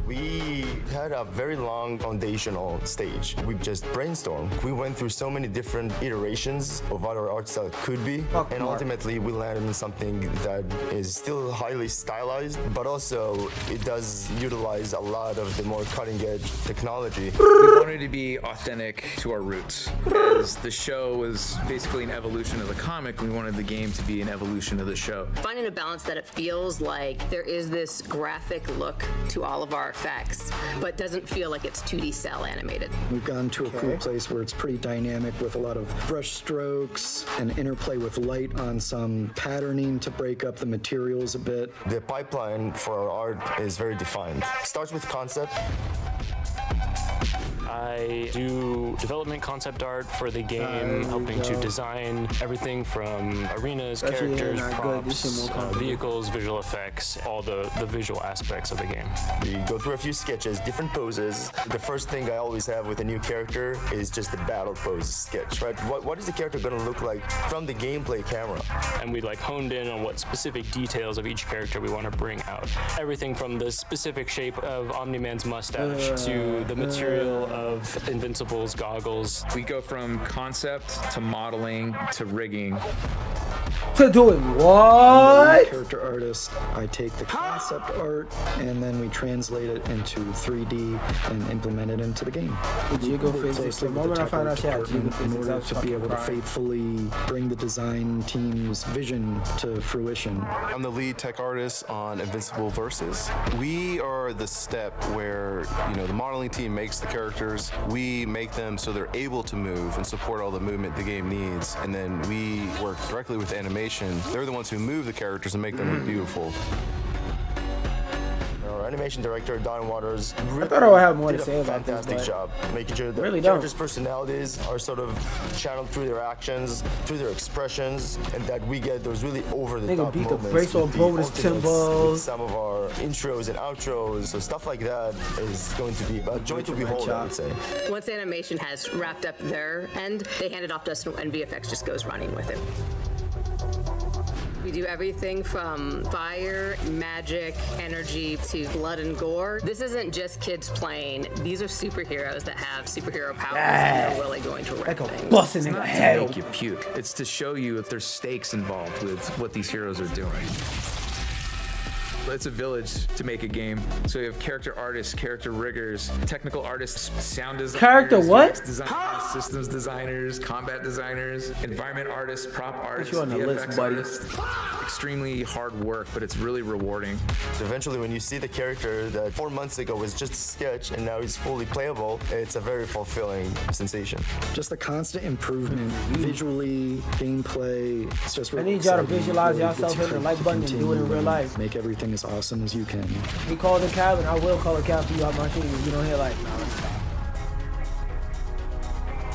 [SPEAKER 19] We had a very long foundational stage. We just brainstormed. We went through so many different iterations of what our art style could be, and ultimately we landed in something that is still highly stylized, but also it does utilize a lot of the more cutting-edge technology.
[SPEAKER 20] We wanted to be authentic to our roots. As the show was basically an evolution of the comic, we wanted the game to be an evolution of the show.
[SPEAKER 21] Finding a balance that it feels like there is this graphic look to all of our effects, but doesn't feel like it's 2D cell animated.
[SPEAKER 22] We've gone to a cool place where it's pretty dynamic with a lot of brush strokes and interplay with light on some patterning to break up the materials a bit.
[SPEAKER 19] The pipeline for our art is very defined. Starts with concept.
[SPEAKER 23] I do development concept art for the game, helping to design everything from arenas, characters, props, vehicles, visual effects, all the visual aspects of the game.
[SPEAKER 19] We go through a few sketches, different poses. The first thing I always have with a new character is just the battle pose sketch, right? What is the character gonna look like from the gameplay camera?
[SPEAKER 23] And we honed in on what specific details of each character we want to bring out. Everything from the specific shape of Omni-Man's mustache to the material of Invincible's goggles.
[SPEAKER 20] We go from concept to modeling to rigging.
[SPEAKER 10] To doing what?
[SPEAKER 22] Character artist, I take the concept art and then we translate it into 3D and implement it into the game.
[SPEAKER 10] The jiggle physics. The moment I found out she had jiggle physics,
[SPEAKER 22] in order to be able to faithfully bring the design team's vision to fruition.
[SPEAKER 24] I'm the lead tech artist on Invincible Versus. We are the step where, the modeling team makes the characters, we make them so they're able to move and support all the movement the game needs, and then we work directly with animation. They're the ones who move the characters and make them look beautiful.
[SPEAKER 19] Our animation director, Don Waters,
[SPEAKER 10] I thought I would have more to say about this,
[SPEAKER 19] fantastic job making sure that
[SPEAKER 10] really
[SPEAKER 19] characters' personalities are sort of channeled through their actions, through their expressions, and that we get those really over-the-top
[SPEAKER 10] beat the
[SPEAKER 19] moments.
[SPEAKER 10] brakes on
[SPEAKER 19] with
[SPEAKER 10] bonus
[SPEAKER 19] the ultimates,
[SPEAKER 10] timbals.
[SPEAKER 19] with some of our intros and outros, so stuff like that is going to be a joy to behold, I would say.
[SPEAKER 21] Once animation has wrapped up their end, they hand it off to us and VFX just goes running with it. We do everything from fire, magic, energy to blood and gore. This isn't just kids playing. These are superheroes that have superhero powers and they're really going to wreck things.
[SPEAKER 10] Busting in the head.
[SPEAKER 20] To make you puke. It's to show you that there's stakes involved with what these heroes are doing. It's a village to make a game. So we have character artists, character riggers, technical artists, sound designers,
[SPEAKER 10] Character what?
[SPEAKER 20] UX designers, systems designers, combat designers, environment artists, prop artists,
[SPEAKER 10] you on the
[SPEAKER 20] VFX
[SPEAKER 10] list, buddy.
[SPEAKER 20] artists. Extremely hard work, but it's really rewarding.
[SPEAKER 19] So eventually, when you see the character that 4 months ago was just a sketch and now he's fully playable, it's a very fulfilling sensation.
[SPEAKER 22] Just the constant improvement, visually, gameplay. It's just
[SPEAKER 10] I
[SPEAKER 22] really
[SPEAKER 10] need y'all to
[SPEAKER 22] exciting.
[SPEAKER 10] visualize
[SPEAKER 22] Really
[SPEAKER 10] yourself,
[SPEAKER 22] gets
[SPEAKER 10] hit the
[SPEAKER 22] to
[SPEAKER 10] like button and do it in
[SPEAKER 22] continue
[SPEAKER 10] real life.
[SPEAKER 22] Make everything as awesome as you can.
[SPEAKER 10] He called a cab and I will call a cab for you out my team if you don't hear like, nah, let's stop.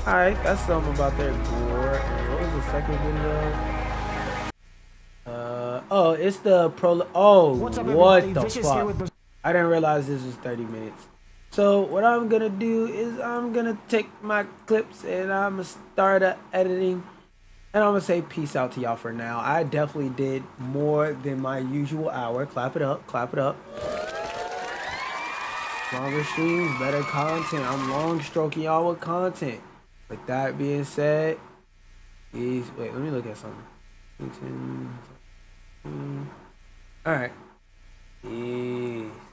[SPEAKER 10] Alright, that's something about their gore. And what was the second video? Oh, it's the pro. Oh, what the fuck? I didn't realize this was 30 minutes. So what I'm gonna do is I'm gonna take my clips and I'm gonna start editing. And I'm gonna say peace out to y'all for now. I definitely did more than my usual hour. Clap it up, clap it up. Longer streams, better content. I'm long stroking y'all with content. With that being said, wait, let me look at something. Alright. Peace.